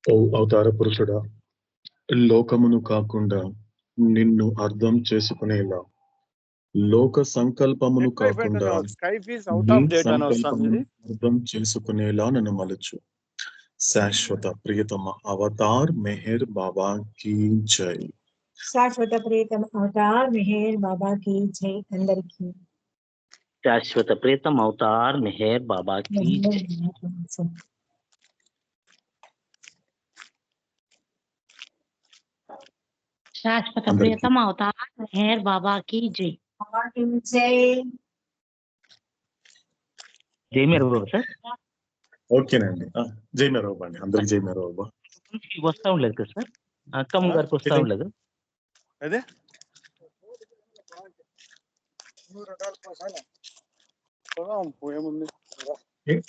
ఓ అవతార పురుషుడా, లోకమును కాకుండా నిన్ను అర్థం చేసుకునేలా, లోక సంకల్పమును కాకుండా స్కైప్ ఈస్ అవుట్ నీ ఆఫ్ డేట్ అని వస్తుంది. సంకల్పమును అర్థం చేసుకునేలా నన్ను మలుచు. శాశ్వత ప్రియతమ అవతార్ మెహర్ బాబా కీ జై. శాశ్వత ప్రియతమ అవతార్ మెహర్ బాబా కీ జై. అందరికీ శాశ్వత ప్రీతం అవతార్ మెహర్ బాబా కీ జై. శాశ్వత ప్రియతమ అవతార్ మెహర్ బాబా కీ జై. జై. జై మేర బాబా సార్. ఓకేనండి, జై మేర బాబా అండి. అందరికి జై మేర బాబా. వస్తా ఉండలేదు కదా సార్, అక్కమ్మ గారికి వస్తా ఉండలేదు. అదే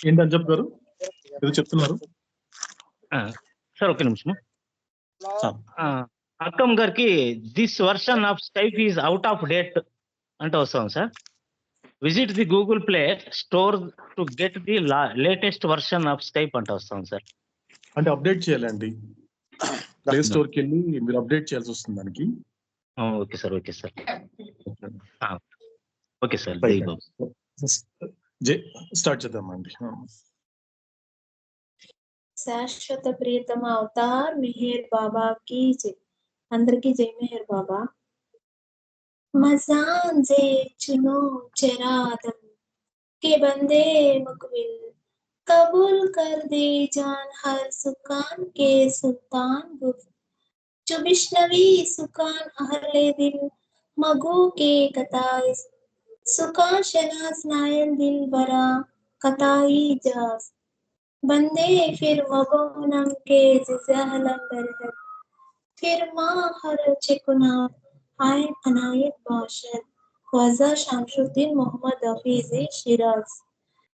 ఏంటని చెప్పారు, ఏదో చెప్తున్నారు సార్. ఒక నిమిషం. అక్కమ్మ గారికి this version of Skype is out of date అంటే వస్తాం sir. Visit the Google play store to get the latest version of Skype అంటే వస్తాం సార్. అంటే అప్డేట్ చేయాలండి, ప్లే స్టోర్ కి వెళ్ళి మీరు అప్డేట్ చేయాల్సి వస్తుంది దానికి. Okay sir, okay sir, okay sir. జై స్టార్ట్ చేద్దామండి. శాశ్వత ప్రియతమ అవతార్ మెహర్ బాబా కీ జై. అందరికీ జై మెహర్ బాబా. మజాంజే చునో చరాదం के बंदे मुकबिल कबूल कर दे जान हर सुकान के सुल्तान गुफ जो बिश्नवी सुकान अहले दिल मगू के कताइस सुकान शनास नायल दिल बरा कताई जास बंदे फिर वबोनम के जिजहलम बरहत फिर माँ हर चेकुना आय Anayat बाशद Khwaja शामशुद्दीन Mohammad Hafeez Siraj.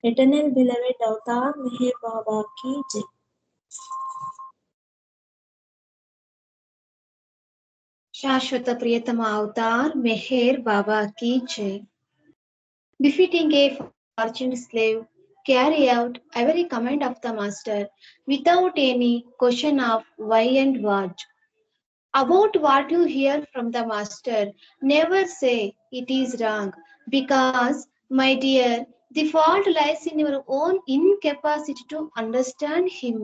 Eternal beloved avatar Meher Baba ki jai. Shashwata Priyatama avatar Meher Baba ki jai. Befitting a fortunate slave, carry out every command of the master without any question of why and what. About what you hear from the master, never say it is wrong, because, my dear, the fault lies in your own incapacity to understand him.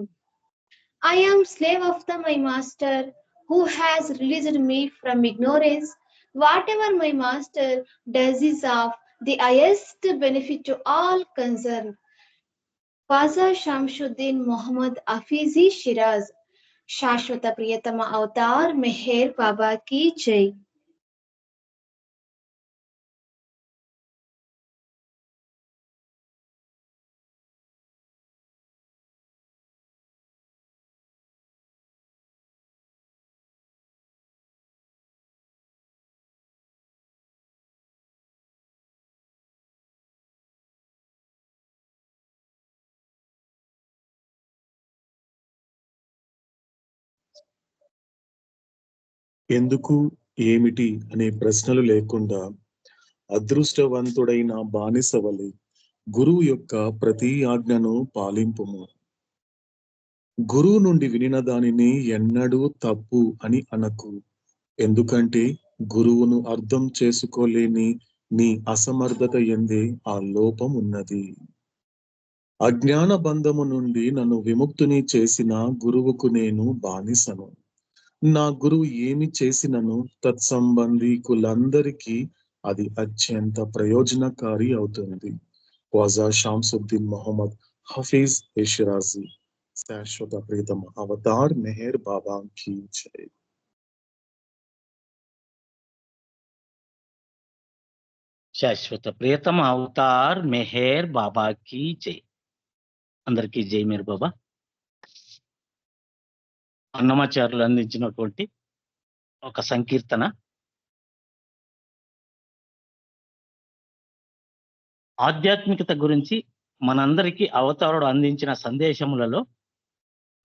I am slave of my master, who has released me from ignorance. Whatever my master does is of the highest benefit to all concerned. Khwaja शामशुद्दीन Mohammad Hafeez Siraj. शाश्वत प्रियतम अवतार मेहर बाबा की जय. ఎందుకు, ఏమిటి అనే ప్రశ్నలు లేకుండా అదృష్టవంతుడైన బానిస వలె గురువు యొక్క ప్రతి ఆజ్ఞను పాలింపుము. గురువు నుండి వినిన దానిని ఎన్నడూ తప్పు అని అనకు, ఎందుకంటే గురువును అర్థం చేసుకోలేని నీ అసమర్థత ఎందే ఆ లోపం ఉన్నది. అజ్ఞాన బంధము నుండి నన్ను విముక్తుని చేసిన గురువుకు నేను బానిసను. నా గురువు ఏమి చేసినను తత్సంబంధీకులందరికీ అది అత్యంత ప్రయోజనకారి అవుతుంది. ఖ్వాజా షాంసుద్దీన్ మొహమ్మద్ హఫీజ్ షిరాజీ. శాశ్వత ప్రీతమ అవతార్ మెహర్ బాబా కీ జై. శాశ్వత ప్రియతమ అవతార్ మెహర్ బాబా కీ జై. అందరికీ జై మేర్ బాబా. అన్నమాచార్యులు అందించినటువంటి ఒక సంకీర్తన. ఆధ్యాత్మికత గురించి మనందరికీ అవతారుడు అందించిన సందేశములలో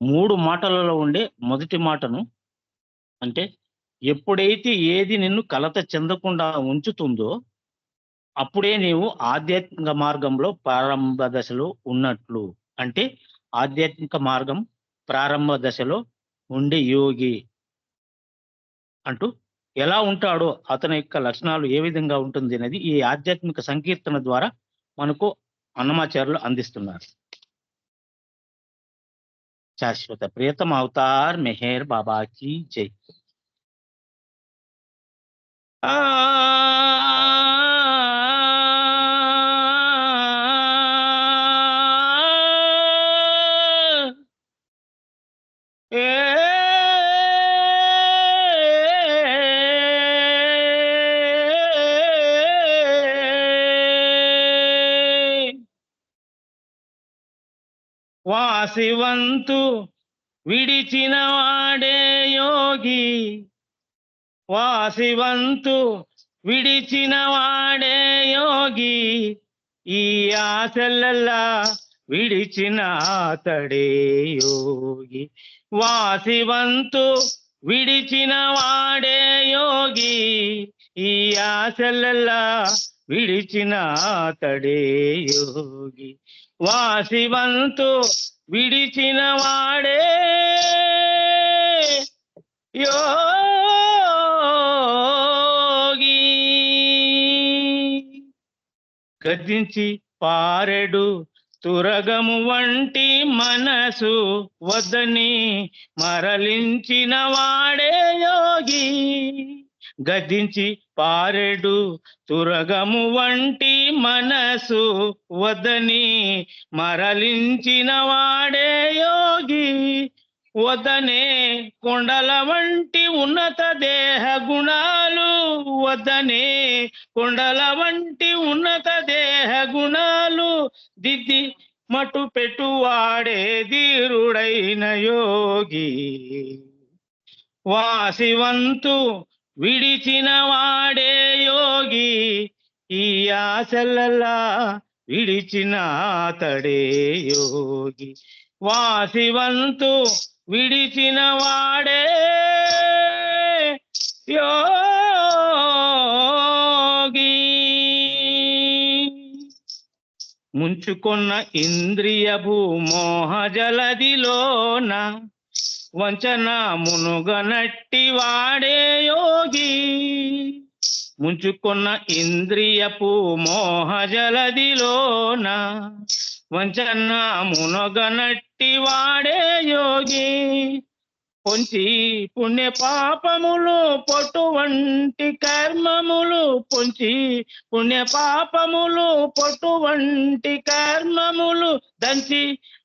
3 మాటలలో ఉండే మొదటి మాటను, అంటే ఎప్పుడైతే ఏది నిన్ను కలత చెందకుండా ఉంచుతుందో అప్పుడే నీవు ఆధ్యాత్మిక మార్గంలో ప్రారంభ దశలో ఉన్నట్లు. అంటే ఆధ్యాత్మిక మార్గం ప్రారంభ దశలో ఉండే యోగి అంటూ ఎలా ఉంటాడో అతని యొక్క లక్షణాలు ఏ విధంగా ఉంటుంది అనేది ఈ ఆధ్యాత్మిక సంకీర్తన ద్వారా మనకు అన్నమాచార్యులు అందిస్తున్నారు. శాశ్వత ప్రియతమ అవతార్ మెహర్ బాబాకి జై. వాసివంతు విడిచిన వాడే యోగి, వాసివంతు విడిచిన వాడే యోగి, ఈ ఆశలల్లా విడిచిన అతడే యోగి. వాసివంతు విడిచిన వాడే యోగి, ఈ ఆశలల్లా విడిచిన అతడే యోగి. వాసివంతు విడిచిన వాడే యోగి. గద్దించి పారెడు తురగము వంటి మనసు వద్దని మరలించిన వాడే యోగి. గద్దించి పారెడు తురగము వంటి మనసు వద్దని మరలించిన వాడే యోగి. వదనే కొండల వంటి ఉన్నత దేహ గుణాలు, వదనే కొండల వంటి ఉన్నత దేహ గుణాలు దిద్ది మటు పెట్టువాడే ధీరుడైన యోగి. వాసివంతు విడిచిన వాడే యోగి, ఈ ఆశలలా విడిచిన అతడే యోగి. వాసివంతు విడిచిన వాడే యోగి. ముంచుకొన్న ఇంద్రియ భూమోహ జలదిలోన వంచన మునుగనట్టి వాడే యోగి. ముంచుకొన్న ఇంద్రియపు మోహ జలదిలోన వంచన మునుగనట్టి వాడే యోగి. పొంచి పుణ్య పాపములు పొట్టు వంటి కర్మములు, పొంచి పుణ్య పాపములు పొట్టు వంటి కర్మములు దంచి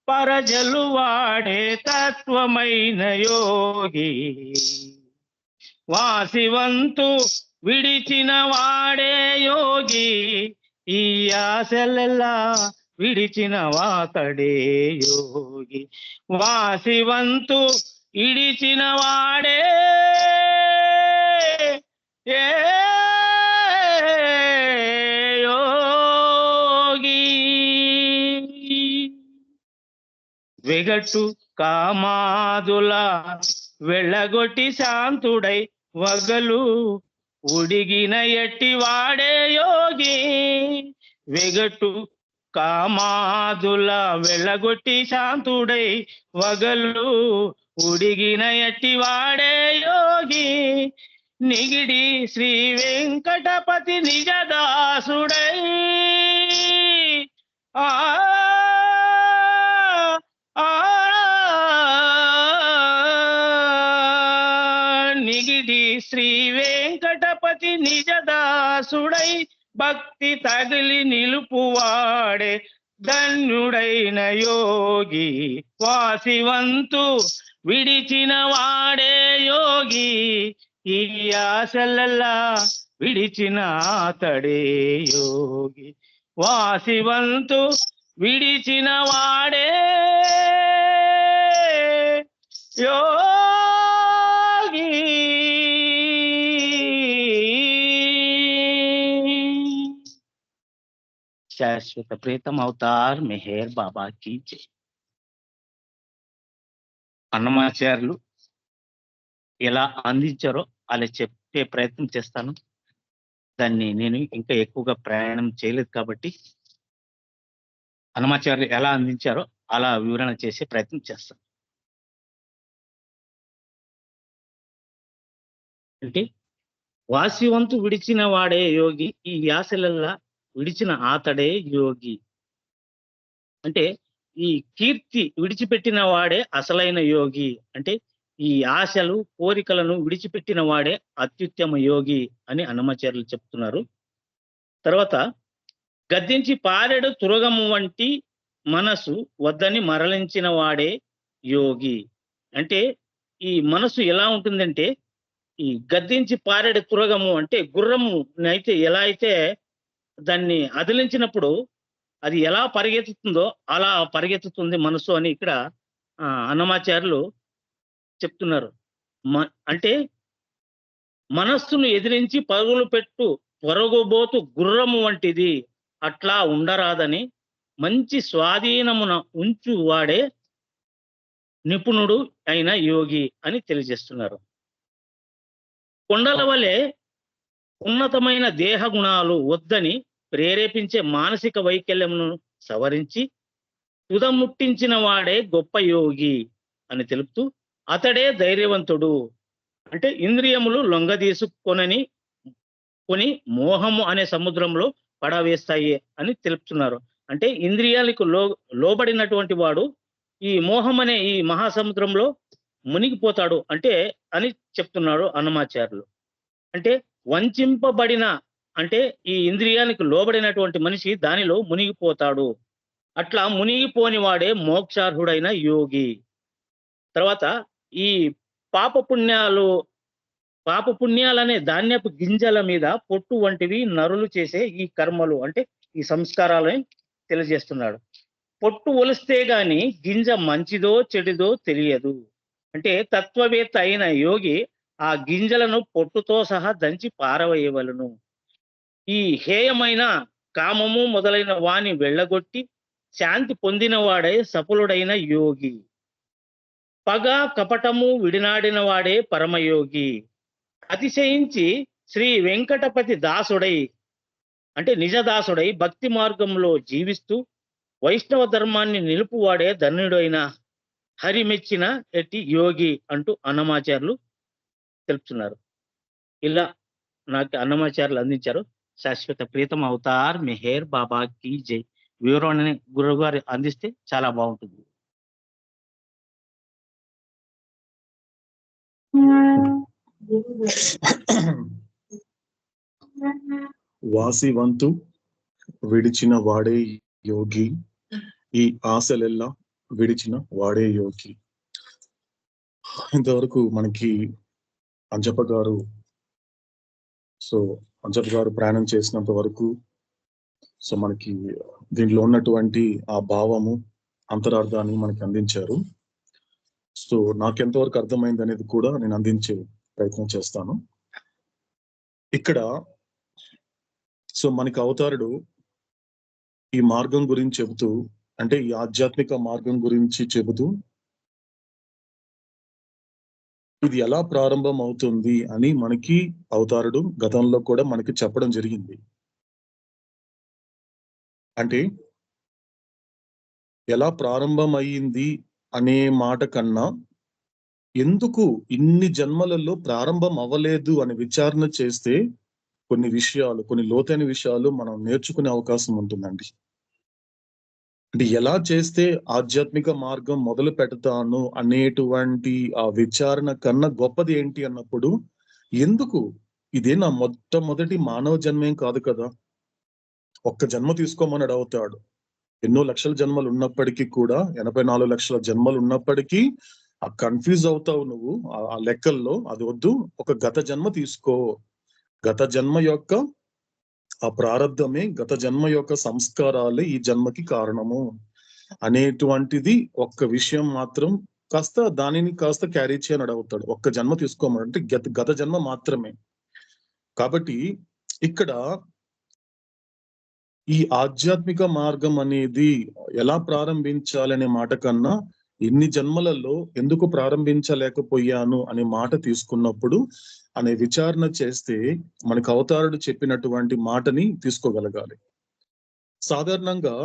పరజలు వాడే తత్వమైన యోగి. వాసివంతు విడిచిన వాడే యోగి, ఈ ఆశలెల్లా విడిచిన వాతడే యోగి. వాసివంతు విడిచిన వాడే యోగి. వెగట్టు కామాదుల వెళ్ళగొట్టి శాంతుడై వగలు ఉడిగిన ఎట్టి వాడే యోగి. వెగట్టు కామాదుల వెళ్ళగొట్టి శాంతుడై వగలు ఉడిగిన ఎట్టి వాడే యోగి. నిగిడి శ్రీ వెంకటపతి నిజదాసుడై ఆ నిగిడి శ్రీ వెంకటపతి నిజదాసుడై భక్తి తగిలి నిలుపువాడే ధన్యుడైన యోగి. వాసివంతు విడిచిన వాడే యోగి, ఈ ఆశలల్లా విడిచిన అతడే యోగి. వాసివంతు విడిచిన వాడే యోగి. శాశ్వత ప్రీతం అవతార్ మెహర్ బాబాకి జై. అన్నమాచార్యులు ఎలా అందించారో అలా చెప్పే ప్రయత్నం చేస్తాను. దాన్ని నేను ఇంకా ఎక్కువగా ప్రయాణం చేయలేదు కాబట్టి అన్నమాచార్యులు ఎలా అందించారో అలా వివరణ చేసే ప్రయత్నం చేస్తాను. అంటే వాసివంతు విడిచిన వాడే యోగి, ఈ యాసలల్లా విడిచిన ఆతడే యోగి. అంటే ఈ కీర్తి విడిచిపెట్టిన వాడే అసలైన యోగి. అంటే ఈ ఆశలు కోరికలను విడిచిపెట్టిన వాడే అత్యుత్తమ యోగి అని అన్నమాచార్యులు చెప్తున్నారు. తర్వాత గద్దించి పారెడు తురగము వంటి మనసు వద్దని మరలించిన వాడే యోగి. అంటే ఈ మనసు ఎలా ఉంటుందంటే, ఈ గద్దించి పారెడు తురగము అంటే గుర్రము అయితే ఎలా అయితే దాన్ని అదిలించినప్పుడు అది ఎలా పరిగెత్తుతుందో అలా పరిగెత్తుతుంది మనసు అని ఇక్కడ అన్నమాచార్యులు చెప్తున్నారు. అంటే మనస్సును ఎదిరించి పరుగులు పెట్టు పొరగబోతు గుర్రము వంటిది, అట్లా ఉండరాదని మంచి స్వాధీనమున ఉంచు వాడే నిపుణుడు అయిన యోగి అని తెలియజేస్తున్నారు. కొండల వలె ఉన్నతమైన దేహ గుణాలు వద్దని ప్రేరేపించే మానసిక వైకల్యమును సవరించి తుదముట్టించిన వాడే గొప్ప యోగి అని తెలుపుతూ, అతడే ధైర్యవంతుడు. అంటే ఇంద్రియములు కొని మోహము అనే సముద్రంలో పడవేస్తాయి అని తెలుపుతున్నారు. అంటే ఇంద్రియాలకు లోబడినటువంటి వాడు ఈ మోహం అనే ఈ మహాసముద్రంలో మునిగిపోతాడు అంటే అని చెప్తున్నాడు అన్నమాచార్యులు. అంటే వంచింపబడిన అంటే ఈ ఇంద్రియానికి లోబడినటువంటి మనిషి దానిలో మునిగిపోతాడు. అట్లా మునిగిపోని వాడే మోక్షార్హుడైన యోగి. తర్వాత ఈ పాపపుణ్యాలనే ధాన్యపు గింజల మీద పొట్టు వంటివి నరులు చేసే ఈ కర్మలు అంటే ఈ సంస్కారాలని తెలియజేస్తున్నాడు. పొట్టు ఒలిస్తే గాని గింజ మంచిదో చెడుదో తెలియదు. అంటే తత్వవేత్త అయిన యోగి ఆ గింజలను పొట్టుతో సహా దంచి పారవేయవలను. ఈ హేయమైన కామము మొదలైన వాని వెళ్ళగొట్టి శాంతి పొందిన వాడే సఫలుడైన యోగి. పగ కపటము విడినాడిన వాడే పరమయోగి. అతిశయించి శ్రీ వెంకటపతి దాసుడై అంటే నిజదాసుడై భక్తి మార్గంలో జీవిస్తూ వైష్ణవ ధర్మాన్ని నిలుపువాడే ధన్యుడైన హరిమెచ్చిన ఎట్టి యోగి అంటూ అన్నమాచార్యులు తెలుపుతున్నారు. ఇలా నాకు అన్నమాచార్యులు అందించారు. శాశ్వత ప్రీతం అవతార్ మెహర్ బాబా కీ జై. వివరణని గురువు గారు అందిస్తే చాలా బాగుంటుంది. వాసివంతు విడిచిన వాడే యోగి, ఈ ఆశలెల్లా విడిచిన వాడే యోగి. ఇంతవరకు మనకి అంజప్ప గారు ప్రయాణం చేసినంత వరకు మనకి దీంట్లో ఉన్నటువంటి ఆ భావము అంతరార్థాన్ని మనకి అందించారు. నాకెంతవరకు అర్థమైంది అనేది కూడా నేను అందించే ప్రయత్నం చేస్తాను. ఇక్కడ మనకి అవతారుడు ఈ మార్గం గురించి చెబుతూ అంటే ఈ ఆధ్యాత్మిక మార్గం గురించి చెబుతూ ఇది ఎలా ప్రారంభం అవుతుంది అని మనకి అవతారుడు గతంలో కూడా మనకి చెప్పడం జరిగింది. అంటే ఎలా ప్రారంభం అయ్యింది అనే మాట కన్నా ఎందుకు ఇన్ని జన్మలలో ప్రారంభం అవ్వలేదు అని విచారణ చేస్తే కొన్ని లోతైన విషయాలు మనం నేర్చుకునే అవకాశం ఉంటుందండి. అంటే ఎలా చేస్తే ఆధ్యాత్మిక మార్గం మొదలు పెడతాను అనేటువంటి ఆ విచారణ కన్నా గొప్పది ఏంటి అన్నప్పుడు, ఎందుకు ఇదే నా మొట్టమొదటి మానవ జన్మేం కాదు కదా, ఒక్క జన్మ తీసుకోమన్నాడు అవుతాడు. ఎన్నో లక్షల జన్మలు ఉన్నప్పటికీ కూడా 84 లక్షల జన్మలు ఉన్నప్పటికీ ఆ కన్ఫ్యూజ్ అవుతావు నువ్వు ఆ లెక్కల్లో. అది వద్దు, ఒక గత జన్మ తీసుకో. గత జన్మ యొక్క ఆ ప్రారంధమే, గత జన్మ యొక్క సంస్కారాలే ఈ జన్మకి కారణము అనేటువంటిది ఒక్క విషయం మాత్రం దానిని కాస్త క్యారీ చేయని అడుగుతాడు. ఒక్క జన్మ తీసుకోమంటే గత జన్మ మాత్రమే. కాబట్టి ఇక్కడ ఈ ఆధ్యాత్మిక మార్గం అనేది ఎలా ప్రారంభించాలనే మాట కన్నా ఎన్ని జన్మలలో ఎందుకు ప్రారంభించలేకపోయాను అనే మాట తీసుకున్నప్పుడు అనే విచారణ చేస్తే మనకు అవతారుడు చెప్పినటువంటి మాటని తీసుకోగలగాలి. సాధారణంగా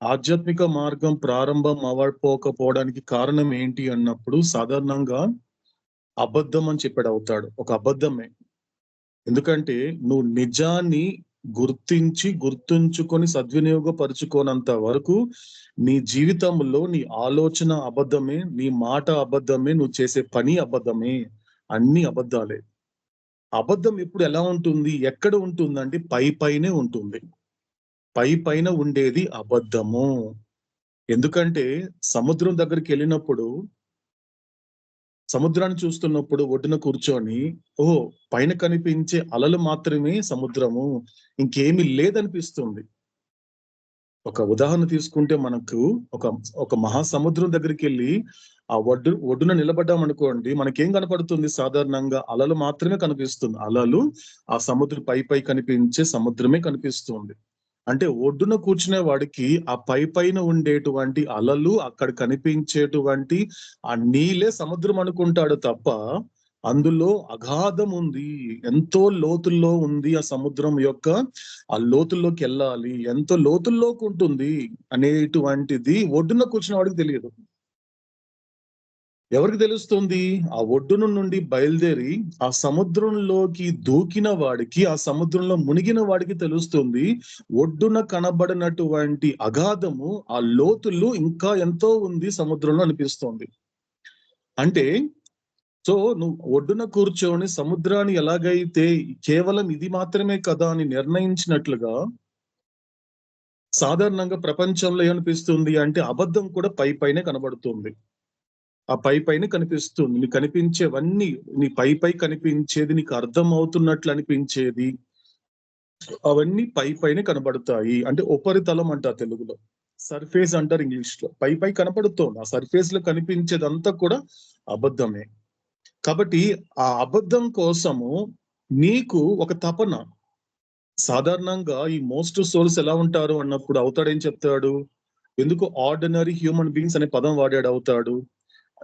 ఆధ్యాత్మిక మార్గం ప్రారంభం అవ్వకపోవడానికి కారణం ఏంటి అన్నప్పుడు సాధారణంగా అబద్ధం అని చెప్పాడు అవుతాడు. ఒక అబద్ధమే. ఎందుకంటే నువ్వు నిజాన్ని గుర్తుంచుకొని సద్వినియోగపరుచుకోనంత వరకు నీ జీవితంలో నీ ఆలోచన అబద్ధమే, నీ మాట అబద్ధమే, నువ్వు చేసే పని అబద్ధమే. అన్ని అబద్ధాలే. అబద్ధం ఎప్పుడు ఎలా ఉంటుంది? ఎక్కడ ఉంటుందంటే పైనే ఉంటుంది. పైన ఉండేది అబద్ధము. ఎందుకంటే సముద్రం దగ్గరికి వెళ్ళినప్పుడు, సముద్రాన్ని చూస్తున్నప్పుడు ఒడ్డున కూర్చొని ఓహో, పైన కనిపించే అలలు మాత్రమే సముద్రము, ఇంకేమీ లేదనిపిస్తుంది. ఒక ఉదాహరణ తీసుకుంటే మనకు ఒక మహాసముద్రం దగ్గరికి వెళ్ళి ఆ ఒడ్డున నిలబడ్డాం అనుకోండి, మనకేం కనపడుతుంది? సాధారణంగా అలలు మాత్రమే కనిపిస్తుంది. అలలు ఆ సముద్రం పై కనిపించే సముద్రమే కనిపిస్తుంది. అంటే ఒడ్డున కూర్చునే వాడికి ఆ పైన ఉండేటువంటి అలలు, అక్కడ కనిపించేటువంటి ఆ నీళ్ళే సముద్రం అనుకుంటాడు తప్ప, అందులో అగాధం ఉంది, ఎంతో లోతుల్లో ఉంది ఆ సముద్రం యొక్క, ఆ లోతుల్లోకి వెళ్ళాలి, ఎంతో లోతుల్లోకి ఉంటుంది అనేటువంటిది ఒడ్డున కూర్చున్న వాడికి తెలియదు. ఎవరికి తెలుస్తుంది? ఆ ఒడ్డున నుండి బయలుదేరి ఆ సముద్రంలోకి దూకిన వాడికి, ఆ సముద్రంలో మునిగిన వాడికి తెలుస్తుంది. ఒడ్డున కనబడినటువంటి అగాధము, ఆ లోతులు ఇంకా ఎంతో ఉంది సముద్రంలో అనిపిస్తుంది. అంటే నువ్వు ఒడ్డున కూర్చొని సముద్రాన్ని ఎలాగైతే కేవలం ఇది మాత్రమే కదా అని నిర్ణయించినట్లుగా, సాధారణంగా ప్రపంచంలో ఏమనిపిస్తుంది అంటే అబద్ధం కూడా పైనే కనబడుతుంది. ఆ పైన కనిపిస్తుంది. నీకు కనిపించేవన్నీ, నీ పై కనిపించేది, నీకు అర్థం అవుతున్నట్లు అనిపించేది, అవన్నీ పైనే కనబడతాయి. అంటే ఉపరితలం అంటారు తెలుగులో, సర్ఫేస్ అంటారు ఇంగ్లీష్ లో. పై కనపడుతోంది. ఆ సర్ఫేస్ లో కనిపించేదంతా కూడా అబద్ధమే. కాబట్టి ఆ అబద్ధం కోసము నీకు ఒక తపన. సాధారణంగా ఈ మోస్ట్ సోల్స్ ఎలా ఉంటారు అన్నప్పుడు అవుతాడు ఏం చెప్తాడు? ఎందుకు ఆర్డినరీ హ్యూమన్ బీయింగ్స్ అనే పదం వాడాడు అవుతాడు?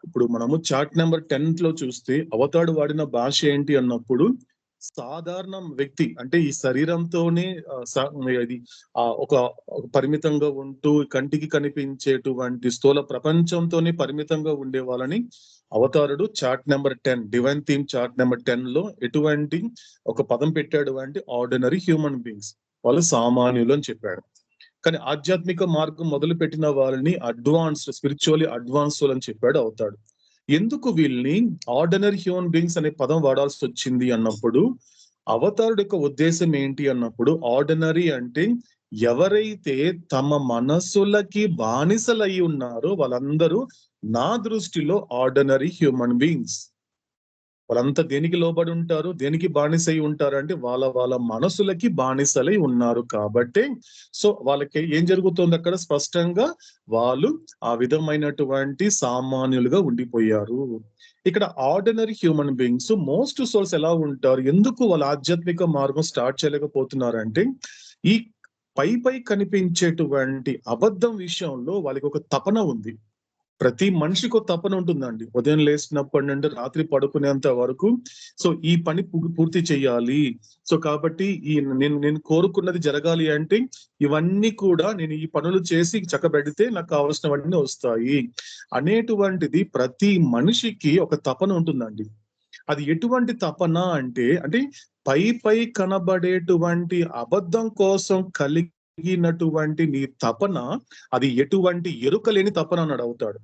ఇప్పుడు మనము చార్ట్ నెంబర్ 10 లో చూస్తే అవతాడు వాడిన భాష ఏంటి అన్నప్పుడు, సాధారణ వ్యక్తి అంటే ఈ శరీరంతోనే ఇది ఒక పరిమితంగా ఉంటూ కంటికి కనిపించేటువంటి స్థూల ప్రపంచంతోనే పరిమితంగా ఉండే వాళ్ళని అవతారుడు chart number 10, divine theme chart number 10 లో ఎటువంటి ఒక పదం పెట్టాడు అంటే ఆర్డినరీ హ్యూమన్ బీయింగ్స్, వాళ్ళు సామాన్యులు అని చెప్పాడు. కానీ ఆధ్యాత్మిక మార్గం మొదలు పెట్టిన వాళ్ళని అడ్వాన్స్డ్, స్పిరిచువల్లీ అడ్వాన్స్డ్ అని చెప్పాడు అవుతాడు. ఎందుకు వీళ్ళని ఆర్డినరీ హ్యూమన్ బీయింగ్స్ అనే పదం వాడాల్సి వచ్చింది అన్నప్పుడు, అవతారుడు యొక్క ఉద్దేశం ఏంటి అన్నప్పుడు, ఆర్డినరీ అంటే ఎవరైతే తమ మనసులకి బానిసలై ఉన్నారో వాళ్ళందరూ నా దృష్టిలో ఆర్డినరీ హ్యూమన్ బీయింగ్స్. వాళ్ళంతా దేనికి లోబడి ఉంటారు, దేనికి బానిసై ఉంటారు అంటే వాళ్ళ మనసులకి బానిసలై ఉన్నారు కాబట్టి, వాళ్ళకి ఏం జరుగుతుంది అక్కడ? స్పష్టంగా వాళ్ళు ఆ విధమైనటువంటి సామాన్యులుగా ఉండిపోయారు. ఇక్కడ ordinary human beings, most souls ఎలా ఉంటారు? ఎందుకు వాళ్ళ ఆధ్యాత్మిక మార్గం స్టార్ట్ చేయలేకపోతున్నారంటే, ఈ పై కనిపించేటువంటి అబద్ధం విషయంలో వాళ్ళకి ఒక తపన ఉంది. ప్రతి మనిషికి ఒక తపన ఉంటుందండి. ఉదయం లేచినప్పటి నుండి రాత్రి పడుకునేంత వరకు ఈ పని పూర్తి చేయాలి. కాబట్టి నేను కోరుకున్నది జరగాలి అంటే ఇవన్నీ కూడా నేను ఈ పనులు చేసి చక్కబెడితే నాకు కావాల్సినవన్నీ వస్తాయి అనేటువంటిది ప్రతి మనిషికి ఒక తపన ఉంటుందండి. అది ఎటువంటి తపన అంటే పై కనబడేటువంటి అబద్ధం కోసం కలిగినటువంటి నీ తపన, అది ఎటువంటి ఎరుక లేని తపన అన్నాడు అవుతాడు.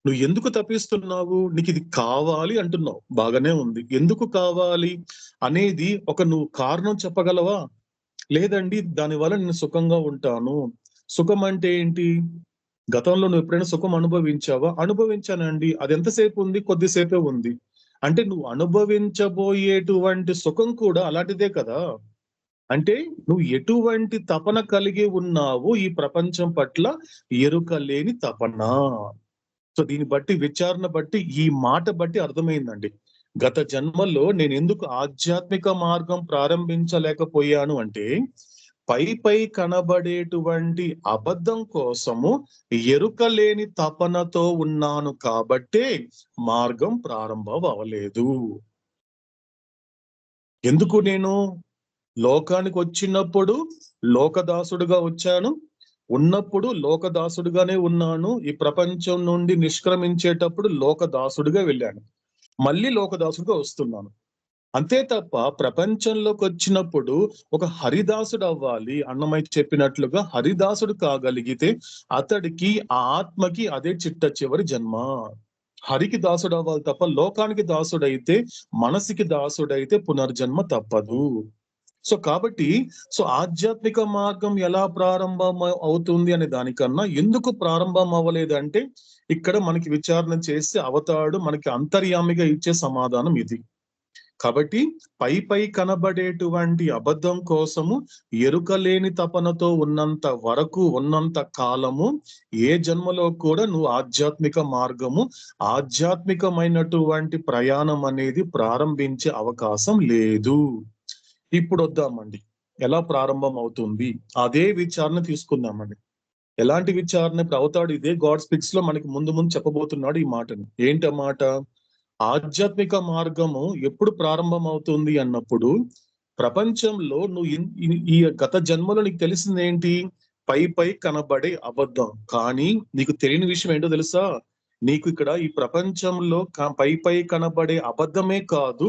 నువ్వు ఎందుకు తప్పిస్తున్నావు? నీకు ఇది కావాలి అంటున్నావు, బాగానే ఉంది. ఎందుకు కావాలి అనేది నువ్వు కారణం చెప్పగలవా? లేదండి, దానివల్ల నేను సుఖంగా ఉంటాను. సుఖం అంటే ఏంటి? గతంలో నువ్వు ఎప్పుడైనా సుఖం అనుభవించావా? అనుభవించానండి. అది ఎంతసేపు ఉంది? కొద్దిసేపే ఉంది. అంటే నువ్వు అనుభవించబోయేటువంటి సుఖం కూడా అలాంటిదే కదా. అంటే నువ్వు ఎటువంటి తపన కలిగి ఉన్నావు ఈ ప్రపంచం పట్ల? ఎరుక లేని తపన. దీన్ని బట్టి, విచారణ బట్టి, ఈ మాట బట్టి అర్థమైందండి, గత జన్మల్లో నేను ఎందుకు ఆధ్యాత్మిక మార్గం ప్రారంభించలేకపోయాను అంటే, పై కనబడేటువంటి అబద్ధం కోసము ఎరుక లేని తపనతో ఉన్నాను కాబట్టే మార్గం ప్రారంభం అవ్వలేదు. ఎందుకు నేను లోకానికి వచ్చినప్పుడు లోకదాసుడుగా వచ్చాను, ఉన్నప్పుడు లోకదాసుడుగానే ఉన్నాను, ఈ ప్రపంచం నుండి నిష్క్రమించేటప్పుడు లోకదాసుడుగా వెళ్ళాను. మళ్ళీ లోకదాసుడిగా వస్తున్నాను. అంతే తప్ప ప్రపంచంలోకి వచ్చినప్పుడు ఒక హరిదాసుడు అవ్వాలి. అన్నమయ్య చెప్పినట్లుగా హరిదాసుడు కాగలిగితే అతడికి ఆ ఆత్మకి అదే చిట్ట చివరి జన్మ. హరికి దాసుడు అవ్వాలి తప్ప లోకానికి దాసుడైతే, మనసుకి దాసుడైతే పునర్జన్మ తప్పదు. కాబట్టి ఆధ్యాత్మిక మార్గం ఎలా ప్రారంభం అవుతుంది అనే దానికన్నా ఎందుకు ప్రారంభం అవ్వలేదంటే ఇక్కడ మనకి విచారణ చేసి అవతాడు మనకి అంతర్యామిగా ఇచ్చే సమాధానం ఇది. కాబట్టి పై కనబడేటువంటి అబద్ధం కోసము ఎరుకలేని తపనతో ఉన్నంత వరకు, ఉన్నంత కాలము ఏ జన్మలో కూడా నువ్వు ఆధ్యాత్మిక మార్గము, ఆధ్యాత్మికమైనటువంటి ప్రయాణం అనేది ప్రారంభించే అవకాశం లేదు. ఇప్పుడు వద్దామండి, ఎలా ప్రారంభం అవుతుంది అదే విచారణ తీసుకుందామండి. ఎలాంటి విచారణ? ఇప్పుడు అవతాడు ఇదే గాడ్ స్పిక్స్ లో మనకి ముందు చెప్పబోతున్నాడు ఈ మాటని. ఏంటి ఆ మాట? ఆధ్యాత్మిక మార్గము ఎప్పుడు ప్రారంభం అవుతుంది అన్నప్పుడు, ప్రపంచంలో నువ్వు ఈ గత జన్మలో నీకు తెలిసింది ఏంటి? పై కనబడే అబద్ధం. కానీ నీకు తెలియని విషయం ఏంటో తెలుసా? నీకు ఇక్కడ ఈ ప్రపంచంలో పై కనబడే అబద్ధమే కాదు,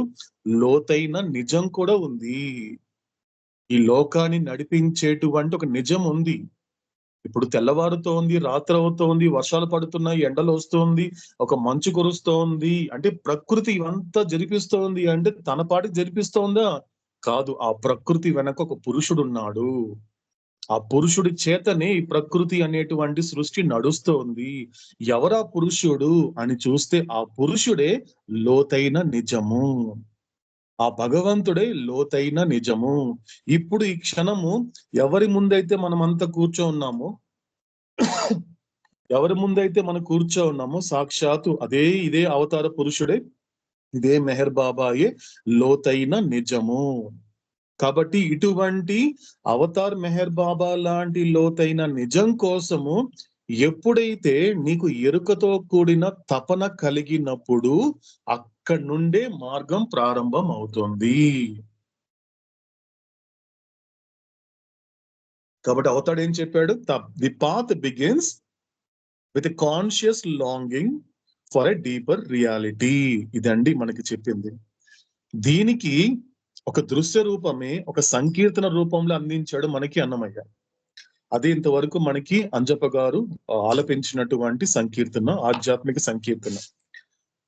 లోతైన నిజం కూడా ఉంది. ఈ లోకాన్ని నడిపించేటువంటి ఒక నిజం ఉంది. ఇప్పుడు తెల్లవారుతోంది, రాత్రి అవుతోంది, వర్షాలు పడుతున్నాయి, ఎండలు వస్తోంది, ఒక మంచు కురుస్తోంది. అంటే ప్రకృతి ఇవంతా జరిపిస్తోంది అంటే తన పాటికి జరిపిస్తోందా? కాదు. ఆ ప్రకృతి వెనక ఒక పురుషుడు ఉన్నాడు. ఆ పురుషుడి చేతనే ఈ ప్రకృతి అనేటువంటి సృష్టి నడుస్తోంది. ఎవరా పురుషుడు అని చూస్తే ఆ పురుషుడే లోతైన నిజము. ఆ భగవంతుడే లోతైన నిజము. ఇప్పుడు ఈ క్షణము ఎవరి ముందైతే మనమంతా కూర్చోన్నామో, ఎవరి ముందైతే మనం కూర్చోన్నామో సాక్షాత్తు ఇదే అవతార పురుషుడే, ఇదే మెహర్ బాబాయే లోతైన నిజము. కాబట్టి ఇటువంటి అవతార్ మెహర్ బాబా లాంటి లోతైన నిజం కోసము ఎప్పుడైతే నీకు ఎరుకతో కూడిన తపన కలిగినప్పుడు అక్కడి నుండే మార్గం ప్రారంభం అవుతుంది. కాబట్టి అవతాడు ఏం చెప్పాడు? The path begins with conscious longing for a deeper reality. ఇదండి మనకి చెప్పింది. దీనికి ఒక దృశ్య రూపమే, ఒక సంకీర్తన రూపంలో అందించాడు మనకి అన్నమయ్య. అది ఇంతవరకు మనకి అంజప్ప గారు ఆలపించినటువంటి సంకీర్తన, ఆధ్యాత్మిక సంకీర్తన.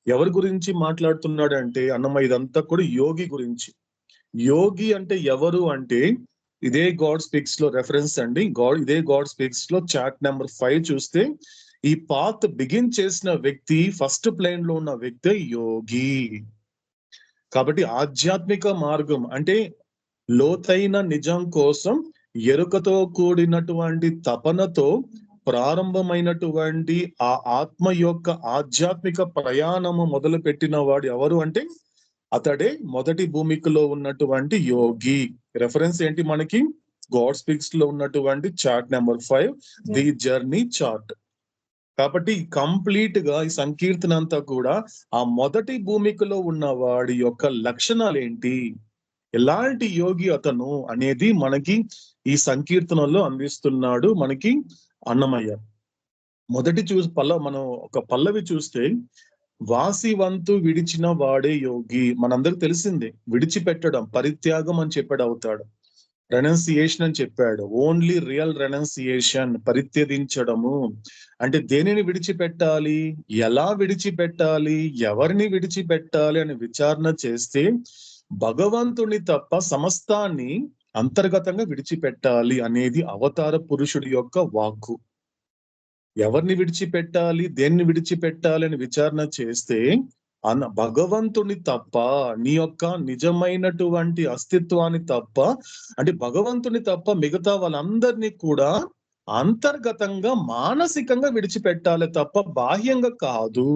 ఎవరి గురించి మాట్లాడుతున్నాడు అంటే అన్నమయ్య ఇదంతా కూడా యోగి గురించి. యోగి అంటే ఎవరు అంటే ఇదే గాడ్ స్పీక్స్ లో రెఫరెన్స్ అండి. ఇదే గాడ్ స్పీక్స్ లో చాట్ నెంబర్ 5 చూస్తే ఈ పాత్ బిగిన్ చేసిన వ్యక్తి, ఫస్ట్ ప్లేన్ లో ఉన్న వ్యక్తి యోగి. కాబట్టి ఆధ్యాత్మిక మార్గం అంటే లోతైన నిజం కోసం ఎరుకతో కూడినటువంటి తపనతో ప్రారంభమైనటువంటి ఆ ఆత్మ యొక్క ఆధ్యాత్మిక ప్రయాణము మొదలు పెట్టిన వాడు ఎవరు అంటే అతడే మొదటి భూమికలో ఉన్నటువంటి యోగి. రెఫరెన్స్ ఏంటి మనకి? గాడ్ స్పీక్స్ లో ఉన్నటువంటి chart number 5, the journey chart. కాబట్టి కంప్లీట్ గా ఈ సంకీర్తన అంతా కూడా ఆ మొదటి భూమికలో ఉన్న వాడి యొక్క లక్షణాలు ఏంటి, ఎలాంటి యోగి అతను అనేది మనకి ఈ సంకీర్తనలో అందిస్తున్నాడు మనకి అన్నమయ్య. మొదటి మనం ఒక పల్లవి చూస్తే, వాసివంతు విడిచిన వాడే యోగి. మనందరికి తెలిసిందే, విడిచిపెట్టడం, పరిత్యాగం అని చెప్పాడు అవుతాడు. రెనౌన్సియేషన్ అని చెప్పాడు. ఓన్లీ రియల్ రెనౌన్సియేషన్, పరిత్యజించడము. అంటే దేనిని విడిచిపెట్టాలి, ఎలా విడిచిపెట్టాలి, ఎవరిని విడిచిపెట్టాలి అని విచారణ చేస్తే భగవంతుని తప్ప సమస్తాన్ని అంతర్గతంగా విడిచిపెట్టాలి అనేది అవతార పురుషుడి యొక్క వాక్కు. ఎవరిని విడిచిపెట్టాలి, దేన్ని విడిచిపెట్టాలి అని విచారణ చేస్తే భగవంతుని తప్ప, నీ యొక్క నిజమైనటువంటి అస్తిత్వాన్ని తప్ప, అంటే భగవంతుని తప్ప మిగతా వాళ్ళందరినీ కూడా అంతర్గతంగా మానసికంగా విడిచిపెట్టాలి తప్ప బాహ్యంగా కాదు.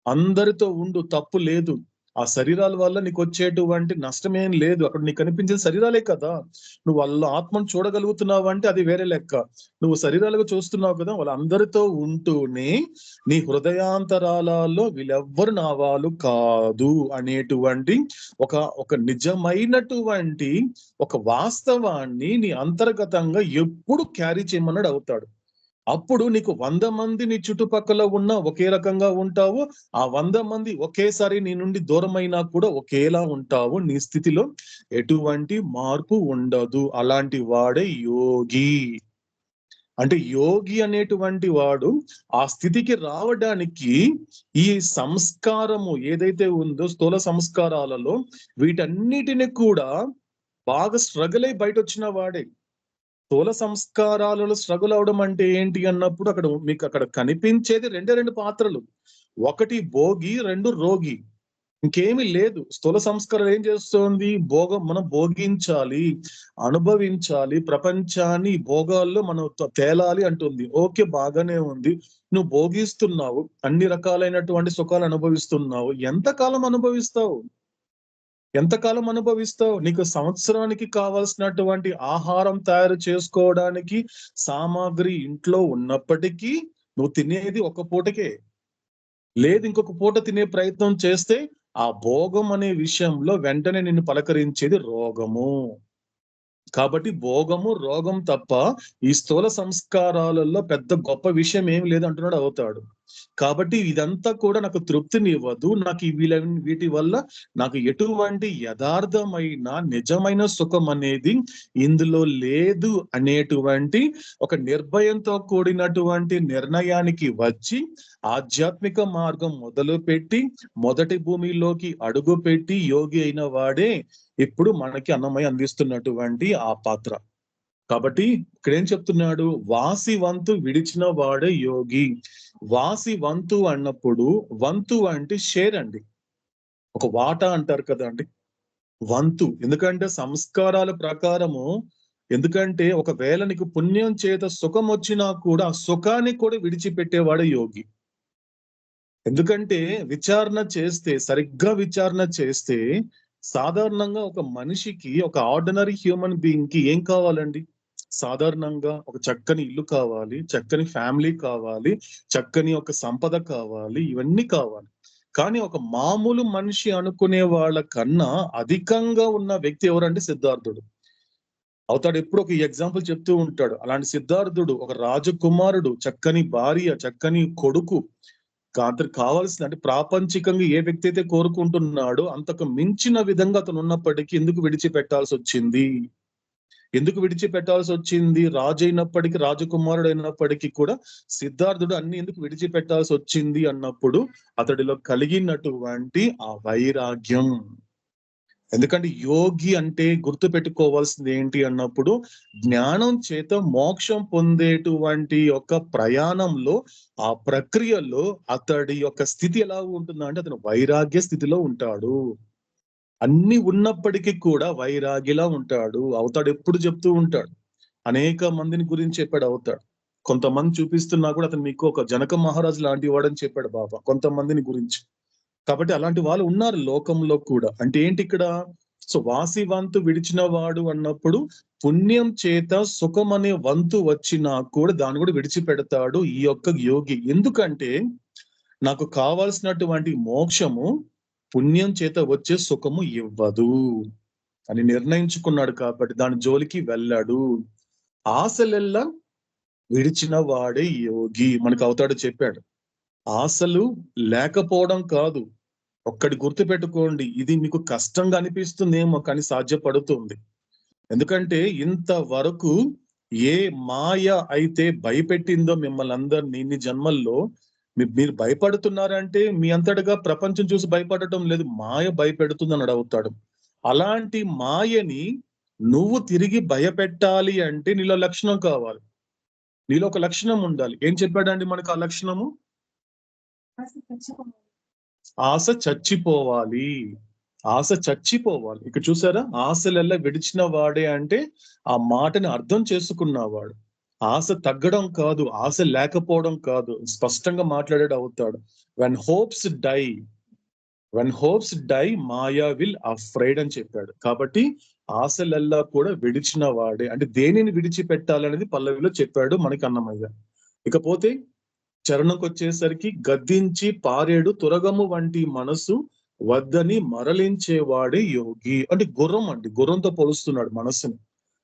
అందరితో ఉండు, తప్పు లేదు. ఆ శరీరాల వల్ల నీకు వచ్చేటువంటి నష్టమేం లేదు. అక్కడ నీకు కనిపించే శరీరాలే కదా. నువ్వు వాళ్ళ ఆత్మను చూడగలుగుతున్నావు అంటే అది వేరే లెక్క. నువ్వు శరీరాలుగా చూస్తున్నావు కదా, వాళ్ళందరితో ఉంటూనే నీ హృదయాంతరాలలో వీళ్ళెవ్వరు నా వాళ్ళు కాదు అనేటువంటి ఒక నిజమైనటువంటి ఒక వాస్తవాన్ని నీ అంతర్గతంగా ఎప్పుడు క్యారీ చేయమన్నాడు అవుతాడు. అప్పుడు నీకు 100 మంది నీ చుట్టుపక్కల ఉన్న ఒకే రకంగా ఉంటావు. ఆ 100 మంది ఒకేసారి నీ నుండి దూరమైనా కూడా ఒకేలా ఉంటావు. నీ స్థితిలో ఎటువంటి మార్పు ఉండదు. అలాంటి వాడే యోగి. అంటే యోగి అనేటువంటి వాడు ఆ స్థితికి రావడానికి ఈ సంస్కారము ఏదైతే ఉందో స్థూల సంస్కారాలలో వీటన్నిటిని కూడా బాగా స్ట్రగుల్ అయి బయట వచ్చిన వాడే. స్థూల సంస్కారాలలో స్ట్రగుల్ అవడం అంటే ఏంటి అన్నప్పుడు అక్కడ మీకు అక్కడ కనిపించేది రెండు పాత్రలు. ఒకటి భోగి, 2 రోగి. ఇంకేమీ లేదు. స్థూల సంస్కారం ఏం చేస్తోంది? మనం భోగించాలి, అనుభవించాలి, ప్రపంచాన్ని భోగాల్లో మనం తేలాలి అంటుంది. ఓకే, బాగానే ఉంది. నువ్వు భోగిస్తున్నావు, అన్ని రకాలైనటువంటి సుఖాలు అనుభవిస్తున్నావు. ఎంతకాలం అనుభవిస్తావు? ఎంతకాలం అనుభవిస్తావు? నీకు సంవత్సరానికి కావాల్సినటువంటి ఆహారం తయారు చేసుకోవడానికి సామాగ్రి ఇంట్లో ఉన్నప్పటికీ నువ్వు తినేది ఒక పూటకే. లేదు ఇంకొక పూట తినే ప్రయత్నం చేస్తే ఆ భోగం అనే విషయంలో వెంటనే నిన్ను పలకరించేది రోగము. కాబట్టి భోగము, రోగం తప్ప ఈ స్థూల సంస్కారాలలో పెద్ద గొప్ప విషయం ఏమి లేదు అంటున్నాడు అవుతాడు. కాబట్టి ఇదంతా కూడా నాకు తృప్తినివ్వదు. నాకు వీటి వల్ల నాకు ఎటువంటి యథార్థమైన నిజమైన సుఖం అనేది ఇందులో లేదు అనేటువంటి ఒక నిర్భయంతో కూడినటువంటి నిర్ణయానికి వచ్చి ఆధ్యాత్మిక మార్గం మొదలుపెట్టి మొదటి భూమిలోకి అడుగు పెట్టి యోగి అయిన వాడే ఇప్పుడు మనకి అన్నమయ్య అందిస్తున్నటువంటి ఆ పాత్ర. కాబట్టి ఇక్కడ ఏం చెప్తున్నాడు? వాసి వంతు విడిచిన వాడే యోగి. వాసి వంతు అన్నప్పుడు వంతు అంటే షేర్ అండి, ఒక వాటా అంటారు కదా అండి, వంతు. ఎందుకంటే సంస్కారాల ప్రకారము, ఎందుకంటే ఒకవేళ నీకు పుణ్యం చేత సుఖం వచ్చినా కూడా ఆ సుఖాన్ని కూడా విడిచిపెట్టేవాడు యోగి. ఎందుకంటే సరిగ్గా విచారణ చేస్తే సాధారణంగా ఒక మనిషికి, ఒక ఆర్డినరీ హ్యూమన్ బీయింగ్ కి ఏం కావాలండి? సాధారణంగా ఒక చక్కని ఇల్లు కావాలి, చక్కని ఫ్యామిలీ కావాలి, చక్కని ఒక సంపద కావాలి, ఇవన్నీ కావాలి. కానీ ఒక మామూలు మనిషి అనుకునే వాళ్ళ కన్నా అధికంగా ఉన్న వ్యక్తి ఎవరంటే సిద్ధార్థుడు అవుతాడు. ఎప్పుడు ఒక ఎగ్జాంపుల్ చెప్తూ ఉంటాడు. అలాంటి సిద్ధార్థుడు ఒక రాజకుమారుడు, చక్కని భార్య, చక్కని కొడుకు, అతనికి కావాల్సిన అంటే ప్రాపంచికంగా ఏ వ్యక్తి అయితే కోరుకుంటున్నాడో అంతకు మించిన విధంగా అతను ఉన్నప్పటికీ ఎందుకు విడిచిపెట్టాల్సి వచ్చింది? రాజు అయినప్పటికీ, రాజకుమారుడు అయినప్పటికీ కూడా సిద్ధార్థుడు అన్ని ఎందుకు విడిచిపెట్టాల్సి వచ్చింది అన్నప్పుడు అతడిలో కలిగినటువంటి ఆ వైరాగ్యం. ఎందుకంటే యోగి అంటే గుర్తు పెట్టుకోవాల్సింది ఏంటి అన్నప్పుడు జ్ఞానం చేత మోక్షం పొందేటువంటి యొక్క ప్రయాణంలో, ఆ ప్రక్రియలో అతడి యొక్క స్థితి ఎలా ఉంటుందా అంటే అతను వైరాగ్య స్థితిలో ఉంటాడు. అన్ని ఉన్నప్పటికీ కూడా వైరాగిలా ఉంటాడు. అవుతాడు ఎప్పుడు చెప్తూ ఉంటాడు. అనేక మందిని గురించి చెప్పాడు అవుతాడు. కొంతమంది చూపిస్తున్నా కూడా అతను మీకు ఒక జనక మహారాజు లాంటి వాడని చెప్పాడు బాబా కొంతమందిని గురించి. కాబట్టి అలాంటి వాళ్ళు ఉన్నారు లోకంలో కూడా. అంటే ఏంటి ఇక్కడ? సో వాసి వంతు విడిచిన వాడు అన్నప్పుడు పుణ్యం చేత సుఖం అనే వంతు వచ్చినా కూడా దాన్ని కూడా విడిచిపెడతాడు ఈ యొక్క యోగి. ఎందుకంటే నాకు కావాల్సినటువంటి మోక్షము పుణ్యం చేత వచ్చే సుఖము ఇవ్వదు అని నిర్ణయించుకున్నాడు. కాబట్టి దాని జోలికి వెళ్ళాడు. ఆశలెల్లా విడిచిన వాడే యోగి. మనకు అవుతాడు చెప్పాడు. ఆశలు లేకపోవడం కాదు, ఒక్కటి గుర్తు పెట్టుకోండి, ఇది మీకు కష్టంగా అనిపిస్తుందేమో కానీ సాధ్యపడుతుంది. ఎందుకంటే ఇంతవరకు ఏ మాయ అయితే భయపెట్టిందో మిమ్మల్ని అందరినీ ఇన్ని జన్మల్లో, మీరు భయపడుతున్నారంటే మీ అంతటగా ప్రపంచం చూసి భయపడటం లేదు, మాయ భయపెడుతుంది అని అడుగుతాడు. అలాంటి మాయని నువ్వు తిరిగి భయపెట్టాలి అంటే నీలో లక్షణం కావాలి, నీలో ఒక లక్షణం ఉండాలి. ఏం చెప్పాడండి మనకు ఆ లక్షణము? ఆశ చచ్చిపోవాలి. ఆశ చచ్చిపోవాలి. ఇక్కడ చూసారా, ఆశలెల్లా విడిచిన వాడే అంటే ఆ మాటని అర్థం చేసుకున్నవాడు. ఆశ తగ్గడం కాదు, ఆశ లేకపోవడం కాదు, స్పష్టంగా మాట్లాడాడు అవుతాడు. వెన్ హోప్స్ డై మాయా విల్ అఫ్రైడ్ అని చెప్పాడు. కాబట్టి ఆశలెల్లా కూడా విడిచిన వాడే అంటే దేనిని విడిచిపెట్టాలనేది పల్లవిలో చెప్పాడు మనకి అన్నమయ్య. ఇకపోతే చరణంకి వచ్చేసరికి గద్దించి పారేడు తురగము వంటి మనసు వద్దని మరలించేవాడే యోగి. అంటే గుర్రం అండి, గుర్రంతో పోలుస్తున్నాడు మనస్సుని.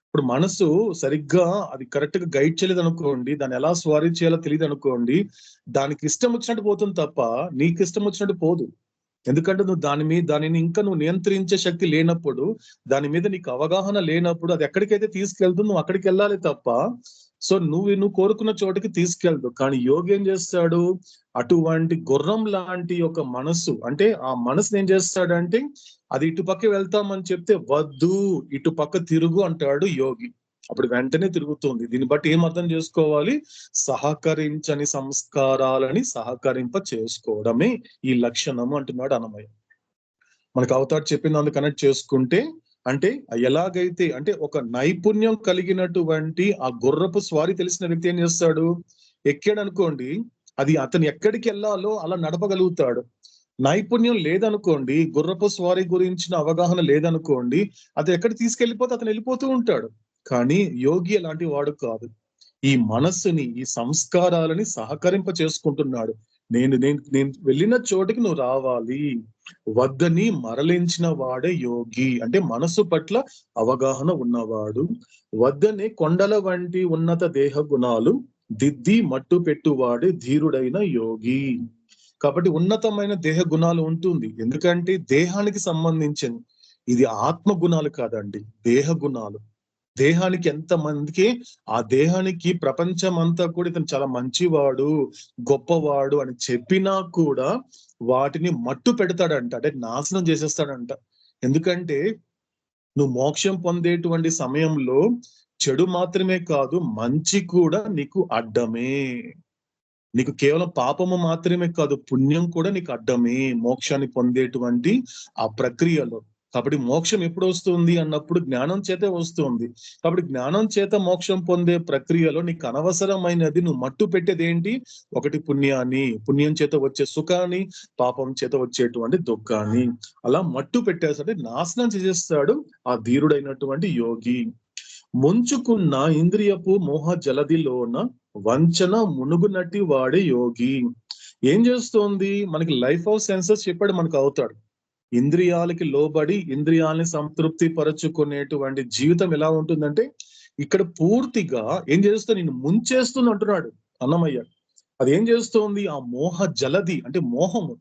ఇప్పుడు మనసు సరిగ్గా అది కరెక్ట్ గా గైడ్ చేయలేదు అనుకోండి, దాన్ని ఎలా స్వారీ చేయాలో తెలియదు అనుకోండి, దానికి ఇష్టం వచ్చినట్టు పోతుంది తప్ప నీకు ఇష్టం వచ్చినట్టు పోదు. ఎందుకంటే నువ్వు దానిని ఇంకా నువ్వు నియంత్రించే శక్తి లేనప్పుడు, దాని మీద నీకు అవగాహన లేనప్పుడు అది ఎక్కడికైతే తీసుకెళ్తుందో నువ్వు అక్కడికి వెళ్ళాలి తప్ప సో నువ్వు కోరుకున్న చోటికి తీసుకెళ్దు. కానీ యోగి ఏం చేస్తాడు, అటువంటి గుర్రం లాంటి ఒక మనసు, అంటే ఆ మనసుని ఏం చేస్తాడంటే అది ఇటుపక్క వెళ్తామని చెప్తే వద్దు ఇటుపక్క తిరుగు అంటాడు యోగి, అప్పుడు వెంటనే తిరుగుతుంది. దీన్ని బట్టి ఏం అర్థం చేసుకోవాలి, సహకరించని సంస్కారాలని సహకరింప చేసుకోవడమే ఈ లక్షణము అంటున్నాడు అన్నమయ్య. మనకు అవతారు చెప్పిన దాన్ని కనెక్ట్ చేసుకుంటే, అంటే ఎలాగైతే అంటే ఒక నైపుణ్యం కలిగినటువంటి ఆ గుర్రపు స్వారీ తెలిసిన వ్యక్తి ఏం చేస్తాడు, ఎక్కాడు అనుకోండి అది అతను ఎక్కడికి వెళ్ళాలో అలా నడపగలుగుతాడు. నైపుణ్యం లేదనుకోండి, గుర్రపు స్వారీ గురించిన అవగాహన లేదనుకోండి, అది ఎక్కడ తీసుకెళ్లిపోతే అతను వెళ్ళిపోతూ ఉంటాడు. కానీ యోగి అలాంటి వాడు కాదు. ఈ మనస్సుని, ఈ సంస్కారాలని సహకరింప చేసుకుంటున్నాడు. నేను వెళ్ళిన చోటికి నువ్వు రావాలి, వద్దని మరలించిన వాడే యోగి, అంటే మనసు పట్ల అవగాహన ఉన్నవాడు. వద్దని కొండల వంటి ఉన్నత దేహ గుణాలు దిద్ది మట్టు పెట్టువాడే ధీరుడైన యోగి. కాబట్టి ఉన్నతమైన దేహ గుణాలు ఉంటుంది, ఎందుకంటే దేహానికి సంబంధించింది, ఇది ఆత్మ గుణాలు కాదండి, దేహ గుణాలు. దేహానికి ఎంతమందికి ఆ దేహానికి ప్రపంచం అంతా కూడా ఇతను చాలా మంచివాడు గొప్పవాడు అని చెప్పినా కూడా వాటిని మట్టు పెడతాడంట, అంటే నాశనం చేసేస్తాడంట. ఎందుకంటే నువ్వు మోక్షం పొందేటువంటి సమయంలో చెడు మాత్రమే కాదు మంచి కూడా నీకు అడ్డమే. నీకు కేవలం పాపము మాత్రమే కాదు పుణ్యం కూడా నీకు అడ్డమే మోక్షాన్ని పొందేటువంటి ఆ ప్రక్రియలో. కాబట్టి మోక్షం ఎప్పుడు వస్తుంది అన్నప్పుడు జ్ఞానం చేతే వస్తుంది. కాబట్టి జ్ఞానం చేత మోక్షం పొందే ప్రక్రియలో నీకు అనవసరమైనది నువ్వు మట్టు పెట్టేది ఏంటి, ఒకటి పుణ్యాన్ని, పుణ్యం చేత వచ్చే సుఖాన్ని, పాపం చేత వచ్చేటువంటి దుఃఖాన్ని అలా మట్టు పెట్టేస్తాడు, నాశనం చేసేస్తాడు ఆ ధీరుడైనటువంటి యోగి. ముంచుకున్న ఇంద్రియపు మోహ జలదిలోన వంచన మునుగునట్టి వాడే యోగి. ఏం చేస్తోంది, మనకి లైఫ్ ఆఫ్ సెన్సెస్ చెప్పాడు మనకు అవుతాడు. ఇంద్రియాలకి లోబడి ఇంద్రియాలని సంతృప్తి పరచుకునేటువంటి జీవితం ఎలా ఉంటుందంటే ఇక్కడ పూర్తిగా ఏం చేస్తూ నిన్ను ముంచేస్తుంది అంటున్నాడు అన్నమయ్య. అది ఏం చేస్తోంది, ఆ మోహ జలది అంటే మోహము.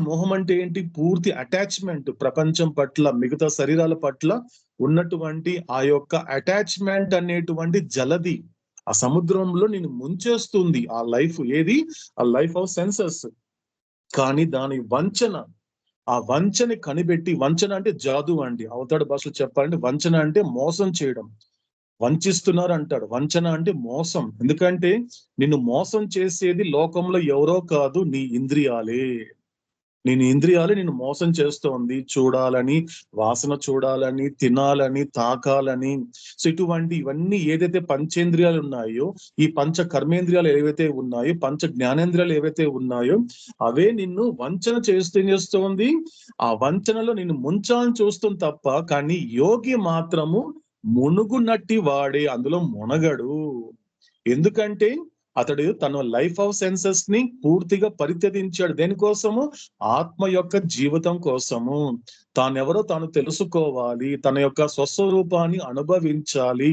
మోహం అంటే ఏంటి, పూర్తి అటాచ్మెంట్ ప్రపంచం పట్ల, మిగతా శరీరాల పట్ల ఉన్నటువంటి ఆ యొక్క అటాచ్మెంట్ అనేటువంటి జలది ఆ సముద్రంలో నేను ముంచేస్తుంది. ఆ లైఫ్ ఏది, ఆ లైఫ్ ఆఫ్ సెన్సెస్. కానీ దాని వంచన, ఆ వంచని కనిపెట్టి, వంచన అంటే జాదు అండి, అవతాడు భాషలో చెప్పాలంటే వంచన అంటే మోసం చేయడం, వంచిస్తున్నారు అంటాడు. వంచన అంటే మోసం, ఎందుకంటే నిన్ను మోసం చేసేది లోకంలో ఎవరో కాదు, నీ ఇంద్రియాలే. నిన్ను మోసం చేస్తోంది, చూడాలని, వాసన చూడాలని, తినాలని, తాకాలని. సో ఇవన్నీ ఏదైతే పంచేంద్రియాలు ఉన్నాయో, ఈ పంచ కర్మేంద్రియాలు ఏవైతే ఉన్నాయో, పంచ జ్ఞానేంద్రియాలు ఏవైతే ఉన్నాయో అవే నిన్ను వంచన చేస్తోంది. ఆ వంచనలో నిన్ను ముంచాలని చూస్తుంది తప్ప, కానీ యోగి మాత్రము మునుగునట్టి వాడే, అందులో మునగడు. ఎందుకంటే అతడు తన లైఫ్ ఆఫ్ సెన్సెస్ ని పూర్తిగా పరిత్యజించాడు. దేనికోసము, ఆత్మ యొక్క జీవితం కోసము. తానెవరో తాను తెలుసుకోవాలి, తన యొక్క స్వస్వరూపాన్ని అనుభవించాలి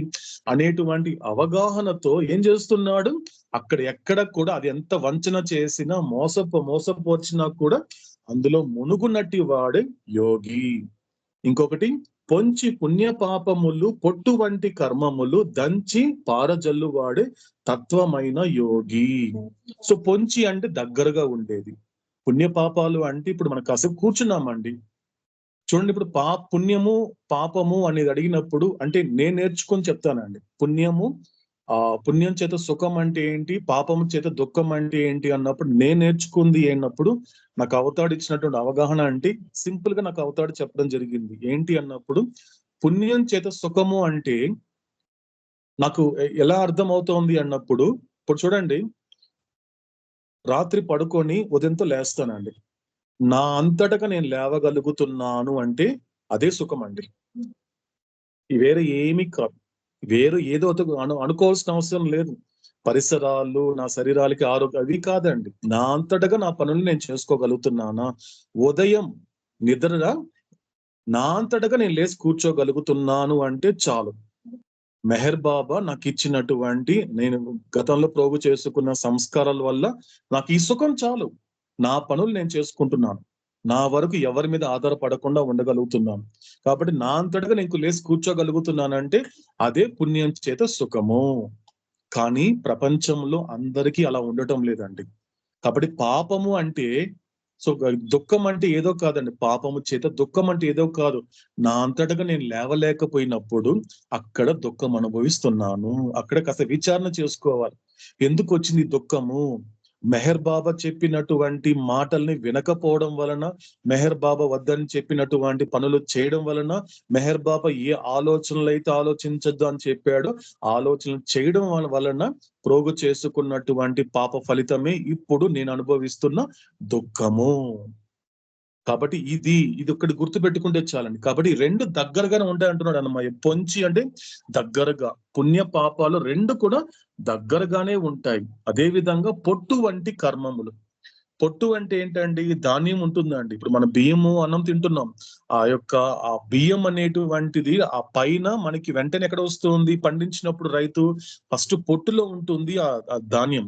అనేటువంటి అవగాహనతో ఏం చేస్తున్నాడు, అక్కడ ఎక్కడ కూడా అది ఎంత వంచన చేసినా మోసపోర్చినా కూడా అందులో మునుగునట్టి వాడే యోగి. ఇంకొకటి, పొంచి పుణ్య పాపములు పొట్టు వంటి కర్మములు దంచి పారజల్లువాడే తత్వమైన యోగి. సో పొంచి అంటే దగ్గరగా ఉండేది, పుణ్య పాపాలు అంటే ఇప్పుడు మనకు కాసేపు కూర్చున్నామండి చూడండి, ఇప్పుడు పుణ్యము పాపము అనేది అడిగినప్పుడు అంటే నేను నేర్చుకొని చెప్తానండి. పుణ్యం చేత సుఖం అంటే ఏంటి, పాపము చేత దుఃఖం అంటే ఏంటి అన్నప్పుడు నేను నేర్చుకుంది అన్నప్పుడు నాకు అవతాడు ఇచ్చినటువంటి అవగాహన అంటే సింపుల్ గా నాకు అవతాడు చెప్పడం జరిగింది. ఏంటి అన్నప్పుడు పుణ్యం చేత సుఖము అంటే నాకు ఎలా అర్థం అవుతోంది అన్నప్పుడు, ఇప్పుడు చూడండి, రాత్రి పడుకొని ఉదయంతో లేస్తానండి, నా అంతటగా నేను లేవగలుగుతున్నాను అంటే అదే సుఖం అండి, వేరే ఏమీ కాదు. వేరు ఏదో అనుకోవాల్సిన అవసరం లేదు. పరిసరాలు, నా శరీరాలకి ఆరోగ్యం అవి కాదండి, నా అంతటగా నా పనులు నేను చేసుకోగలుగుతున్నానా, ఉదయం నిద్ర నా అంతటగా నేను లేచి కూర్చోగలుగుతున్నాను అంటే చాలు. మెహర్ బాబా నాకు ఇచ్చినటువంటి నేను గతంలో ప్రోగు చేసుకున్న సంస్కారాల వల్ల నాకు ఈ సుఖం చాలు. నా పనులు నేను చేసుకుంటున్నాను. నా వరకు ఎవరి మీద ఆధారపడకుండా ఉండగలుగుతున్నాను. కాబట్టి నా అంతటగా నేను లేచి కూర్చోగలుగుతున్నానంటే అదే పుణ్యం చేత సుఖము. కానీ ప్రపంచంలో అందరికీ అలా ఉండటం లేదండి. కాబట్టి పాపము అంటే దుఃఖం అంటే ఏదో కాదండి. పాపము చేత దుఃఖం అంటే ఏదో కాదు. నా అంతటగా నేను లేవలేకపోయినప్పుడు అక్కడ దుఃఖం అనుభవిస్తున్నాను. అక్కడ కాస్త విచారణ చేసుకోవాలి. ఎందుకు వచ్చింది దుఃఖము? మెహర్ బాబా చెప్పినటువంటి మాటల్ని వినకపోవడం వలన, మెహర్ బాబా వద్దని చెప్పినటువంటి పనులు చేయడం వలన, మెహర్ బాబా ఏ ఆలోచనలు అయితే ఆలోచించొద్దు అని చెప్పాడో ఆలోచనలు చేయడం వలన ప్రోగు చేసుకున్నటువంటి పాప ఫలితమే ఇప్పుడు నేను అనుభవిస్తున్న దుఃఖము. కాబట్టి ఇది ఒకటి గుర్తు పెట్టుకుంటే చాలండి. కాబట్టి రెండు దగ్గరగానే ఉంటాయి అంటున్నాడు అన్నమాట. పొంచి అంటే దగ్గరగా, పుణ్య పాపాలు రెండు కూడా దగ్గరగానే ఉంటాయి. అదే విధంగా పొట్టు వంటి కర్మములు. పొట్టు అంటే ఏంటండి? ధాన్యం ఉంటుందండి. ఇప్పుడు మన బియ్యము అన్నం తింటున్నాం. ఆ బియ్యం అనేటువంటిది ఆ పైన మనకి వెంటనే ఎక్కడ వస్తుంది? పండించినప్పుడు రైతు ఫస్ట్ పొట్టులో ఉంటుంది ఆ ధాన్యం.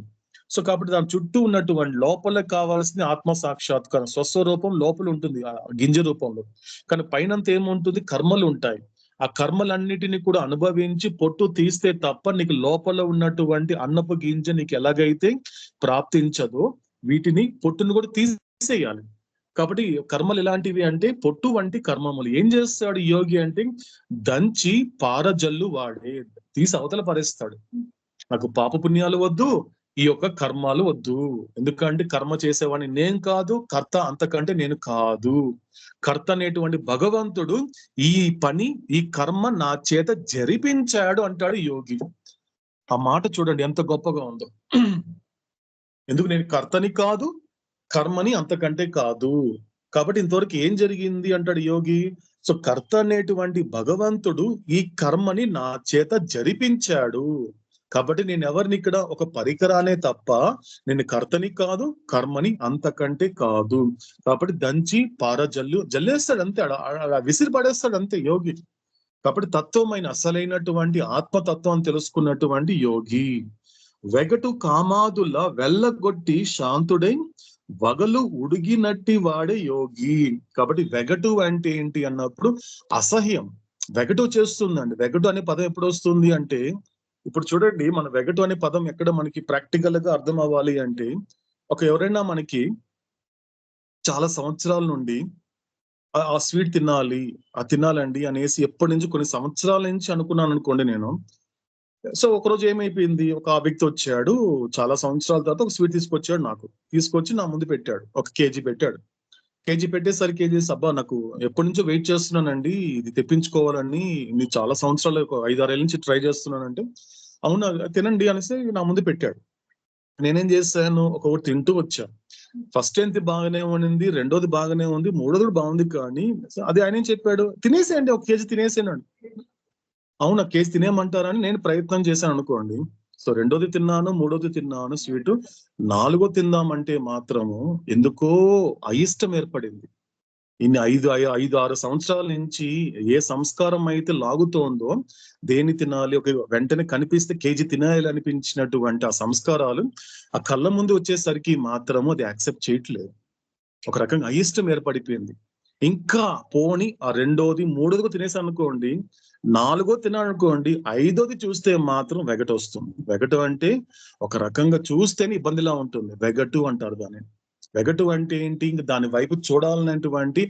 సో కాబట్టి దాని చుట్టూ ఉన్నటువంటి లోపల కావాల్సిన ఆత్మ సాక్షాత్కారం, స్వస్వరూపం లోపల ఉంటుంది ఆ గింజ రూపంలో. కానీ పైనంత ఏముంటుంది? కర్మలు ఉంటాయి. ఆ కర్మలన్నిటిని కూడా అనుభవించి పొట్టు తీస్తే తప్ప నీకు లోపల ఉన్నటువంటి అన్నపు గింజ నీకు ఎలాగైతే ప్రాప్తించదో వీటిని పొట్టును కూడా తీసేయాలి. కాబట్టి కర్మలు ఎలాంటివి అంటే పొట్టు వంటి కర్మములు. ఏం చేస్తాడు యోగి అంటే దంచి పారజల్లు వాడే, తీసి అవతల పరేస్తాడు. నాకు పాప పుణ్యాలు వద్దు, ఈ యొక్క కర్మాలు వద్దు. ఎందుకంటే కర్మ చేసేవాడిని నేను కాదు, కర్త అంతకంటే నేను కాదు. కర్త అనేటువంటి భగవంతుడు ఈ పని, ఈ కర్మ నా చేత జరిపించాడు అంటాడు యోగి. ఆ మాట చూడండి ఎంత గొప్పగా ఉందో. ఎందుకు నేను కర్తని కాదు, కర్మని అంతకంటే కాదు. కాబట్టి ఇంతవరకు ఏం జరిగింది అంటాడు యోగి. సో కర్త అనేటువంటి భగవంతుడు ఈ కర్మని నా చేత జరిపించాడు. కాబట్టి నేను ఎవరిని ఇక్కడ ఒక పరికరానే తప్ప నేను కర్తని కాదు, కర్మని అంతకంటే కాదు. కాబట్టి దంచి జల్లేస్తాడు అంతే, విసిరి పడేస్తాడు అంతే యోగి. కాబట్టి తత్వమైన అసలైనటువంటి ఆత్మతత్వం తెలుసుకున్నటువంటి యోగి వెగటు కామాదుల వెళ్ళగొట్టి శాంతుడై వగలు ఉడిగినట్టి వాడే యోగి. కాబట్టి వెగటు అంటే ఏంటి అన్నప్పుడు అసహ్యం, వెగటు చేస్తుందండి. వెగటు అనే పదం ఎప్పుడు వస్తుంది అంటే, ఇప్పుడు చూడండి మన వెగటు అనే పదం ఎక్కడ మనకి ప్రాక్టికల్ గా అర్థం అవ్వాలి అంటే, ఎవరైనా మనకి చాలా సంవత్సరాల నుండి ఆ స్వీట్ తినాలండి అనేసి ఎప్పటి నుంచి కొన్ని సంవత్సరాల నుంచి అనుకున్నాను అనుకోండి నేను. సో ఒకరోజు ఏమైపోయింది, ఆ వ్యక్తి వచ్చాడు, చాలా సంవత్సరాల తర్వాత ఒక స్వీట్ తీసుకొచ్చాడు. తీసుకొచ్చి నా ముందు పెట్టాడు. 1 కేజీ పెట్టాడు. కేజీ పెట్టేసరికి ఏం చేసి, అబ్బా నాకు ఎప్పటి నుంచో వెయిట్ చేస్తున్నానండి, ఇది తెప్పించుకోవాలని, నేను చాలా సంవత్సరాలు 5-6 ఏళ్ళ నుంచి ట్రై చేస్తున్నానంటే, అవునా తినండి అనేసి నా ముందు పెట్టాడు. నేనేం చేశాను, ఒకటి తింటూ వచ్చాను. ఫస్ట్ ఏంటి బాగానే ఉండింది, రెండోది బాగానే ఉంది, మూడోది కూడా బాగుంది. కానీ అది ఆయన ఏం చెప్పాడు, తినేసేయండి, 1 కేజీ తినేసేనాడు. అవునా కేజీ తినేయమంటారని నేను ప్రయత్నం చేశాను అనుకోండి. సో రెండోది తిన్నాను, మూడోది తిన్నాను స్వీట్, 4వ తిందామంటే మాత్రము ఎందుకో అయిష్టం ఏర్పడింది. ఇన్ని 5-6 సంవత్సరాల నుంచి ఏ సంస్కారం అయితే లాగుతోందో, దేన్ని తినాలి, వెంటనే కనిపిస్తే కేజీ తినాలి అనిపించినటువంటి ఆ సంస్కారాలు ఆ కళ్ళ ముందు వచ్చేసరికి మాత్రము అది యాక్సెప్ట్ చేయట్లేదు. ఒక రకంగా అయిష్టం ఏర్పడిపోయింది. ఇంకా పోని ఆ రెండోది మూడోది తినేసాను అనుకోండి, 4వ తిన్నాను అనుకోండి, 5వది చూస్తే మాత్రం వెగటు వస్తుంది. వెగటు అంటే ఒక రకంగా చూస్తేనే ఇబ్బందిలా ఉంటుంది, వెగటు అంటారు దాన్ని. వెగటు అంటే ఏంటి, ఇంకా దాని వైపు చూడాలనేటువంటి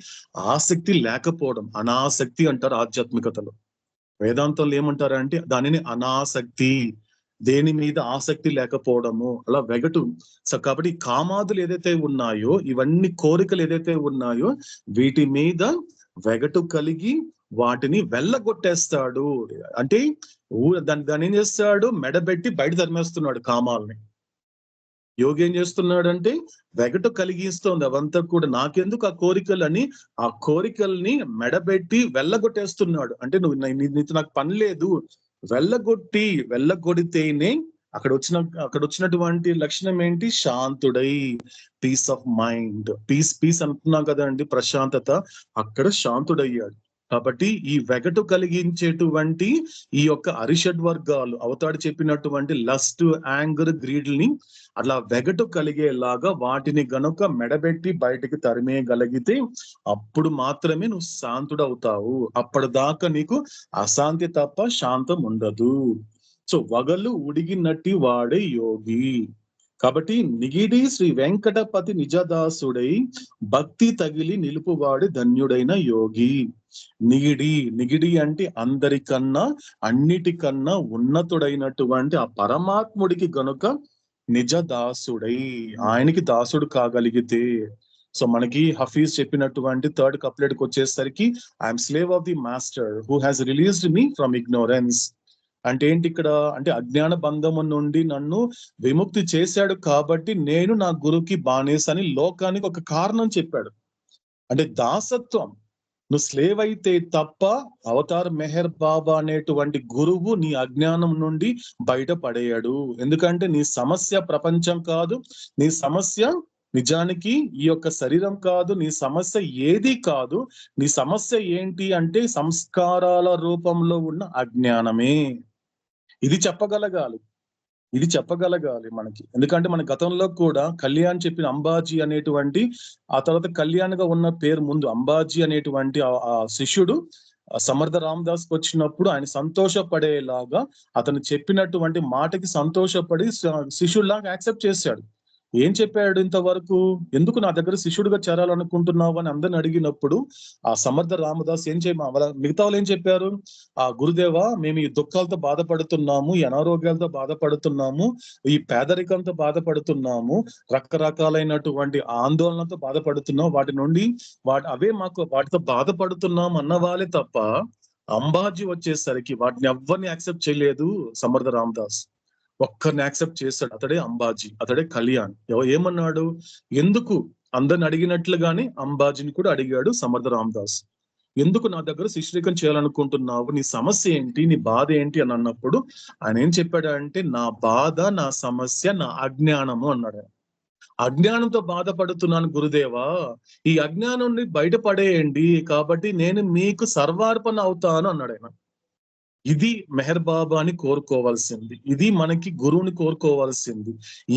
ఆసక్తి లేకపోవడం, అనాసక్తి అంటారు ఆధ్యాత్మికతలో. వేదాంతంలో ఏమంటారంటే దానిని అనాసక్తి, దేని మీద ఆసక్తి లేకపోవడము, అలా వెగటు. సో కాబట్టి కామాదులు ఏదైతే ఉన్నాయో, ఇవన్నీ కోరికలు ఏదైతే ఉన్నాయో, వీటి మీద వెగటు కలిగి వాటిని వెళ్ళగొట్టేస్తాడు. అంటే దాన్ని ఏం చేస్తాడు, మెడబెట్టి బయట తరిమేస్తున్నాడు కామాలని. యోగి ఏం చేస్తున్నాడంటే వెగటు కలిగిస్తోంది అవంతా కూడా, నాకెందుకు ఆ కోరికలని, ఆ కోరికల్ని మెడబెట్టి వెళ్ళగొట్టేస్తున్నాడు. అంటే నీతో నాకు పని లేదు, వెళ్ళగొడితేనే అక్కడ వచ్చినటువంటి లక్షణం ఏంటి, శాంతుడై, పీస్ ఆఫ్ మైండ్. పీస్ అంటున్నాం కదండి, ప్రశాంతత. అక్కడ శాంతుడయ్యాడు. కాబట్టి ఈ వెగటు కలిగించేటువంటి ఈ యొక్క అరిషడ్ వర్గాలు అవతాడు చెప్పినటువంటి లస్ట్, యాంగర్, గ్రీడ్ని అట్లా వెగటు కలిగేలాగా వాటిని గనుక మెడబెట్టి బయటికి తరిమేయగలిగితే అప్పుడు మాత్రమే నువ్వు శాంతుడవుతావు. అప్పటిదాకా నీకు అశాంతి తప్ప శాంతం ఉండదు. సో వగలు ఉడిగినట్టి వాడే యోగి. కాబట్టి నిగిడి శ్రీ వెంకటపతి నిజదాసుడై భక్తి తగిలి నిలుపువాడు ధన్యుడైన యోగి. నిగిడి అంటే అందరికన్నా అన్నిటికన్నా ఉన్నతుడైనటువంటి ఆ పరమాత్ముడికి గనుక నిజదాసుడై ఆయనకి దాసుడు కాగలిగితే, సో మనకి హఫీజ్ చెప్పినటువంటి థర్డ్ కప్లెట్ కి వచ్చేసరికి I'm slave of the master who has released me from ignorance. అంటే ఏంటి ఇక్కడ అంటే అజ్ఞాన బంధము నుండి నన్ను విముక్తి చేశాడు కాబట్టి నేను నా గురువుకి బానిస అని లోకానికి ఒక కారణం చెప్పాడు. అంటే దాసత్వం, నువ్వు స్లేవ్ అయితే తప్ప అవతార్ మెహర్ బాబా అనేటువంటి గురువు నీ అజ్ఞానం నుండి బయటపడేయాడు. ఎందుకంటే నీ సమస్య ప్రపంచం కాదు, నీ సమస్య నిజానికి ఈ యొక్క శరీరం కాదు, నీ సమస్య ఏది కాదు. నీ సమస్య ఏంటి అంటే సంస్కారాల రూపంలో ఉన్న అజ్ఞానమే. ఇది చెప్పగలగాలి మనకి. ఎందుకంటే మన గతంలో కూడా కళ్యాణ్ చెప్పిన అంబాజీ అనేటువంటి, ఆ తర్వాత కళ్యాణ్ గా ఉన్న పేరు ముందు అంబాజీ అనేటువంటి ఆ శిష్యుడు సమర్థ రామదాస్ వచ్చినప్పుడు ఆయన సంతోషపడేలాగా అతను చెప్పినటువంటి మాటకి సంతోషపడి శిష్యుడిలాగా యాక్సెప్ట్ చేశాడు. ఏం చెప్పాడు ఇంతవరకు, ఎందుకు నా దగ్గర శిష్యుడిగా చేరాలనుకుంటున్నావు అని అందరిని అడిగినప్పుడు ఆ సమర్థ రామదాస్ మిగతా వాళ్ళు ఏం చెప్పారు, ఆ గురుదేవా మేము ఈ దుఃఖాలతో బాధపడుతున్నాము, ఈ అనారోగ్యాలతో బాధపడుతున్నాము, ఈ పేదరికంతో బాధపడుతున్నాము, రకరకాలైనటువంటి ఆందోళనతో బాధపడుతున్నాం, వాటి నుండి వాటితో బాధపడుతున్నాం అన్న వాళ్ళే తప్ప అంబాజీ వచ్చేసరికి వాటిని ఎవరిని యాక్సెప్ట్ చేయలేదు సమర్థ రామదాస్. ఒక్కరిని యాక్సెప్ట్ చేశాడు, అతడే అంబాజీ, అతడే కళ్యాణ్. ఏమన్నాడు, ఎందుకు అందరిని అడిగినట్లుగానే అంబాజీని కూడా అడిగాడు సమర్థ రామదాస్. ఎందుకు నా దగ్గర శిష్యరికం చేయాలనుకుంటున్నావు, నీ సమస్య ఏంటి, నీ బాధ ఏంటి అని అన్నప్పుడు ఆయన ఏం చెప్పాడంటే నా బాధ, నా సమస్య నా అజ్ఞానము అన్నాడు. అజ్ఞానంతో బాధపడుతున్నాను గురుదేవా, ఈ అజ్ఞానం నుండి బయటపడేయండి, కాబట్టి నేను మీకు సర్వార్పణ అవుతాను అన్నాడు ఆయన. ఇది మెహర్ బాబాని కోరుకోవాల్సింది, ఇది మనకి గురువుని కోరుకోవాల్సింది.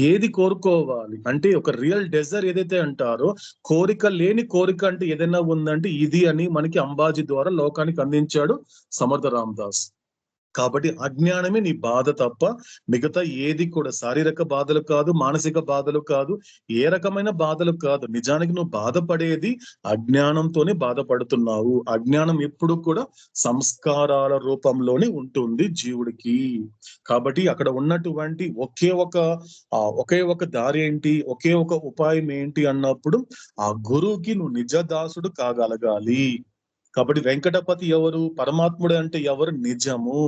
ఏది కోరుకోవాలి అంటే ఒక రియల్ డెజర్ ఏదైతే అంటారో, కోరిక లేని కోరిక అంటే ఏదైనా ఉందంటే ఇది అని మనకి అంబాజీ ద్వారా లోకానికి అందించాడు సమర్థ రామదాస్. కాబట్టి అజ్ఞానమే నీ బాధ తప్ప మిగతా ఏది కూడా శారీరక బాధలు కాదు, మానసిక బాధలు కాదు, ఏ రకమైన బాధలు కాదు. నిజానికి నువ్వు బాధపడేది అజ్ఞానంతోనే బాధపడుతున్నావు. అజ్ఞానం ఎప్పుడు కూడా సంస్కారాల రూపంలోనే ఉంటుంది జీవుడికి. కాబట్టి అక్కడ ఉన్నటువంటి ఒకే ఒక దారి ఏంటి, ఒకే ఒక ఉపాయం ఏంటి అన్నప్పుడు ఆ గురువుకి నువ్వు నిజదాసుడు కాగలగాలి. కాబట్టి వెంకటపతి ఎవరు, పరమాత్ముడు అంటే ఎవరు, నిజము.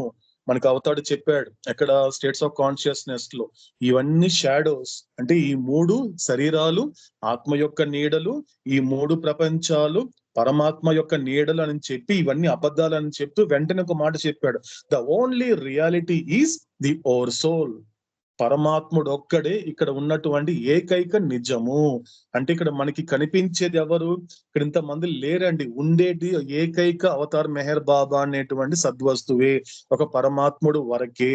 మనకు అవతాడు చెప్పాడు ఎక్కడ, స్టేట్స్ ఆఫ్ కాన్షియస్నెస్ లో ఇవన్నీ షాడోస్, అంటే ఈ మూడు శరీరాలు ఆత్మ యొక్క నీడలు, ఈ మూడు ప్రపంచాలు పరమాత్మ యొక్క నీడలు అని చెప్పి ఇవన్నీ అబద్ధాలు అని చెప్తూ వెంటనే ఒక మాట చెప్పాడు, the only reality is the over soul. పరమాత్ముడు ఒక్కడే ఇక్కడ ఉన్నటువంటి ఏకైక నిజము. అంటే ఇక్కడ మనకి కనిపించేది ఎవరు, ఇక్కడ ఇంతమంది లేరండి, ఉండేది ఏకైక అవతార్ మెహర్ బాబా అనేటువంటి సద్వస్తువే, ఒక పరమాత్ముడు వరకే.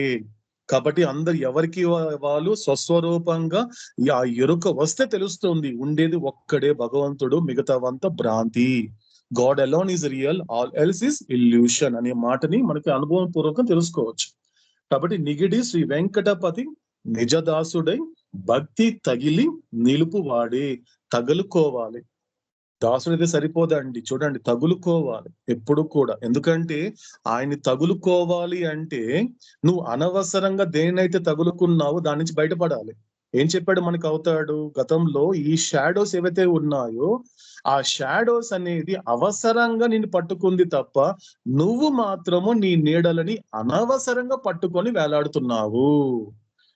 కాబట్టి అందరు ఎవరికి వాళ్ళు స్వస్వరూపంగా ఆ ఎరుక వస్తే తెలుస్తుంది, ఉండేది ఒక్కడే భగవంతుడు, మిగతావంతా భ్రాంతి. God alone is real, all else is illusion అనే మాటని మనకి అనుభవం పూర్వకం తెలుసుకోవచ్చు. కాబట్టి నిగిడి శ్రీ వెంకటపతి నిజదాసుడై భక్తి తగిలి నిలుపువాడే. తగులుకోవాలి, దాసుడైతే సరిపోదండి, చూడండి తగులుకోవాలి ఎప్పుడు కూడా. ఎందుకంటే ఆయన్ని తగులుకోవాలి అంటే నువ్వు అనవసరంగా దేన్నైతే తగులుకున్నావో దాని నుంచి బయటపడాలి. ఏం చెప్పాడు మనకు అవుతాడు, గతంలో ఈ షాడోస్ ఏవైతే ఉన్నాయో ఆ షాడోస్ అనేది అవసరంగా నిన్ను పట్టుకుంది తప్ప నువ్వు మాత్రము నీ నీడలని అనవసరంగా పట్టుకొని వేలాడుతున్నావు.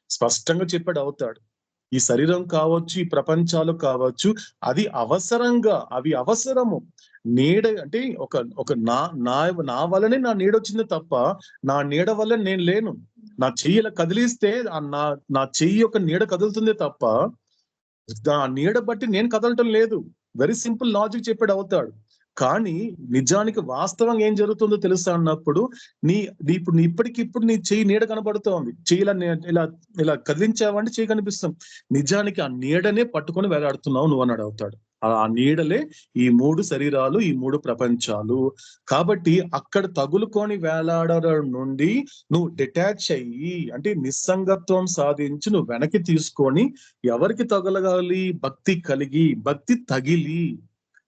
స్పష్టంగా చెప్పాడు అవుతాడు. ఈ శరీరం కావచ్చు, ఈ ప్రపంచాలు కావచ్చు, అది అవసరంగా, అవి అవసరము. నీడ అంటే ఒక నా వల్లనే నా నీడ వచ్చింది తప్ప నా నీడ వల్ల నేను లేను. నా చెయ్యి ఇలా కదిలిస్తే నా చెయ్యి యొక్క నీడ కదులుతుంది తప్ప ఆ నీడ బట్టి నేను కదలటం లేదు. వెరీ సింపుల్ లాజిక్ చెప్పాడు అవుతాడు. కానీ నిజానికి వాస్తవంగా ఏం జరుగుతుందో తెలుసా అన్నప్పుడు ఇప్పుడు ఇప్పటికిప్పుడు నీ చెయ్యి నీడ కనబడుతోంది. చెయ్యిలా ఇలా ఇలా కదిలించావంటే చెయ్యి కనిపిస్తుంది. నిజానికి ఆ నీడనే పట్టుకొని వేలాడుతున్నావు నువ్వు అన్నాడు అవుతాడు. ఆ నీడలే ఈ 3 శరీరాలు, ఈ 3 ప్రపంచాలు. కాబట్టి అక్కడ తగులుకొని వేలాడడం నుండి నువ్వు డిటాచ్ అయ్యి, అంటే నిస్సంగత్వం సాధించి నువ్వు వెనక్కి తీసుకొని ఎవరికి తగలగాలి? భక్తి కలిగి, భక్తి తగిలి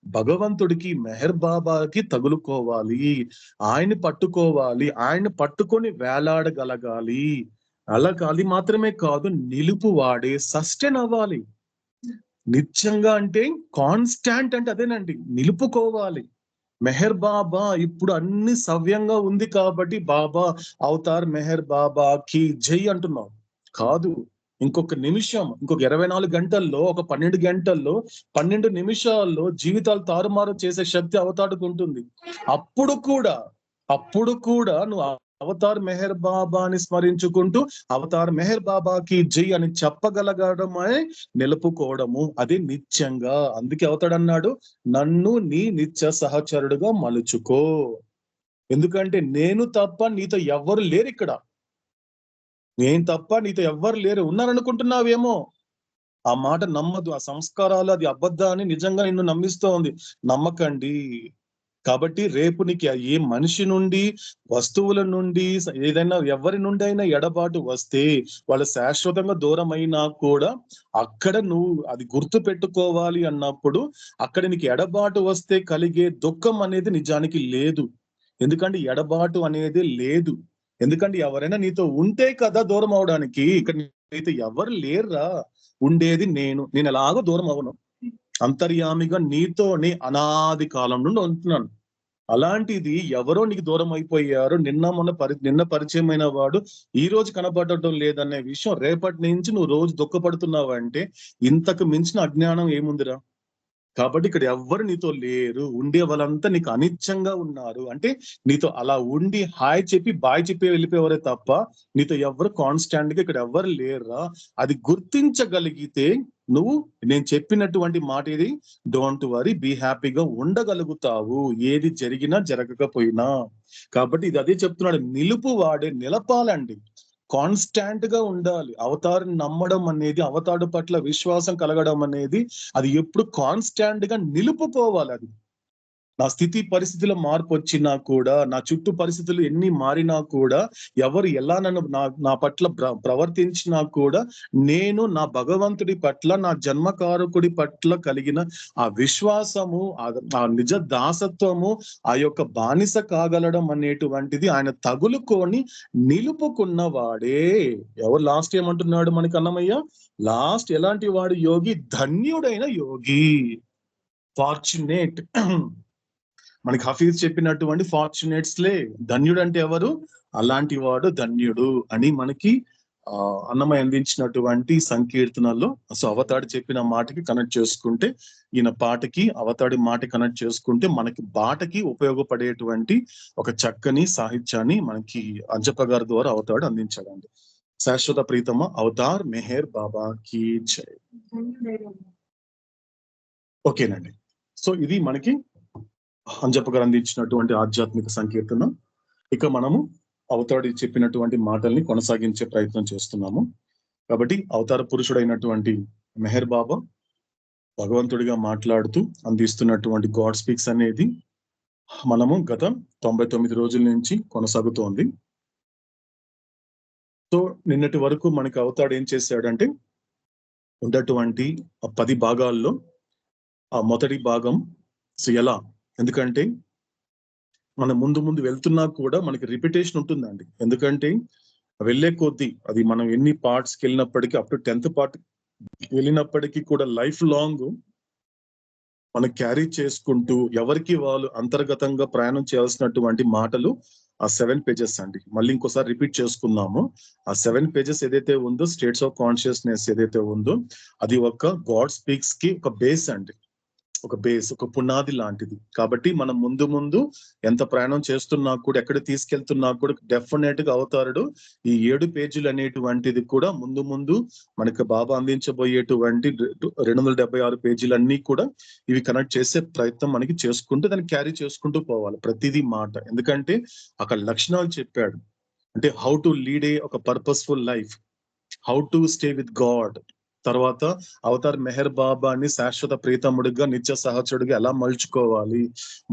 భగవంతుడికి, మెహర్ బాబాకి తగులుకోవాలి, ఆయన్ని పట్టుకోవాలి, ఆయన్ని పట్టుకొని వేలాడగలగాలి. అది మాత్రమే కాదు, నిలుపు వాడే సస్టైన్ అవ్వాలి. నిత్యంగా అంటే కాన్స్టాంట్ అంటే అదేనండి, నిలుపుకోవాలి. మెహర్ బాబా ఇప్పుడు అన్ని సవ్యంగా ఉంది కాబట్టి బాబా అవతార్ మెహర్ బాబా కి జై అంటున్నాం కాదు. ఇంకొక నిమిషం, ఇంకొక 24 గంటల్లో, ఒక 12 గంటల్లో, 12 నిమిషాల్లో జీవితాలు తారుమారు చేసే శక్తి అవతాడుకు ఉంటుంది. అప్పుడు కూడా నువ్వు అవతార్ మెహర్ బాబాని స్మరించుకుంటూ అవతార్ మెహర్ బాబాకి జై అని చెప్పగలగడమే నిలుపుకోవడము, అది నిత్యంగా. అందుకే అవతాడన్నాడు, నన్ను నీ నిత్య సహచరుడుగా మలుచుకో. ఎందుకంటే నేను తప్ప నీతో ఎవ్వరు లేరు ఇక్కడ. నేను తప్ప నీతో ఎవ్వరు లేరు. ఉన్నారనుకుంటున్నావేమో, ఆ మాట నమ్మదు. ఆ సంస్కారాలు అది అబద్ధాన్ని నిజంగా నిన్ను నమ్మిస్తోంది. నమ్మకండి. కాబట్టి రేపు నీకు ఏ మనిషి నుండి, వస్తువుల నుండి, ఏదైనా ఎవరి నుండి అయినా ఎడబాటు వస్తే, వాళ్ళు శాశ్వతంగా దూరం అయినా కూడా అక్కడ నువ్వు అది గుర్తు పెట్టుకోవాలి అన్నప్పుడు, అక్కడ నీకు ఎడబాటు వస్తే కలిగే దుఃఖం అనేది నిజానికి లేదు. ఎందుకంటే ఎడబాటు అనేది లేదు. ఎందుకంటే ఎవరైనా నీతో ఉంటే కదా దూరం అవడానికి. ఇక్కడ నీతో ఎవరు లేరురా, ఉండేది నేను ఎలాగో దూరం అవను. అంతర్యామిగా నీతోనే అనాది కాలం నుండి ఉంటున్నాను. అలాంటిది ఎవరో నీకు దూరం అయిపోయారు, నిన్న పరిచయమైన వాడు ఈ రోజు కనపడటం లేదనే విషయం రేపటి నుంచి నువ్వు రోజు దుఃఖపడుతున్నావు అంటే ఇంతకు మించిన అజ్ఞానం ఏముందిరా? కాబట్టి ఇక్కడ ఎవ్వరు నీతో లేరు. ఉండే వాళ్ళంతా నీకు అనిత్యంగా ఉన్నారు. అంటే నీతో అలా ఉండి హాయ్ చెప్పి బాయ్ చెప్పి వెళ్ళిపోయేవారే తప్ప నీతో ఎవ్వరు కాన్స్టాంట్ గా ఇక్కడ ఎవ్వరు లేరురా. అది గుర్తించగలిగితే నువ్వు నేను చెప్పినటువంటి మాట ఇది, డోంట్ వరీ, బీ హ్యాపీగా ఉండగలుగుతావు, ఏది జరిగినా జరగకపోయినా. కాబట్టి ఇది అదే చెప్తున్నాడు, నిలుపు వాడే నిలపాలండి, కాన్స్టాంట్ గా ఉండాలి. అవతారం నమ్మడం అనేది, అవతారు పట్ల విశ్వాసం కలగడం అనేది అది ఎప్పుడు కాన్స్టాంట్ గా నిలుపుకోవాలి. అది నా స్థితి పరిస్థితుల మార్పు వచ్చినా కూడా, నా చుట్టూ పరిస్థితులు ఎన్ని మారినా కూడా, ఎవరు ఎలా నన్ను నా పట్ల ప్రవర్తించినా కూడా, నేను నా భగవంతుడి పట్ల, నా జన్మకారకుడి పట్ల కలిగిన ఆ విశ్వాసము, ఆ నిజ దాసత్వము, ఆ యొక్క బానిస కాగలడం అనేటువంటిది ఆయన తగులుకొని నిలుపుకున్నవాడే. ఎవరు లాస్ట్ ఏమంటున్నాడు మనకి అన్నమయ్య? లాస్ట్ ఎలాంటి వాడు? యోగి, ధన్యుడైన యోగి, ఫార్చునేట్. మనకి హఫీజ్ చెప్పినటువంటి ఫార్చునేట్స్లే ధన్యుడు అంటే ఎవరు? అలాంటి వాడు ధన్యుడు అని మనకి అన్నమయ్య అందించినటువంటి సంకీర్తనల్లో. సో అవతాడు చెప్పిన మాటకి కనెక్ట్ చేసుకుంటే, ఈయన పాటకి అవతాడి మాట కనెక్ట్ చేసుకుంటే మనకి బాటకి ఉపయోగపడేటువంటి ఒక చక్కని సాహిత్యాన్ని మనకి అంజప్ప గారి ద్వారా అవతాడు అందించాడండి. శాశ్వత ప్రీతమ అవతార్ మెహర్ బాబా కీ జై. ఓకేనండి. సో ఇది మనకి అంజప్ప గారు అందించినటువంటి ఆధ్యాత్మిక సంకీర్తన. ఇక మనము అవతాడి చెప్పినటువంటి మాటల్ని కొనసాగించే ప్రయత్నం చేస్తున్నాము. కాబట్టి అవతార పురుషుడైనటువంటి మెహర్ బాబా భగవంతుడిగా మాట్లాడుతూ అందిస్తున్నటువంటి గాడ్ స్పీక్స్ అనేది మనము గత 99 రోజుల నుంచి కొనసాగుతోంది. సో నిన్నటి వరకు మనకి అవతాడు ఏం చేశాడంటే, ఉన్నటువంటి 10 భాగాల్లో ఆ మొదటి భాగం ఎలా, ఎందుకంటే మనం ముందు వెళ్తున్నా కూడా మనకి రిపిటేషన్ ఉంటుందండి. ఎందుకంటే వెళ్ళే కొద్దీ అది మనం ఎన్ని పార్ట్స్కి వెళ్ళినప్పటికీ, అప్ టు 10th పార్ట్ వెళ్ళినప్పటికీ కూడా లైఫ్ లాంగ్ మనం క్యారీ చేసుకుంటూ ఎవరికి వాళ్ళు అంతర్గతంగా ప్రయాణం చేయాల్సినటువంటి మాటలు ఆ 7 pages అండి. మళ్ళీ ఇంకోసారి రిపీట్ చేసుకుందాము. ఆ 7 pages ఏదైతే ఉందో, స్టేట్స్ ఆఫ్ కాన్షియస్నెస్ ఏదైతే ఉందో, అది ఒక గాడ్ స్పీక్స్ కి ఒక బేస్ అండి. ఒక బేస్, ఒక పునాది లాంటిది. కాబట్టి మనం ముందు ముందు ఎంత ప్రయాణం చేస్తున్నా కూడా, ఎక్కడ తీసుకెళ్తున్నా కూడా డెఫినెట్ గా అవతారుడు ఈ 7 పేజీలు అనేటువంటిది కూడా ముందు ముందు మనకి బాబా అందించబోయేటువంటి 276 పేజీలన్నీ కూడా ఇవి కనెక్ట్ చేసే ప్రయత్నం మనకి చేసుకుంటూ దాన్ని క్యారీ చేసుకుంటూ పోవాలి ప్రతిదీ మాట. ఎందుకంటే అక్కడ లక్షణాలు చెప్పాడు. అంటే హౌ టు లీడ్ ఒక purposeful life, how to stay with God, తర్వాత అవతార్ మెహర్ బాబాని శాశ్వత ప్రీతముడిగా నిత్య సహచరుడిగా ఎలా మలుచుకోవాలి,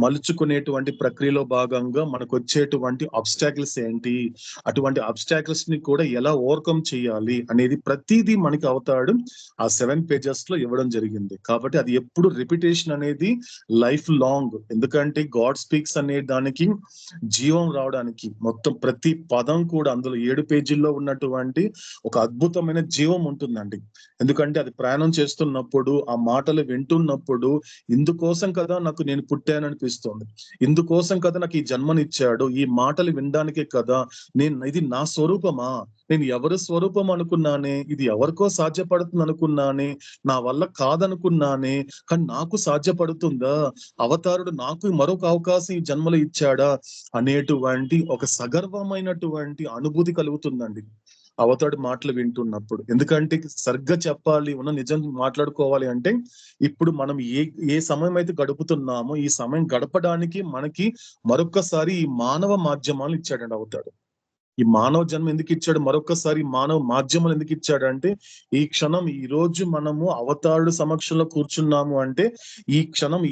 మలుచుకునేటువంటి ప్రక్రియలో భాగంగా మనకు వచ్చేటువంటి అబ్స్టాకిల్స్ ఏంటి, అటువంటి అబ్స్టాకిల్స్ ని కూడా ఎలా ఓవర్కమ్ చేయాలి అనేది ప్రతిదీ మనకి అవతాడు ఆ 7 pages లో ఇవ్వడం జరిగింది. కాబట్టి అది ఎప్పుడు రిపిటేషన్ అనేది లైఫ్ లాంగ్. ఎందుకంటే గాడ్ స్పీక్స్ అనే దానికి జీవం రావడానికి మొత్తం ప్రతి పదం కూడా అందులో 7 పేజీల్లో ఉన్నటువంటి ఒక అద్భుతమైన జీవం ఉంటుందండి. ఎందుకంటే అది ప్రయాణం చేస్తున్నప్పుడు, ఆ మాటలు వింటున్నప్పుడు, ఇందుకోసం కదా నాకు నేను పుట్టాననిపిస్తుంది, ఇందుకోసం కదా నాకు ఈ జన్మనిచ్చాడు, ఈ మాటలు వినడానికే కదా ఇది నా స్వరూపమా, నేను ఎవరి స్వరూపం అనుకున్నానే, ఇది ఎవరికో సాధ్యపడుతుంది అనుకున్నానే, నా వల్ల కాదనుకున్నానే, కానీ నాకు సాధ్యపడుతుందా, అవతారుడు నాకు మరొక అవకాశం ఈ జన్మలో ఇచ్చాడా అనేటువంటి ఒక సగర్వమైనటువంటి అనుభూతి కలుగుతుందండి అవతాడు మాటలు వింటున్నప్పుడు. ఎందుకంటే సరిగ్గా చెప్పాలి, ఉన్న నిజం మాట్లాడుకోవాలి అంటే ఇప్పుడు మనం ఏ సమయం అయితే గడుపుతున్నామో ఈ సమయం గడపడానికి మనకి మరొక్కసారి ఈ మానవ మాధ్యమాలు ఇచ్చాడండి అవతాడు. ఈ మానవ జన్మ ఎందుకు ఇచ్చాడు, మరొకసారి మానవ మాధ్యమాలు ఎందుకు ఇచ్చాడు అంటే, ఈ క్షణం ఈ రోజు మనము అవతారుడు సమక్షంలో కూర్చున్నాము అంటే ఈ క్షణం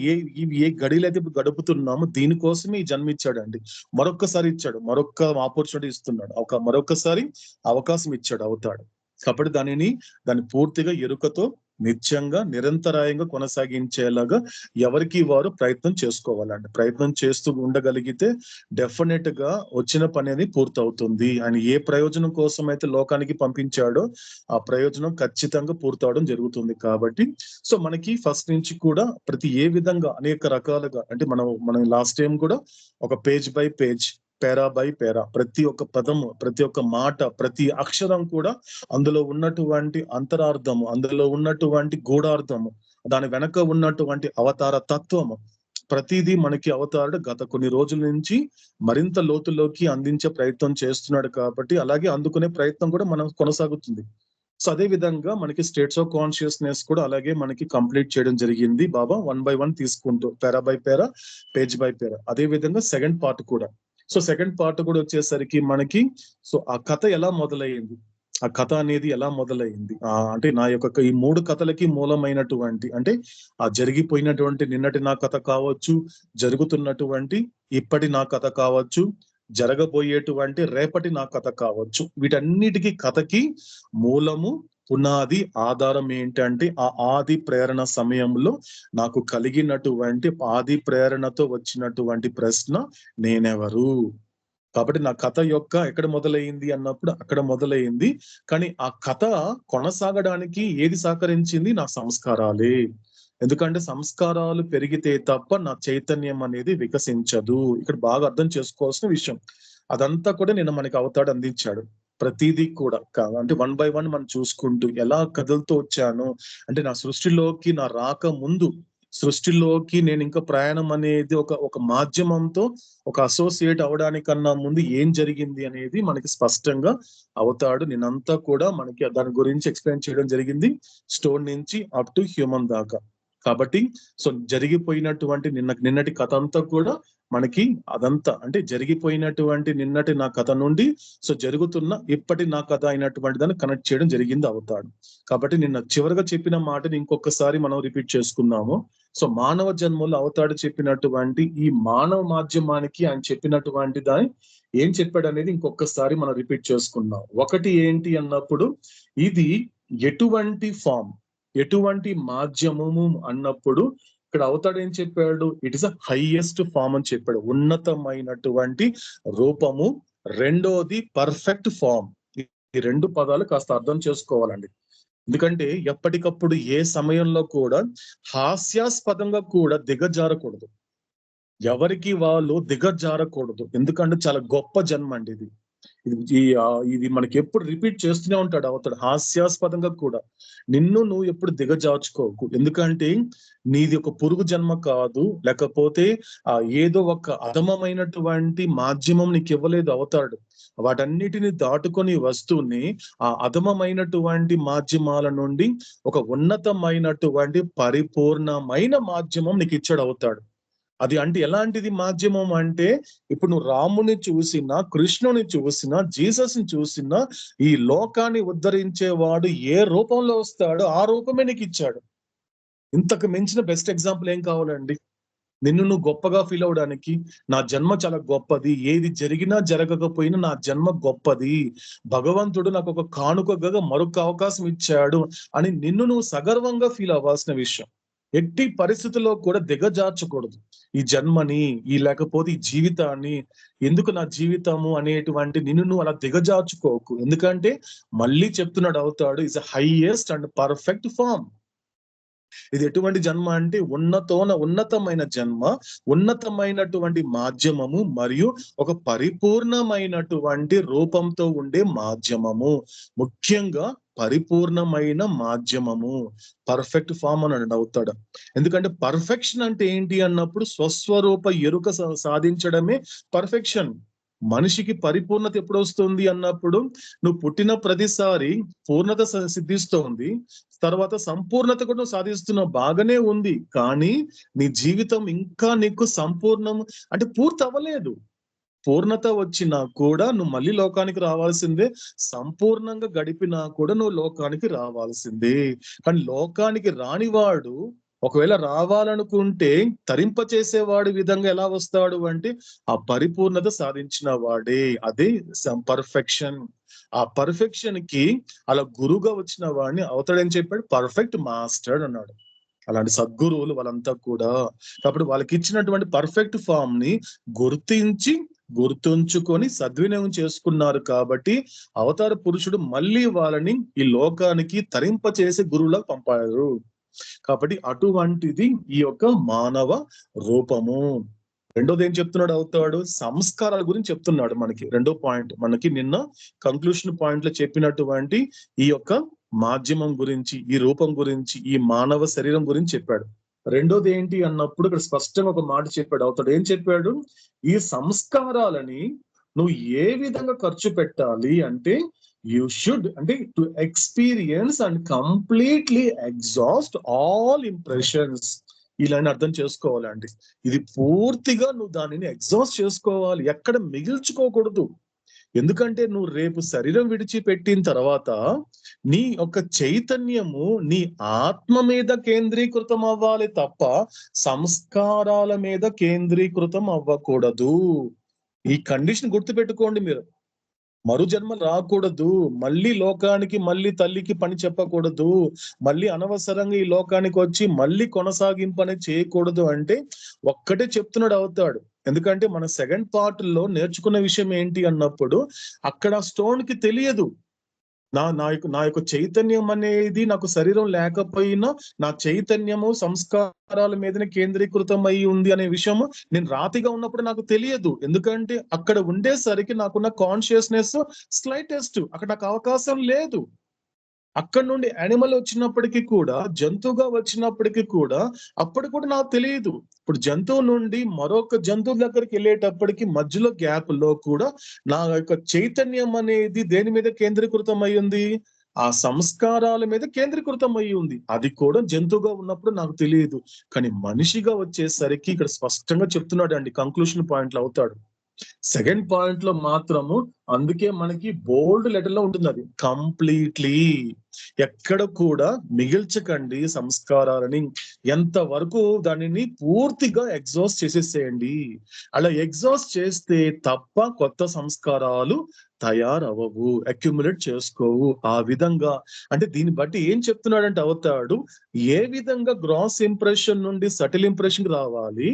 ఏ గడిలో అయితే గడుపుతున్నామో దీనికోసమే ఈ జన్మ ఇచ్చాడండి. మరొక్కసారి ఇచ్చాడు, మరొక ఆపర్చునిటీ ఇస్తున్నాడు, మరొకసారి అవకాశం ఇచ్చాడు అవతాడు. కాబట్టి దాన్ని పూర్తిగా ఎరుకతో నిత్యంగా నిరంతరాయంగా కొనసాగించేలాగా ఎవరికి వారు ప్రయత్నం చేసుకోవాలండి. ప్రయత్నం చేస్తూ ఉండగలిగితే డెఫినెట్ గా వచ్చిన పని అనేది పూర్తవుతుంది. ఆయన ఏ ప్రయోజనం కోసం అయితే లోకానికి పంపించాడో ఆ ప్రయోజనం ఖచ్చితంగా పూర్తవడం జరుగుతుంది. కాబట్టి సో మనకి ఫస్ట్ నుంచి కూడా ప్రతి ఏ విధంగా అనేక రకాలుగా అంటే మనం లాస్ట్ టైం కూడా ఒక page by page, para by para, ప్రతి ఒక్క పదము, ప్రతి ఒక్క మాట, ప్రతి అక్షరం కూడా అందులో ఉన్నటువంటి అంతరార్థము, అందులో ఉన్నటువంటి గూఢార్థము, దాని వెనక ఉన్నటువంటి అవతార తత్వము, ప్రతిదీ మనకి అవతారుడు గత కొన్ని రోజుల నుంచి మరింత లోతులోకి అందించే ప్రయత్నం చేస్తున్నాడు. కాబట్టి అలాగే అందుకునే ప్రయత్నం కూడా మనం కొనసాగుతుంది. సో అదే విధంగా మనకి స్టేట్స్ ఆఫ్ కాన్షియస్నెస్ కూడా అలాగే మనకి కంప్లీట్ చేయడం జరిగింది బాబా 1 by 1 తీసుకుంటూ, పేరా బై పేరా, పేజ్ బై పేరా. అదే విధంగా సెకండ్ పార్ట్ కూడా. సో సెకండ్ పార్ట్ కూడా వచ్చేసరికి మనకి సో ఆ కథ ఎలా మొదలయ్యింది, ఆ కథ అనేది ఎలా మొదలైంది అంటే నా యొక్క ఈ 3 కథలకి మూలమైనటువంటి అంటే ఆ జరిగిపోయినటువంటి నిన్నటి నా కథ కావచ్చు, జరుగుతున్నటువంటి ఇప్పటి నా కథ కావచ్చు, జరగబోయేటువంటి రేపటి నా కథ కావచ్చు, వీటన్నిటికీ కథకి మూలము, పునాది, ఆధారం ఏంటంటే ఆ ఆది ప్రేరణ సమయంలో నాకు కలిగినటువంటి ఆది ప్రేరణతో వచ్చినటువంటి ప్రశ్న నేనెవరు. కాబట్టి నా కథ యొక్క ఎక్కడ మొదలైంది అన్నప్పుడు అక్కడ మొదలైంది. కానీ ఆ కథ కొనసాగడానికి ఏది సహకరించింది, నా సంస్కారాలే. ఎందుకంటే సంస్కారాలు పెరిగితే తప్ప నా చైతన్యం అనేది వికసించదు. ఇక్కడ బాగా అర్థం చేసుకోవాల్సిన విషయం అదంతా కూడా నేను మనకి అవతాడు అందించాడు. ప్రతిదీ కూడా అంటే 1 by 1 మనం చూసుకుంటూ ఎలా కథలతో వచ్చాను అంటే నా సృష్టిలోకి నా రాక ముందు, సృష్టిలోకి నేను ఇంకా ప్రయాణం అనేది ఒక మాధ్యమంతో ఒక అసోసియేట్ అవడానికన్నా ముందు ఏం జరిగింది అనేది మనకి స్పష్టంగా అవతాడు నేనంతా కూడా మనకి దాని గురించి ఎక్స్ప్లెయిన్ చేయడం జరిగింది, స్టోన్ నుంచి అప్ టు హ్యూమన్ దాకా. కాబట్టి సో జరిగిపోయినటువంటి నిన్నటి కథ అంతా కూడా మనకి అదంతా అంటే జరిగిపోయినటువంటి నిన్నటి నా కథ నుండి సో జరుగుతున్న ఇప్పటి నా కథ అయినటువంటి దాన్ని కనెక్ట్ చేయడం జరిగింది అవతాడు. కాబట్టి నిన్న చివరిగా చెప్పిన మాటని ఇంకొకసారి మనం రిపీట్ చేసుకుందాము. సో మానవ జన్మలో అవతాడు చెప్పినటువంటి ఈ మానవ మాధ్యమానికి ఆయన చెప్పినటువంటి దాన్ని ఏం చెప్పాడు అనేది ఇంకొకసారి మనం రిపీట్ చేసుకుందాం. ఒకటి ఏంటి అన్నప్పుడు ఇది ఎటువంటి ఫామ్, ఎటువంటి మాధ్యమము అన్నప్పుడు ఇక్కడ అవతాడు ఏం చెప్పాడు, it is a highest form అని చెప్పాడు, ఉన్నతమైనటువంటి రూపము. రెండోది పర్ఫెక్ట్ ఫామ్. ఈ 2 పదాలు కాస్త అర్థం చేసుకోవాలండి. ఎందుకంటే ఎప్పటికప్పుడు ఏ సమయంలో కూడా హాస్యాస్పదంగా కూడా దిగజారకూడదు, ఎవరికి వాళ్ళు దిగజారకూడదు. ఎందుకంటే చాలా గొప్ప జన్మ అండి ఇది. ఇది మనకి ఎప్పుడు రిపీట్ చేస్తూనే ఉంటాడు అవతడు, హాస్యాస్పదంగా కూడా. నిన్ను నువ్వు ఎప్పుడు దిగజార్చుకోకు, ఎందుకంటే నీది ఒక పురుగు జన్మ కాదు, లేకపోతే ఏదో ఒక అధమమైనటువంటి మాధ్యమం నీకు ఇవ్వలేదు అవతాడు. వాటన్నిటిని దాటుకొని వస్తూనే ఆ అధమమైనటువంటి మాధ్యమాల నుండి ఒక ఉన్నతమైనటువంటి పరిపూర్ణమైన మాధ్యమం నీకు ఇచ్చాడు అవుతాడు. అది అంటే ఎలాంటిది మాధ్యమం అంటే, ఇప్పుడు నువ్వు రాముని చూసినా, కృష్ణుని చూసినా, జీసస్ ని చూసినా, ఈ లోకాన్ని ఉద్ధరించేవాడు ఏ రూపంలో వస్తాడో ఆ రూపమే నీకు ఇచ్చాడు. ఇంతకు మించిన బెస్ట్ ఎగ్జాంపుల్ ఏం కావాలండి? నిన్ను నువ్వు గొప్పగా ఫీల్ అవడానికి, నా జన్మ చాలా గొప్పది, ఏది జరిగినా జరగకపోయినా నా జన్మ గొప్పది, భగవంతుడు నాకు ఒక కానుకగా మరొక అవకాశం ఇచ్చాడు అని నిన్ను నువ్వు సగర్వంగా ఫీల్ అవ్వాల్సిన విషయం. ఎట్టి పరిస్థితుల్లో కూడా దిగజార్చకూడదు ఈ జన్మని, లేకపోతే ఈ జీవితాన్ని. ఎందుకు నా జీవితము అనేటువంటి నిన్ను నువ్వు అలా దిగజార్చుకోకు, ఎందుకంటే మళ్ళీ చెప్తున్నాడు అవుతాడు, is the highest and perfect form. ఇది ఎటువంటి జన్మ అంటే ఉన్నతమైన జన్మ, ఉన్నతమైనటువంటి మాధ్యమము, మరియు ఒక పరిపూర్ణమైనటువంటి రూపంతో ఉండే మాధ్యమము. ముఖ్యంగా పరిపూర్ణమైన మాధ్యమము, పర్ఫెక్ట్ ఫామ్ అని అవుతాడు. ఎందుకంటే పర్ఫెక్షన్ అంటే ఏంటి అన్నప్పుడు స్వస్వరూప ఎరుక సాధించడమే పర్ఫెక్షన్. మనిషికి పరిపూర్ణత ఎప్పుడు వస్తుంది అన్నప్పుడు, నువ్వు పుట్టిన ప్రతిసారి పూర్ణత సిద్ధిస్తోంది, తర్వాత సంపూర్ణత కూడా నువ్వు సాధిస్తున్నావు, బాగానే ఉంది. కానీ నీ జీవితం ఇంకా నీకు సంపూర్ణం అంటే పూర్తి అవ్వలేదు. పూర్ణత వచ్చినా కూడా నువ్వు మళ్ళీ లోకానికి రావాల్సిందే, సంపూర్ణంగా గడిపినా కూడా నువ్వు లోకానికి రావాల్సిందే. కానీ లోకానికి రానివాడు ఒకవేళ రావాలనుకుంటే తరింపచేసేవాడి విధంగా ఎలా వస్తాడు అంటే, ఆ పరిపూర్ణత సాధించిన వాడే, అదే పర్ఫెక్షన్. ఆ పర్ఫెక్షన్ కి అలా గురువుగా వచ్చిన వాడిని అవతాడని చెప్పాడు, పర్ఫెక్ట్ మాస్టర్ అన్నాడు. అలాంటి సద్గురువులు వాళ్ళంతా కూడా, కాబట్టి వాళ్ళకి ఇచ్చినటువంటి పర్ఫెక్ట్ ఫామ్ ని గుర్తుంచుకొని సద్వినియోగం చేసుకున్నారు. కాబట్టి అవతార పురుషుడు మళ్ళీ వాళ్ళని ఈ లోకానికి తరింపచేసే గురువులా పంపారు. కాబట్టి అటువంటిది ఈ యొక్క మానవ రూపము. రెండోది ఏం చెప్తున్నాడు అవుతాడు? సంస్కారాల గురించి చెప్తున్నాడు మనకి. రెండో పాయింట్ మనకి నిన్న కంక్లూషన్ పాయింట్ లో చెప్పినటువంటి ఈ యొక్క మాధ్యమం గురించి, ఈ రూపం గురించి, ఈ మానవ శరీరం గురించి చెప్పాడు. రెండోది ఏంటి అన్నప్పుడు ఇక్కడ స్పష్టంగా ఒక మాట చెప్పాడు అవుతాడు. ఏం చెప్పాడు? ఈ సంస్కారాలని నువ్వు ఏ విధంగా ఖర్చు పెట్టాలి అంటే, యూ షుడ్ అంటే to experience and completely exhaust all impressions. ఇలాని అర్థం చేసుకోవాలండి. ఇది పూర్తిగా నువ్వు దానిని ఎగ్జాస్ట్ చేసుకోవాలి, ఎక్కడ మిగిల్చుకోకూడదు. ఎందుకంటే నువ్వు రేపు శరీరం విడిచిపెట్టిన తర్వాత నీ యొక్క చైతన్యము నీ ఆత్మ మీద కేంద్రీకృతం అవ్వాలి తప్ప సంస్కారాల మీద కేంద్రీకృతం అవ్వకూడదు. ఈ కండిషన్ గుర్తుపెట్టుకోండి మీరు. మరు జన్మ రాకూడదు, మళ్ళీ లోకానికి, మళ్ళీ తల్లికి పని చెప్పకూడదు, మళ్ళీ అనవసరంగా ఈ లోకానికి వచ్చి మళ్ళీ కొనసాగింపని చేయకూడదు అంటే ఒక్కటే చెప్తున్నాడు అవుతాడు. ఎందుకంటే మన సెకండ్ పార్ట్ లో నేర్చుకున్న విషయం ఏంటి అన్నప్పుడు, అక్కడ స్టోన్ కి తెలియదు నా యొక్క చైతన్యం అనేది నాకు శరీరం లేకపోయినా నా చైతన్యము సంస్కారాల మీదనే కేంద్రీకృతం అయి ఉంది అనే విషయము నేను రాతిగా ఉన్నప్పుడు నాకు తెలియదు. ఎందుకంటే అక్కడ ఉండేసరికి నాకున్న కాన్షియస్నెస్ స్లైటెస్ట్, అక్కడ నాకు అవకాశం లేదు. అక్కడ నుండి యానిమల్ వచ్చినప్పటికీ కూడా, జంతువుగా వచ్చినప్పటికీ కూడా అప్పుడు కూడా నాకు తెలియదు. ఇప్పుడు జంతువు నుండి మరొక జంతువు దగ్గరికి వెళ్ళేటప్పటికి మధ్యలో గ్యాప్ లో కూడా నా యొక్క చైతన్యం అనేది దేని మీద కేంద్రీకృతం అయి ఉంది? ఆ సంస్కారాల మీద కేంద్రీకృతం అయి ఉంది. అది కూడా జంతువుగా ఉన్నప్పుడు నాకు తెలియదు. కానీ మనిషిగా వచ్చేసరికి ఇక్కడ స్పష్టంగా చెప్తున్నాడు అండి, కంక్లూషన్ పాయింట్లు అవుతాడు. సెకండ్ పాయింట్ లో మాత్రము అందుకే మనకి బోల్డ్ లెటర్ లో ఉంటుంది, అది కంప్లీట్లీ. ఎక్కడ కూడా మిగిల్చకండి సంస్కారాలని, ఎంత వరకు దానిని పూర్తిగా ఎగ్జాస్ట్ చేసేసేయండి. అలా ఎగ్జాస్ట్ చేస్తే తప్ప కొత్త సంస్కారాలు తయారవ్వవు, అక్యుములేట్ చేసుకోవు. ఆ విధంగా అంటే దీన్ని బట్టి ఏం చెప్తున్నాడంటే అవుతాడు, ఏ విధంగా గ్రాస్ ఇంప్రెషన్ నుండి సటిల్ ఇంప్రెషన్ కి రావాలి,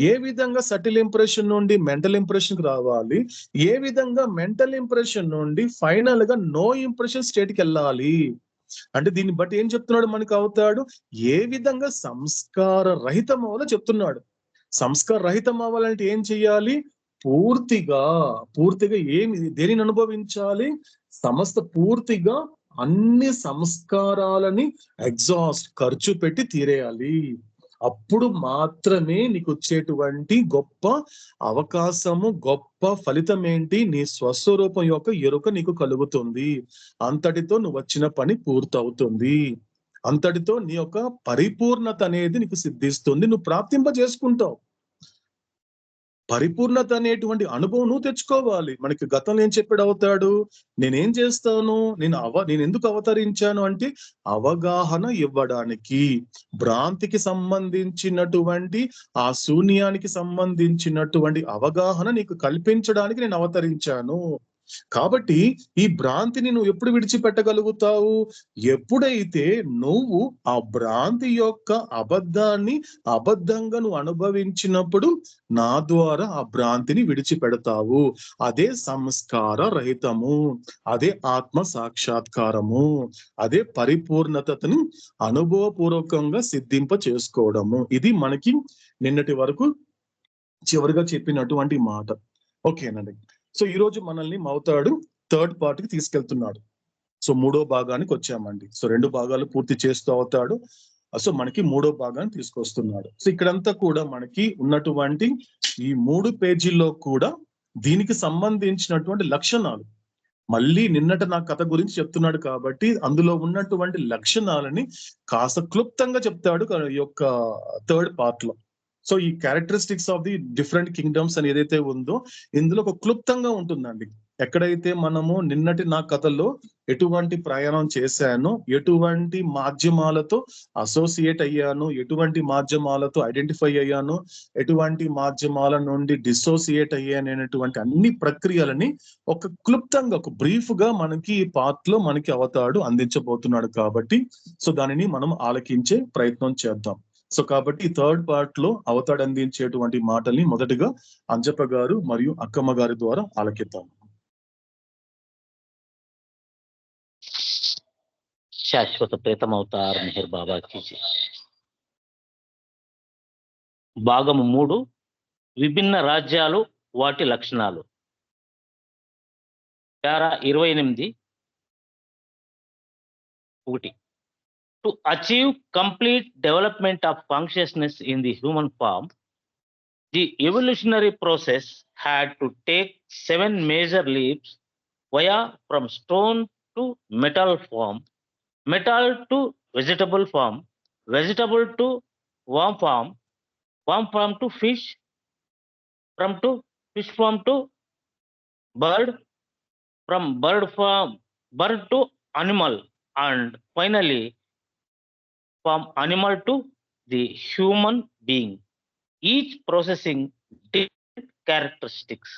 ఏ విధంగా సటిల్ ఇంప్రెషన్ నుండి మెంటల్ ఇంప్రెషన్ కి రావాలి, ఏ విధంగా మెంటల్ ఇంప్రెషన్ నుండి ఫైనల్ గా నో ఇంప్రెషన్ స్టేట్ కి వెళ్ళాలి. అంటే దీన్ని బట్టి ఏం చెప్తున్నాడు మనకి అవుతాడు, ఏ విధంగా సంస్కార రహితం అవ్వాలో చెప్తున్నాడు. సంస్కార రహితం అవ్వాలంటే ఏం చెయ్యాలి? పూర్తిగా దేనిని అనుభవించాలి? పూర్తిగా అన్ని సంస్కారాలని ఖర్చు పెట్టి తీరేయాలి. అప్పుడు మాత్రమే నీకు వచ్చేటువంటి గొప్ప అవకాశము, గొప్ప ఫలితం ఏంటి? నీ స్వస్వరూపం యొక్క ఎరుక నీకు కలుగుతుంది. అంతటితో నువ్వు వచ్చిన పని పూర్తవుతుంది. అంతటితో నీ యొక్క పరిపూర్ణత అనేది నీకు సిద్ధిస్తుంది. నువ్వు ప్రాప్తింప చేసుకుంటావు. పరిపూర్ణత అనేటువంటి అనుభవం నువ్వు తెచ్చుకోవాలి. మనకి గతంలో ఏం చెప్పాడు అవుతాడు? నేనేం చేస్తాను, నేను ఎందుకు అవతరించాను అంటే అవగాహన ఇవ్వడానికి, భ్రాంతికి సంబంధించినటువంటి ఆ శూన్యానికి సంబంధించినటువంటి అవగాహన నీకు కల్పించడానికి నేను అవతరించాను. కాబట్టి ఈ భ్రాంతిని నువ్వు ఎప్పుడు విడిచిపెట్టగలుగుతావు? ఎప్పుడైతే నువ్వు ఆ భ్రాంతి యొక్క అబద్ధంగా నువ్వు అనుభవించినప్పుడు నా ద్వారా ఆ భ్రాంతిని విడిచిపెడతావు. అదే సంస్కార రహితము, అదే ఆత్మ సాక్షాత్కారము, అదే పరిపూర్ణతను అనుభవపూర్వకంగా సిద్ధింప చేసుకోవడము. ఇది మనకి నిన్నటి వరకు చివరిగా చెప్పినటువంటి మాట. ఓకేనండి. సో ఈ రోజు మనల్ని మౌతాడు థర్డ్ పార్ట్ కి తీసుకెళ్తున్నాడు. సో 3వ భాగానికి వచ్చామండి. సో 2 భాగాలు పూర్తి చేస్తూ అవుతాడు. సో మనకి 3వ భాగాన్ని తీసుకొస్తున్నాడు. సో ఇక్కడంతా కూడా మనకి ఉన్నటువంటి ఈ 3 పేజీల్లో కూడా దీనికి సంబంధించినటువంటి లక్షణాలు, మళ్ళీ నిన్నటి నా కథ గురించి చెప్తున్నాడు కాబట్టి అందులో ఉన్నటువంటి లక్షణాలని కాస్త క్లుప్తంగా చెప్తాడు ఈ యొక్క థర్డ్ పార్ట్ లో. సో ఈ characteristics of the different kingdoms అని ఏదైతే ఉందో ఇందులో ఒక క్లుప్తంగా ఉంటుందండి. ఎక్కడైతే మనము నిన్నటి నా కథలో ఎటువంటి ప్రయాణం చేశానో, ఎటువంటి మాధ్యమాలతో అసోసియేట్ అయ్యాను, ఎటువంటి మాధ్యమాలతో ఐడెంటిఫై అయ్యాను, ఎటువంటి మాధ్యమాల నుండి డిసోసియేట్ అయ్యాను అనేటువంటి అన్ని ప్రక్రియలని ఒక క్లుప్తంగా, ఒక బ్రీఫ్ గా మనకి ఈ పార్ట్ లో మనకి అవతాడు అందించబోతున్నాడు కాబట్టి సో దానిని మనం ఆలకించే ప్రయత్నం చేద్దాం. సో కాబట్టి ఈ థర్డ్ పార్ట్ లో అవతాడు అందించేటువంటి మాటల్ని మొదటగా అంజప్ప గారు మరియు అక్కమ్మ గారి ద్వారా ఆలకిద్దాం. శాశ్వత ప్రీతం అవతార్ మెహర్ బాబా కీ జై. భాగము 3, విభిన్న రాజ్యాలు, వాటి లక్షణాలు. పారా 28, 1. To achieve complete development of consciousness in the human form, the evolutionary process had to take 7 major leaps via from stone to metal form, metal to vegetable form, vegetable to worm form, worm form to fish, from to fish form to bird, from bird to animal, and finally from animal to the human being, each processing different characteristics.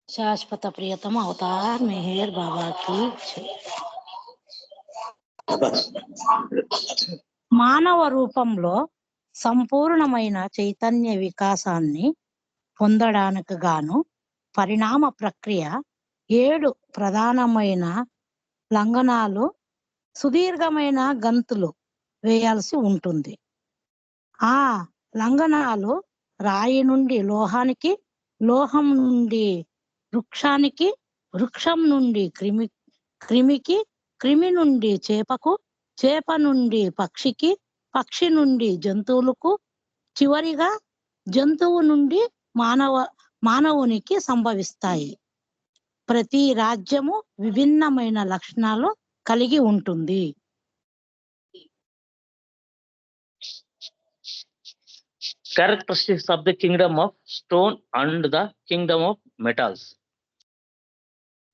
శాశ్వత ప్రియతమ Avatar Meher బాబా key జై. మానవ రూపంలో సంపూర్ణమైన చైతన్య వికాసాన్ని పొందడానికి గాను పరిణామ ప్రక్రియ 7 ప్రధానమైన లంఘనాలు, సుదీర్ఘమైన గంతులు వేయాల్సి ఉంటుంది. ఆ లంఘనాలు రాయి నుండి లోహానికి, లోహం నుండి వృక్షానికి, వృక్షం నుండి క్రిమికి, క్రిమి నుండి చేపకు, చేప నుండి పక్షికి, పక్షి నుండి జంతువులకు, చివరిగా జంతువు నుండి మానవునికి సంభవిస్తాయి. ప్రతి రాజ్యము విభిన్నమైన లక్షణాలు కలిగి ఉంటుంది. Characteristics of the kingdom of stone and the kingdom of metals.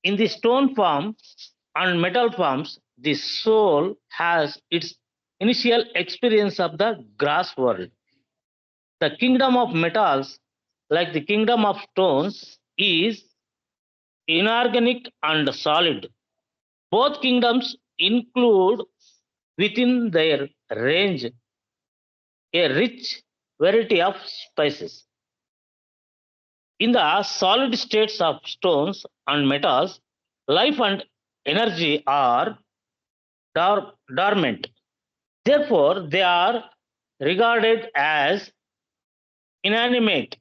In the stone form and metal forms, the soul has its initial experience of the grass world. The kingdom of metals, like the kingdom of stones, is inorganic and solid. Both kingdoms include within their range a rich variety of spices. In the solid states of stones and metals, life and energy are dormant. Therefore, they are regarded as inanimate.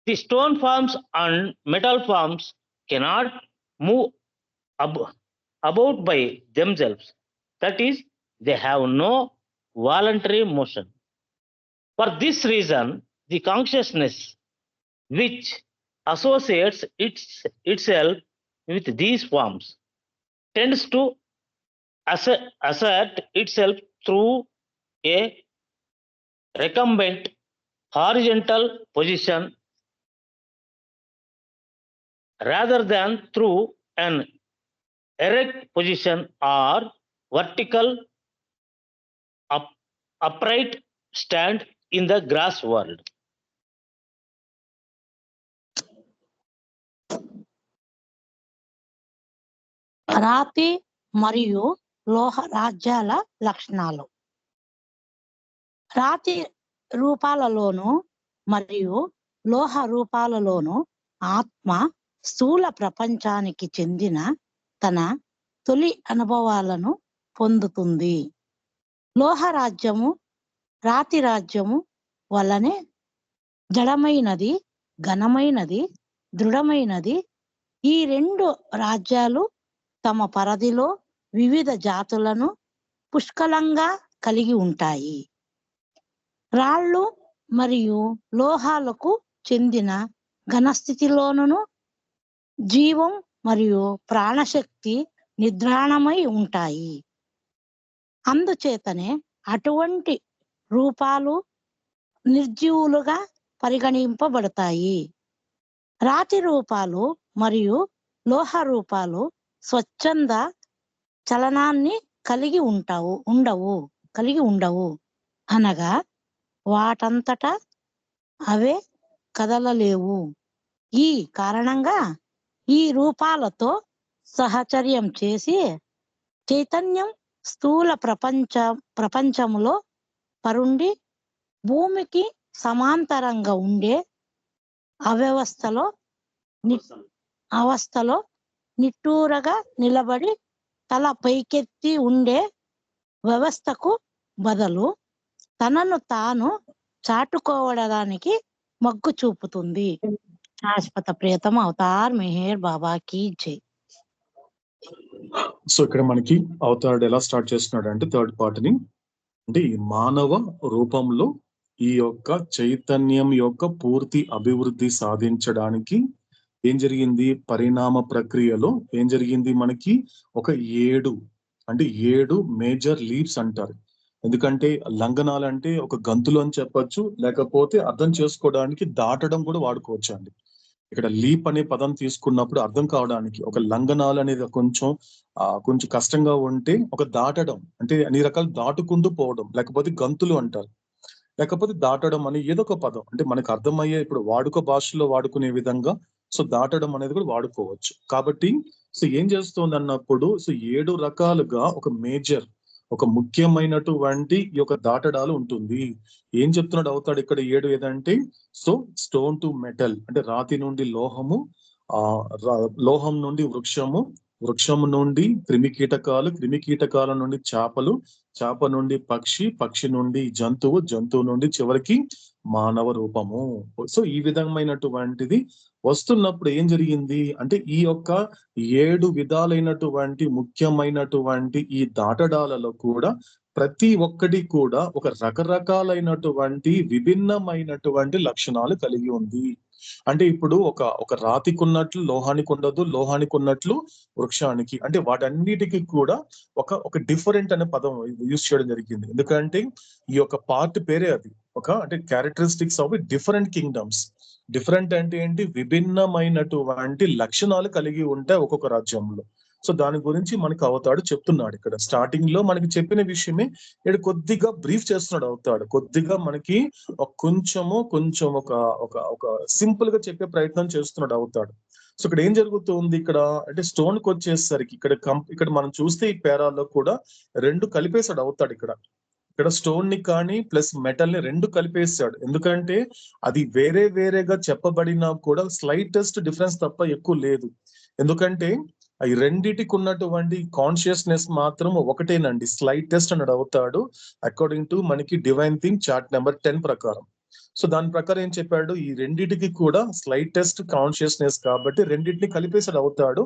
The stone forms and metal forms cannot move about by themselves. That is, they have no voluntary motion. For this reason, the consciousness which associates itself with these forms tends to assert itself through a recumbent horizontal position rather than through an erect position or vertical upright stand in the grass world. రాతి మరియు లోహ రాజ్యాల లక్షణాలు. రాతి రూపాలలోను మరియు లోహ రూపాలలోను ఆత్మ స్థూల ప్రపంచానికి చెందిన తన తొలి అనుభవాలను పొందుతుంది. లోహ రాజ్యము రాతి రాజ్యము వల్లనే జడమైనది, ఘనమైనది, దృఢమైనది. ఈ రెండు రాజ్యాలు తమ పరిధిలో వివిధ జాతులను పుష్కలంగా కలిగి ఉంటాయి. రాళ్ళు మరియు లోహాలకు చెందిన ఘనస్థితిలోను జీవం మరియు ప్రాణశక్తి నిద్రాణమై ఉంటాయి. అందుచేతనే అటువంటి రూపాలు నిర్జీవులుగా పరిగణింపబడతాయి. రాతి రూపాలు మరియు లోహ రూపాలు స్వచ్ఛంద చలనాన్ని కలిగి ఉండవు అనగా వాటంతటా అవే కదలలేవు. ఈ కారణంగా ఈ రూపాలతో సహచర్యం చేసి చైతన్యం స్థూల ప్రపంచములో పరుండి భూమికి సమాంతరంగా ఉండే అవస్థలో నిట్టూరగా నిలబడి తల పైకెత్తి ఉండే వ్యవస్థకు బదులు తనను తాను చాటుకోవడానికి మొగ్గు చూపుతుంది. శాశ్వత ప్రియతమ అవతార్ మెహర్ బాబా కీ జై. సో ఇక్కడ మనకి అవతారుడు ఎలా స్టార్ట్ చేస్తున్నాడు అంటే థర్డ్ పార్ట్ ని, అంటే ఈ మానవ రూపంలో ఈ యొక్క చైతన్యం యొక్క పూర్తి అభివృద్ధి సాధించడానికి ఏం జరిగింది, పరిణామ ప్రక్రియలో ఏం జరిగింది, మనకి ఒక 7 మేజర్ లీప్స్ అంటారు. ఎందుకంటే లంఘనాలు అంటే ఒక గంతులు అని చెప్పొచ్చు, లేకపోతే అర్థం చేసుకోవడానికి దాటడం కూడా వాడుకోవచ్చు అండి. ఇక్కడ లీప్ అనే పదం తీసుకున్నప్పుడు అర్థం కావడానికి ఒక లంఘనాలు అనేది కొంచెం కష్టంగా ఉంటే ఒక దాటడం అంటే అన్ని రకాలు దాటుకుంటూ పోవడం, లేకపోతే గంతులు అంటారు, లేకపోతే దాటడం అని ఏదో ఒక పదం అంటే మనకు అర్థమయ్యే ఇప్పుడు వాడుక భాషలో వాడుకునే విధంగా సో దాటడం అనేది కూడా వాడుకోవచ్చు. కాబట్టి సో ఏం చేస్తుంది అన్నప్పుడు సో 7 రకాలుగా ఒక ముఖ్యమైనటువంటి ఈ యొక్క దాటడాలు ఉంటుంది. ఏం చెప్తున్నాడు అవుతాడు ఇక్కడ 7 ఏదంటే సో స్టోన్ టు మెటల్ అంటే రాతి నుండి లోహము, లోహం నుండి వృక్షము నుండి క్రిమికీటకాల నుండి చేప నుండి పక్షి నుండి జంతువు నుండి చివరికి మానవ రూపము. సో ఈ విధమైనటువంటిది వస్తున్నప్పుడు ఏం జరిగింది అంటే ఈ యొక్క 7 విధాలైనటువంటి ముఖ్యమైనటువంటి ఈ దాటడాలలో కూడా ప్రతి ఒక్కటి కూడా ఒక రకరకాలైనటువంటి విభిన్నమైనటువంటి లక్షణాలు కలిగి ఉంది. అంటే ఇప్పుడు ఒక రాతికి ఉన్నట్లు లోహానికి ఉండదు, లోహానికి ఉన్నట్లు వృక్షానికి, అంటే వాటన్నిటికీ కూడా ఒక డిఫరెంట్ అనే పదం యూజ్ చేయడం జరిగింది. ఎందుకంటే ఈ యొక్క పార్ట్ పేరే అది అంటే characteristics of different kingdoms. Different అంటే ఏంటి, విభిన్నమైనటువంటి లక్షణాలు కలిగి ఉంటాయి ఒక్కొక్క రాజ్యంలో. సో దాని గురించి మనకు అవుతాడు చెప్తున్నాడు. ఇక్కడ స్టార్టింగ్ లో మనకి చెప్పిన విషయమే ఇక్కడ కొద్దిగా బ్రీఫ్ చేస్తున్నాడు అవుతాడు. కొద్దిగా మనకి కొంచెం ఒక సింపుల్ గా చెప్పే ప్రయత్నం చేస్తున్నాడు అవుతాడు. సో ఇక్కడ ఏం జరుగుతుంది ఇక్కడ అంటే స్టోన్ కి వచ్చేసరికి ఇక్కడ మనం చూస్తే ఈ పేరాల్లో కూడా 2 కలిపేశాడు అవుతాడు. ఇక్కడ స్టోన్ ని కానీ ప్లస్ మెటల్ ని 2 కలిపేసాడు. ఎందుకంటే అది వేరేగా చెప్పబడినా కూడా స్లైటెస్ట్ డిఫరెన్స్ తప్ప ఎక్కువ లేదు. ఎందుకంటే ఈ రెండిటికి ఉన్నటువంటి కాన్షియస్నెస్ మాత్రం ఒకటేనండి, స్లైటెస్ట్ అన్నాడు అవుతాడు అకార్డింగ్ టు మనకి డివైన్ థింగ్ చార్ట్ నెంబర్ 10 ప్రకారం. సో దాని ప్రకారం ఏం చెప్పాడు, ఈ రెండిటికి కూడా స్లైటెస్ట్ కాన్షియస్నెస్ కాబట్టి రెండింటిని కలిపేసాడు అవుతాడు,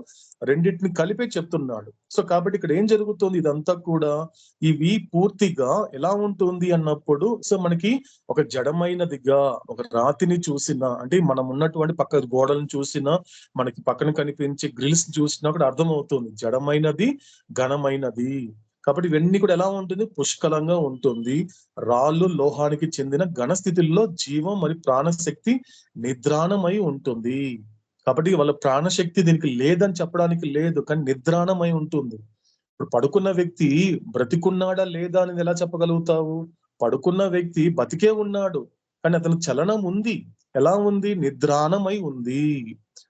రెండింటిని కలిపే చెప్తున్నాడు. సో కాబట్టి ఇక్కడ ఏం జరుగుతుంది, ఇదంతా కూడా ఇవి పూర్తిగా ఎలా ఉంటుంది అన్నప్పుడు, సో మనకి ఒక జడమైనదిగా ఒక రాతిని చూసినా, అంటే మనం ఉన్నటువంటి పక్క గోడలను చూసినా, మనకి పక్కన కనిపించే గ్రిల్స్ చూసినా కూడా అర్థమవుతుంది జడమైనది ఘనమైనది. కాబట్టి ఇవన్నీ కూడా ఎలా ఉంటుంది, పుష్కలంగా ఉంటుంది. రాళ్ళు లోహానికి చెందిన ఘన స్థితిలో జీవం మరియు ప్రాణశక్తి నిద్రాణమై ఉంటుంది. కాబట్టి వాళ్ళ ప్రాణశక్తి దీనికి లేదని చెప్పడానికి లేదు, కానీ నిద్రాణమై ఉంటుంది. ఇప్పుడు పడుకున్న వ్యక్తి బ్రతికున్నాడా లేదా అని ఎలా చెప్పగలుగుతావు? పడుకున్న వ్యక్తి బతికే ఉన్నాడు, కానీ అతను చలనం ఉంది. ఎలా ఉంది? నిద్రాణమై ఉంది.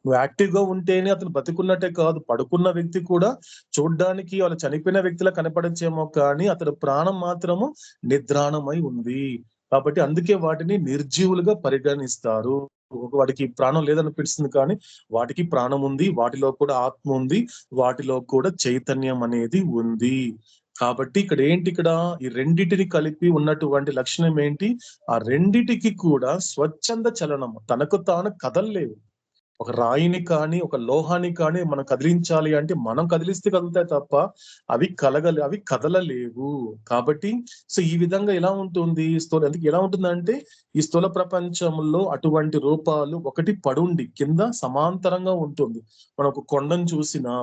నువ్వు యాక్టివ్ గా ఉంటేనే అతను బతికున్నట్టే కాదు, పడుకున్న వ్యక్తి కూడా చూడ్డానికి వాళ్ళ చనిపోయిన వ్యక్తిలా కనపడచ్చేమో, కానీ అతడు ప్రాణం మాత్రము నిద్రాణమై ఉంది. కాబట్టి అందుకే వాటిని నిర్జీవులుగా పరిగణిస్తారు. వాటికి ప్రాణం లేదనిపిస్తుంది, కానీ వాటికి ప్రాణం ఉంది, వాటిలో కూడా ఆత్మ ఉంది, వాటిలో కూడా చైతన్యం అనేది ఉంది. కాబట్టి ఇక్కడ ఏంటి, ఇక్కడ ఈ రెండిటిని కలిపి ఉన్నటువంటి లక్షణం ఏంటి, ఆ రెండిటికి కూడా స్వచ్ఛంద చలనం, తనకు తాను కదలలేవు. ఒక రాయిని కానీ ఒక లోహాన్ని కానీ మనం కదిలించాలి అంటే మనం కదిలిస్తే కదులుతాయి తప్ప అవి కదలలేవు. కాబట్టి సో ఈ విధంగా ఎలా ఉంటుంది ఎందుకు ఎలా ఉంటుందంటే, ఈ స్థూల ప్రపంచంలో అటువంటి రూపాలు ఒకటి పడుండి కింద సమాంతరంగా ఉంటుంది. మనం ఒక కొండను చూసినా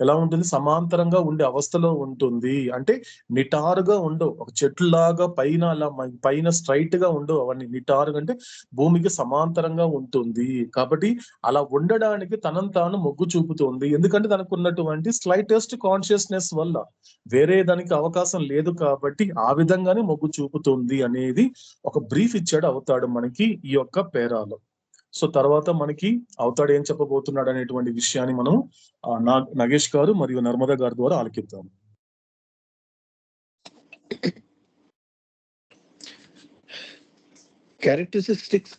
ఎలా ఉంటుంది, సమాంతరంగా ఉండే అవస్థలో ఉంటుంది. అంటే నిటారుగా ఉండవు, ఒక చెట్లులాగా పైన అలా పైన స్ట్రైట్ గా ఉండవు, అవన్నీ నిటారుగా అంటే భూమికి సమాంతరంగా ఉంటుంది. కాబట్టి అలా ఉండడానికి తనను తాను మొగ్గు చూపుతుంది. ఎందుకంటే తనకు ఉన్నటువంటి స్లైటెస్ట్ కాన్షియస్నెస్ వల్ల వేరే దానికి అవకాశం లేదు, కాబట్టి ఆ విధంగానే మొగ్గు చూపుతుంది అనేది ఒక బ్రీఫ్ ఇచ్చాడు అవుతాడు మనకి ఈ యొక్క పేరాలో. సో తర్వాత మనకి అవుతాడు ఏం చెప్పబోతున్నాడు అనేటువంటి విషయాన్ని మనం నగేష్ గారు మరియు నర్మదా గారి ద్వారా ఆలకిద్దాం. Characteristics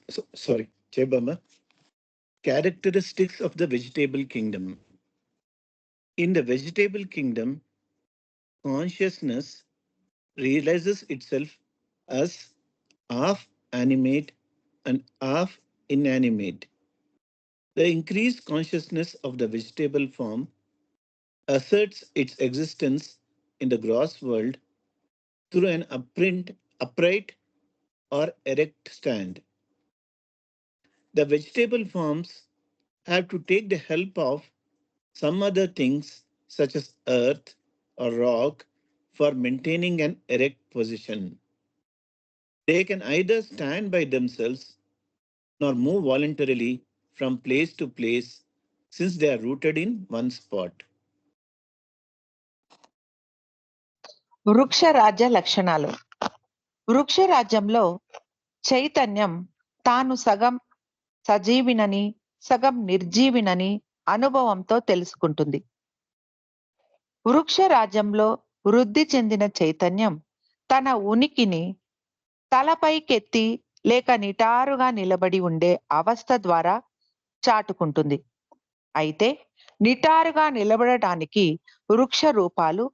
of the vegetable kingdom. In the vegetable kingdom, consciousness realizes itself as half animate and half inanimate. The increased consciousness of the vegetable form asserts its existence in the gross world through an upright or erect stand. The vegetable forms have to take the help of some other things such as earth or rock for maintaining an erect position. They can either stand by themselves nor move voluntarily from place to place since they are rooted in one spot. వృక్ష రాజ్య లక్షణాలు. వృక్ష రాజ్యంలో చైతన్యం తాను సగం సజీవినని సగం నిర్జీవినని అనుభవంతో తెలుసుకుంటుంది. వృక్ష రాజ్యంలో వృద్ధి చెందిన చైతన్యం తన ఉనికిని తలపైకెత్తి లేక నిటారుగా నిలబడి ఉండే అవస్థ ద్వారా చాటుకుంటుంది. అయితే నిటారుగా నిలబడటానికి వృక్ష రూపాలు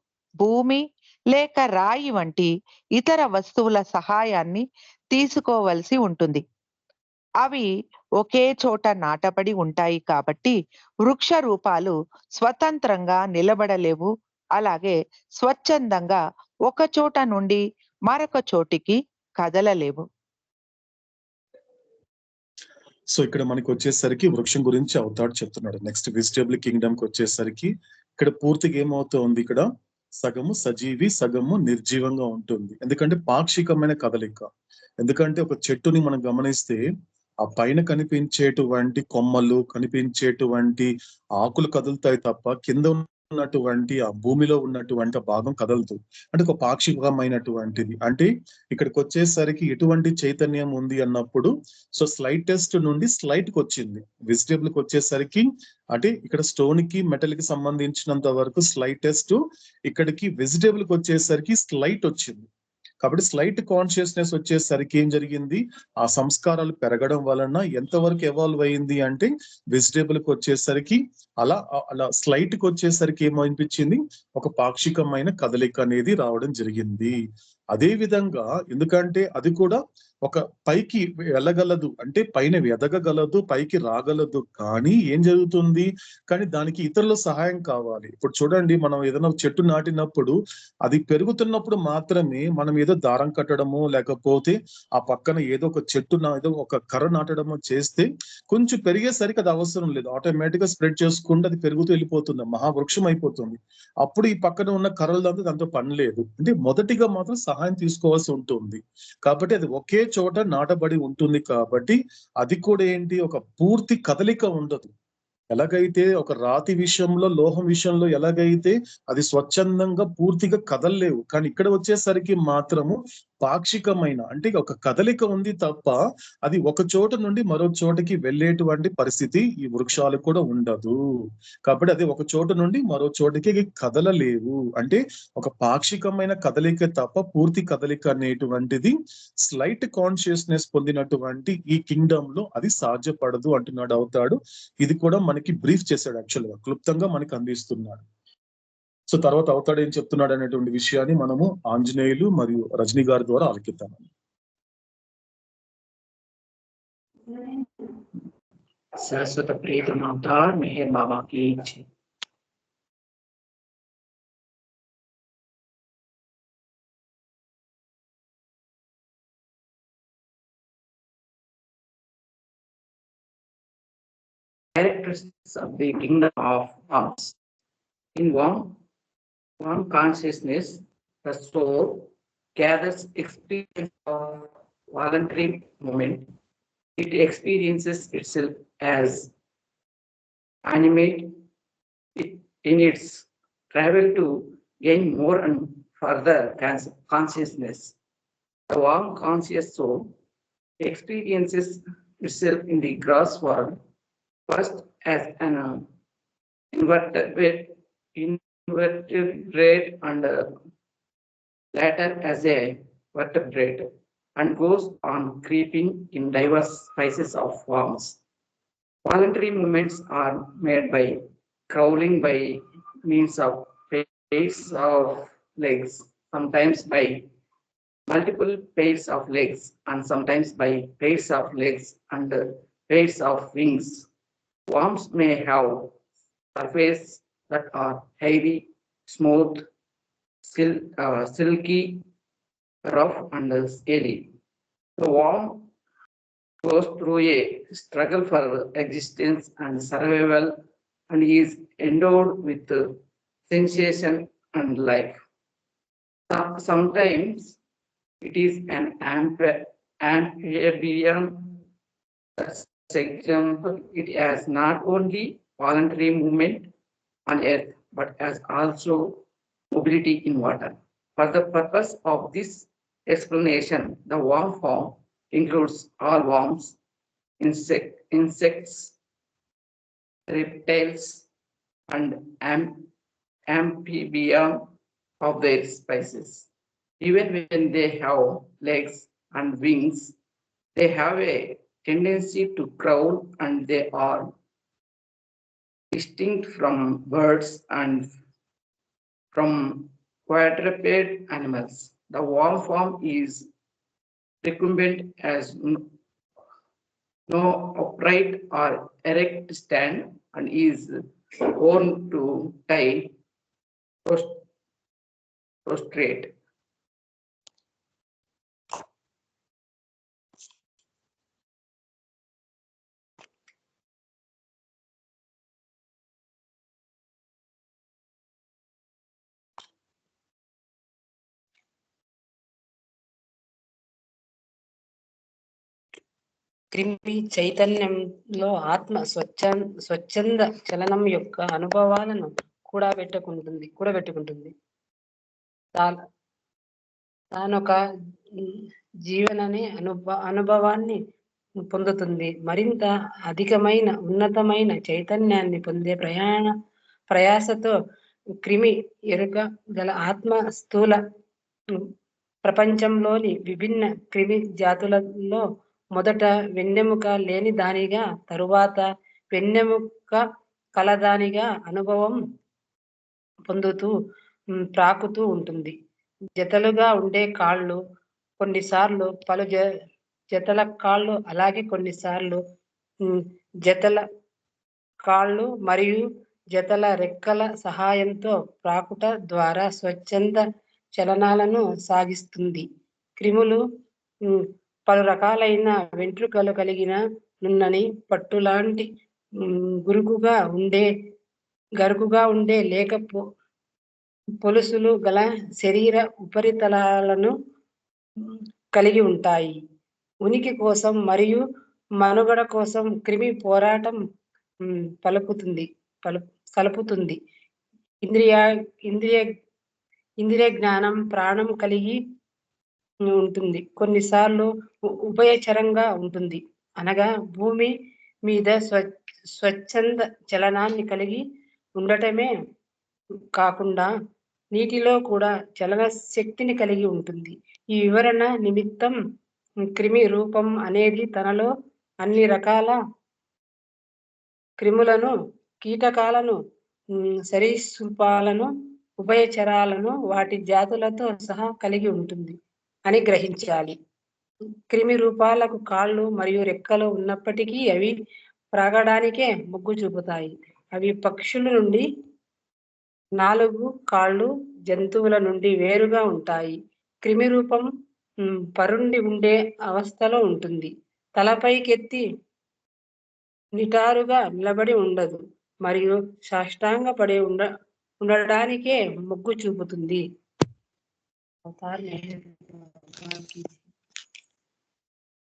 భూమి లేక రాయి వంటి ఇతర వస్తువుల సహాయాన్ని తీసుకోవలసి ఉంటుంది. అవి ఒకే చోట నాటబడి ఉంటాయి కాబట్టి వృక్ష రూపాలు స్వతంత్రంగా నిలబడలేవు, అలాగే స్వచ్ఛందంగా ఒక చోట నుండి మరొక చోటికి కదలలేవు. సో ఇక్కడ మనకి వచ్చేసరికి వృక్షం గురించి అవుతాడు చెప్తున్నాడు. నెక్స్ట్ వెజిటేబుల్ కింగ్డమ్ కి వచ్చేసరికి ఇక్కడ పూర్తిగా ఏమవుతుంది, ఇక్కడ సగము సజీవి సగము నిర్జీవంగా ఉంటుంది. ఎందుకంటే పాక్షికమైన కదలిక. ఎందుకంటే ఒక చెట్టుని మనం గమనిస్తే ఆ పైన కనిపించేటువంటి కొమ్మలు కనిపించేటువంటి ఆకులు కదులుతాయి తప్ప కింద ఉన్నటువంటి ఆ భూమిలో ఉన్నటువంటి భాగం కదలదు. అంటే ఒక పాక్షికమైనటువంటిది. అంటే ఇక్కడికి వచ్చేసరికి ఎటువంటి చైతన్యం ఉంది అన్నప్పుడు సో స్లైటెస్ట్ నుండి స్లైట్ కి వచ్చింది. వెజిటేబుల్ కి వచ్చేసరికి అంటే ఇక్కడ స్టోన్ కి మెటల్ కి సంబంధించినంత వరకు స్లైటెస్ట్, ఇక్కడికి వెజిటేబుల్ కి వచ్చేసరికి స్లైట్ వచ్చింది. కాబట్టి స్లైట్ కాన్షియస్నెస్ వచ్చేసరికి ఏం జరిగింది, ఆ సంస్కారాలు పెరగడం వలన ఎంతవరకు ఎవాల్వ్ అయింది అంటే వెజిటేబుల్ కి వచ్చేసరికి అలా స్లైట్ కి వచ్చేసరికి ఏమనిపించింది, ఒక పాక్షికమైన కదలిక అనేది రావడం జరిగింది. అదే విధంగా ఎందుకంటే అది కూడా ఒక పైకి వెళ్ళగలదు, అంటే పైన ఎదగగలదు, పైకి రాగలదు. కానీ ఏం జరుగుతుంది, కానీ దానికి ఇతరుల సహాయం కావాలి. ఇప్పుడు చూడండి, మనం ఏదైనా చెట్టు నాటినప్పుడు అది పెరుగుతున్నప్పుడు మాత్రమే మనం ఏదో దారం కట్టడము, లేకపోతే ఆ పక్కన ఏదో ఒక చెట్టు ఏదో ఒక కర్ర నాటడము చేస్తే కొంచెం పెరిగేసరికి అది అవసరం లేదు, ఆటోమేటిక్ గా స్ప్రెడ్ చేసుకుంటూ అది పెరుగుతూ వెళ్ళిపోతుంది, మహావృక్షం అయిపోతుంది. అప్పుడు ఈ పక్కన ఉన్న కర్రలు దాంతో పని లేదు. అంటే మొదటిగా మాత్రం సహాయం తీసుకోవాల్సి ఉంటుంది. కాబట్టి అది ఒకే చోట నాటబడి ఉంటుంది కాబట్టి అది కూడా ఏంటి, ఒక పూర్తి కదలిక ఉండదు. ఎలాగైతే ఒక రాతి విషయంలో, లోహం విషయంలో ఎలాగైతే అది స్వచ్ఛందంగా పూర్తిగా కదలలేవు, కానీ ఇక్కడ వచ్చేసరికి మాత్రము పాక్షికమైన, అంటే ఒక కదలిక ఉంది తప్ప అది ఒక చోట నుండి మరో చోటకి వెళ్ళేటువంటి పరిస్థితి ఈ వృక్షాలు కూడా ఉండదు. కాబట్టి అది ఒక చోట నుండి మరో చోటకి కదలలేవు. అంటే ఒక పాక్షికమైన కదలిక తప్ప పూర్తి కదలిక అనేటువంటిది స్లైట్ కాన్షియస్నెస్ పొందినటువంటి ఈ కింగ్డమ్ లో అది సాధ్యపడదు అంటున్నాడు అవుతాడు. ఇది కూడా మనకి బ్రీఫ్ చేశాడు, యాక్చువల్ గా క్లుప్తంగా మనకి అందిస్తున్నాడు. సో తర్వాత అవుతాడు ఏం చెప్తున్నాడు అనేటువంటి విషయాన్ని మనము ఆంజనేయులు మరియు రజనీ గారి ద్వారా ఆలకిద్దాం. सरस्वत प्रीतम अवतार मेहर बाबा की जय। Characteristics of the kingdom of worms. In worm consciousness, the soul gathers experience of voluntary movement. It experiences itself as animate in its travel to gain more and further consciousness. The warm conscious soul experiences itself in the gross world, first as an invertebrate and later as a vertebrate, and goes on creeping in diverse species of worms. Voluntary movements are made by crawling by means of pairs of legs, sometimes by multiple pairs of legs, and sometimes by pairs of legs and pairs of wings. Worms may have surfaces that are heavy, smooth, silky, rough and scaly. The worm goes through a struggle for existence and survival and is endowed with sensation and life. Sometimes it is an amphibian. For example, it has not only voluntary movement on earth but has also mobility in water. For the purpose of this explanation, the worm form includes all worms, insects, reptiles, and amphibia of their species. Even when they have legs and wings, they have a tendency to crawl, and they are distinct from birds and from quadruped animals. The worm form is recumbent, as no upright or erect stand, and is born to tie prostrate. క్రిమి చైతన్యంలో ఆత్మ స్వచ్ఛంద చలనం యొక్క అనుభవాలను కూడబెట్టుకుంటుంది. తానొక జీవననే అనుభవాన్ని పొందుతుంది. మరింత అధికమైన ఉన్నతమైన చైతన్యాన్ని పొందే ప్రయాసతో క్రిమి ఎరుక గల ఆత్మ స్థూల ప్రపంచంలోని విభిన్న క్రిమి జాతులలో మొదట వెన్నెముక లేని దానిగా, తరువాత వెన్నెముక కలదానిగా అనుభవం పొందుతూ ప్రాకుతూ ఉంటుంది. జతలుగా ఉండే కాళ్ళు, కొన్నిసార్లు పలు జతల కాళ్ళు, అలాగే కొన్నిసార్లు జతల కాళ్ళు మరియు జతల రెక్కల సహాయంతో ప్రాకుట ద్వారా స్వచ్ఛంద చలనాలను సాగిస్తుంది. క్రిములు పలు రకాలైన వెంట్రుకలు కలిగిన నున్నని పట్టులాంటి గరుకుగా ఉండే లేక పొలుసులు గల శరీర ఉపరితలాలను కలిగి ఉంటాయి. ఉనికి కోసం మరియు మనుగడ కోసం క్రిమి పోరాటం సలుపుతుంది. ఇంద్రియ జ్ఞానం ప్రాణం కలిగి ఉంటుంది. కొన్నిసార్లు ఉభయచరంగా ఉంటుంది, అనగా భూమి మీద స్వచ్ఛంద చలనాన్ని కలిగి ఉండటమే కాకుండా నీటిలో కూడా చలన శక్తిని కలిగి ఉంటుంది. ఈ వివరణ నిమిత్తం క్రిమి రూపం అనేది తనలో అన్ని రకాల క్రిములను, కీటకాలను, సరీసృపాలను, ఉభయచరాలను వాటి జాతులతో సహా కలిగి ఉంటుంది అని గ్రహించాలి. క్రిమి రూపాలకు కాళ్ళు మరియు రెక్కలు ఉన్నప్పటికీ అవి ప్రాగడానికే మొగ్గు చూపుతాయి. అవి పక్షుల నుండి 4 కాళ్ళు జంతువుల నుండి వేరుగా ఉంటాయి. క్రిమి రూపం పరుండి ఉండే అవస్థలో ఉంటుంది. తలపైకెత్తి నిటారుగా నిలబడి ఉండదు మరియు సాష్టాంగ పడి ఉండడానికే మొగ్గు చూపుతుంది.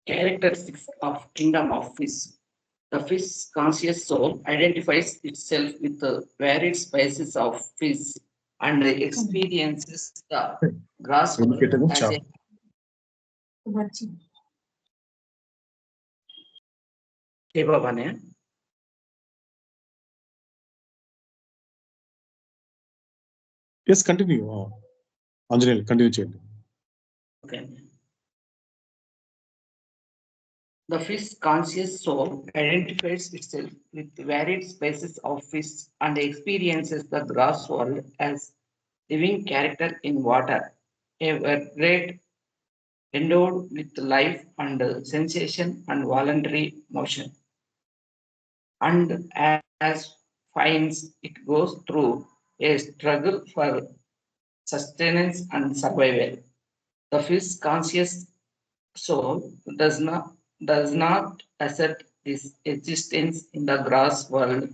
Characteristics of kingdom of fish. The fish conscious soul identifies itself with the varied species of fish and experiences the grass as a Yes, continue. Anjanil, continue చేయండి. Okay. The fish conscious soul identifies itself with varied species of fish and experiences the grass world as living character in water, a vertebrate endowed with life and sensation and voluntary motion. And as finds it goes through a struggle for sustenance and survival. The fish conscious soul does not assert its existence in the grass world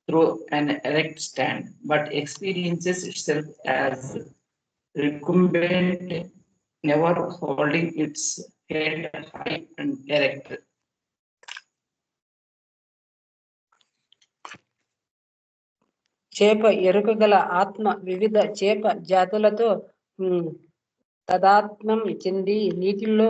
through an erect stand, but experiences itself as recumbent, never holding its head high and erect. చేప ఎరుక గల ఆత్మ వివిధ చేప జాతులతో తదాత్మ్యం చెంది నీటిలో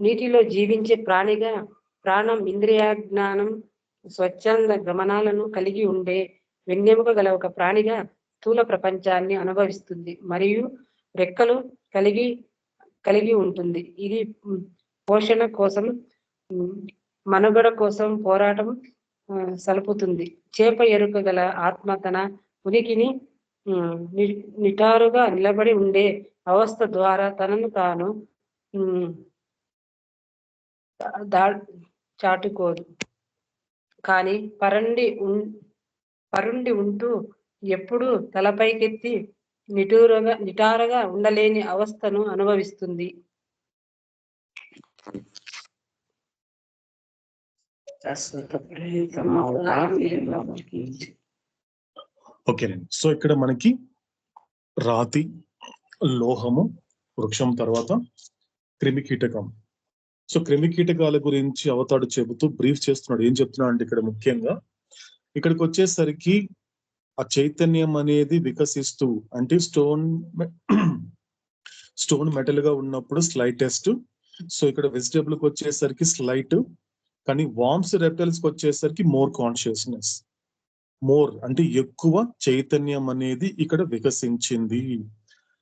నీటిలో జీవించే ప్రాణిగా ప్రాణం, ఇంద్రియ జ్ఞానం, స్వచ్ఛంద గమనాలను కలిగి ఉండే వెన్నెముక గల ఒక ప్రాణిగా స్థూల ప్రపంచాన్ని అనుభవిస్తుంది మరియు రెక్కలు కలిగి ఉంటుంది. ఇది పోషణ కోసం, మనుగడ కోసం పోరాటం సలుపుతుంది. చేప ఎరుక గల ఆత్మ తన ఉనికిని నిటారుగా నిలబడి ఉండే అవస్థ ద్వారా తనను తాను చాటుకోదు, కానీ పరుండి ఉంటూ ఎప్పుడూ తలపైకెత్తి నిటారుగా ఉండలేని అవస్థను అనుభవిస్తుంది. ఓకేనండి. సో ఇక్కడ మనకి రాతి, లోహము, వృక్షం, తర్వాత క్రిమి కీటకం. సో క్రిమి కీటకాల గురించి అవతాడు చెబుతూ బ్రీఫ్ చేస్తున్నాడు. ఏం చెప్తున్నాడు అంటే ఇక్కడ ముఖ్యంగా ఇక్కడికి వచ్చేసరికి ఆ చైతన్యం అనేది వికసిస్తూ, అంటే స్టోన్ మెటల్ గా ఉన్నప్పుడు స్లైటెస్ట్. సో ఇక్కడ వెజిటేబుల్ కి వచ్చేసరికి స్లైట్, కానీ వామ్స్ రెప్టైల్స్ కి వచ్చేసరికి మోర్ కాన్షియస్నెస్, మోర్ అంటే ఎక్కువ చైతన్యం అనేది ఇక్కడ వికసించింది.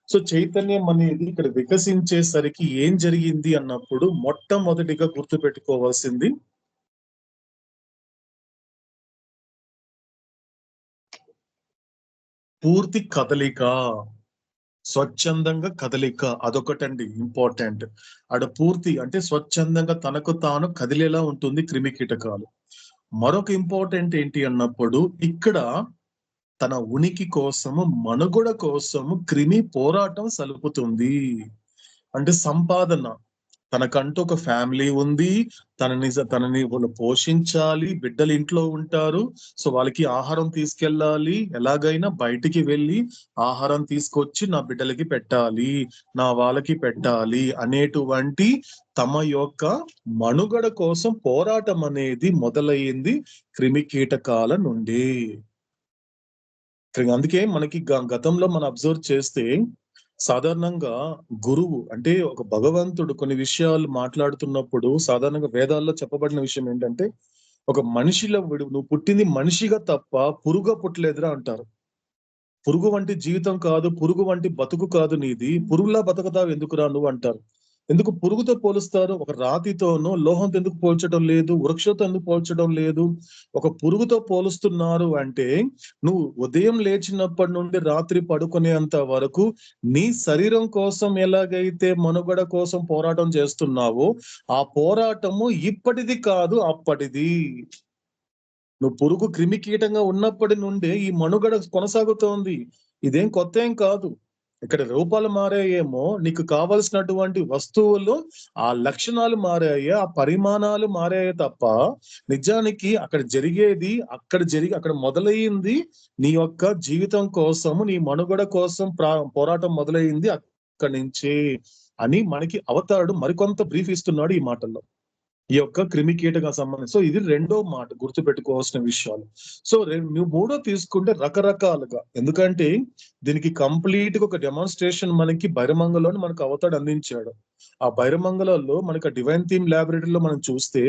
సో చైతన్యం అనేది ఇక్కడ వికసించేసరికి ఏం జరిగింది అన్నప్పుడు మొట్టమొదటిగా గుర్తుపెట్టుకోవాల్సింది పూర్తి కదలిక, స్వచ్ఛందంగా కదలిక, అదొకటండి ఇంపార్టెంట్. ఆడ పూర్తి అంటే స్వచ్ఛందంగా తనకు తాను కదిలేలా ఉంటుంది క్రిమి కీటకాలు. మరొక ఇంపార్టెంట్ ఏంటి అన్నప్పుడు ఇక్కడ తన ఉనికి కోసము, మనుగడ కోసము క్రిమి పోరాటం సలుపుతుంది. అంటే సంపాదన, తనకంటూ ఒక ఫ్యామిలీ ఉంది, తనని వాళ్ళు పోషించాలి, బిడ్డలు ఇంట్లో ఉంటారు, సో వాళ్ళకి ఆహారం తీసుకెళ్ళాలి, ఎలాగైనా బయటికి వెళ్ళి ఆహారం తీసుకొచ్చి నా బిడ్డలకి పెట్టాలి, నా వాళ్ళకి పెట్టాలి అనేటువంటి తమ యొక్క మనుగడ కోసం పోరాటం అనేది మొదలయ్యింది క్రిమి కీటకాల నుండి. అందుకే మనకి గతంలో మనం అబ్జర్వ్ చేస్తే సాధారణంగా గురువు అంటే ఒక భగవంతుడు కొన్ని విషయాలు మాట్లాడుతున్నప్పుడు సాధారణంగా వేదాల్లో చెప్పబడిన విషయం ఏంటంటే, ఒక మనిషిలో నువ్వు పుట్టింది మనిషిగా తప్ప పురుగు పుట్టలేదురా అంటారు. పురుగు వంటి జీవితం కాదు, పురుగు వంటి బతుకు కాదు నీది, పురుగులా బతుకుతావు ఎందుకురా నువ్వు అంటారు. ఎందుకు పురుగుతో పోలుస్తారు? ఒక రాతితోనో లోహంతో ఎందుకు పోల్చడం లేదు, వృక్షంతో ఎందుకు పోల్చడం లేదు? ఒక పురుగుతో పోలుస్తున్నారు అంటే నువ్వు ఉదయం లేచినప్పటి నుండి రాత్రి పడుకునేంత వరకు నీ శరీరం కోసం ఎలాగైతే మనుగడ కోసం పోరాటం చేస్తున్నావో ఆ పోరాటము ఇప్పటిది కాదు, అప్పటిది. నువ్వు పురుగు క్రిమి కీటంగా ఉన్నప్పటి నుండే ఈ మనుగడ కొనసాగుతోంది. ఇదేం కొత్త ఏం కాదు. ఇక్కడ రూపాలు మారాయేమో, నీకు కావలసినటువంటి వస్తువులు ఆ లక్షణాలు మారాయి, ఆ పరిమాణాలు మారాయి తప్ప నిజానికి అక్కడ జరిగేది అక్కడ మొదలయ్యింది నీ యొక్క జీవితం కోసము, నీ మనుగడ కోసం పోరాటం మొదలయ్యింది అక్కడి నుంచి అని మనకి అవతారుడు మరికొంత బ్రీఫ్ ఇస్తున్నాడు ఈ మాటల్లో, ఈ యొక్క క్రిమి కీటక సంబంధం. సో ఇది రెండో మాట గుర్తుపెట్టుకోవాల్సిన విషయాలు. సో నువ్వు మూడో తీసుకుంటే రకరకాలుగా, ఎందుకంటే దీనికి కంప్లీట్ గా ఒక డెమాన్స్ట్రేషన్ మనకి బైరమంగళంలో మనకు అవతాడు అందించాడు. ఆ బైరమంగళంలో మనకి డివైన్ థీమ్ ల్యాబొరేటరీలో మనం చూస్తే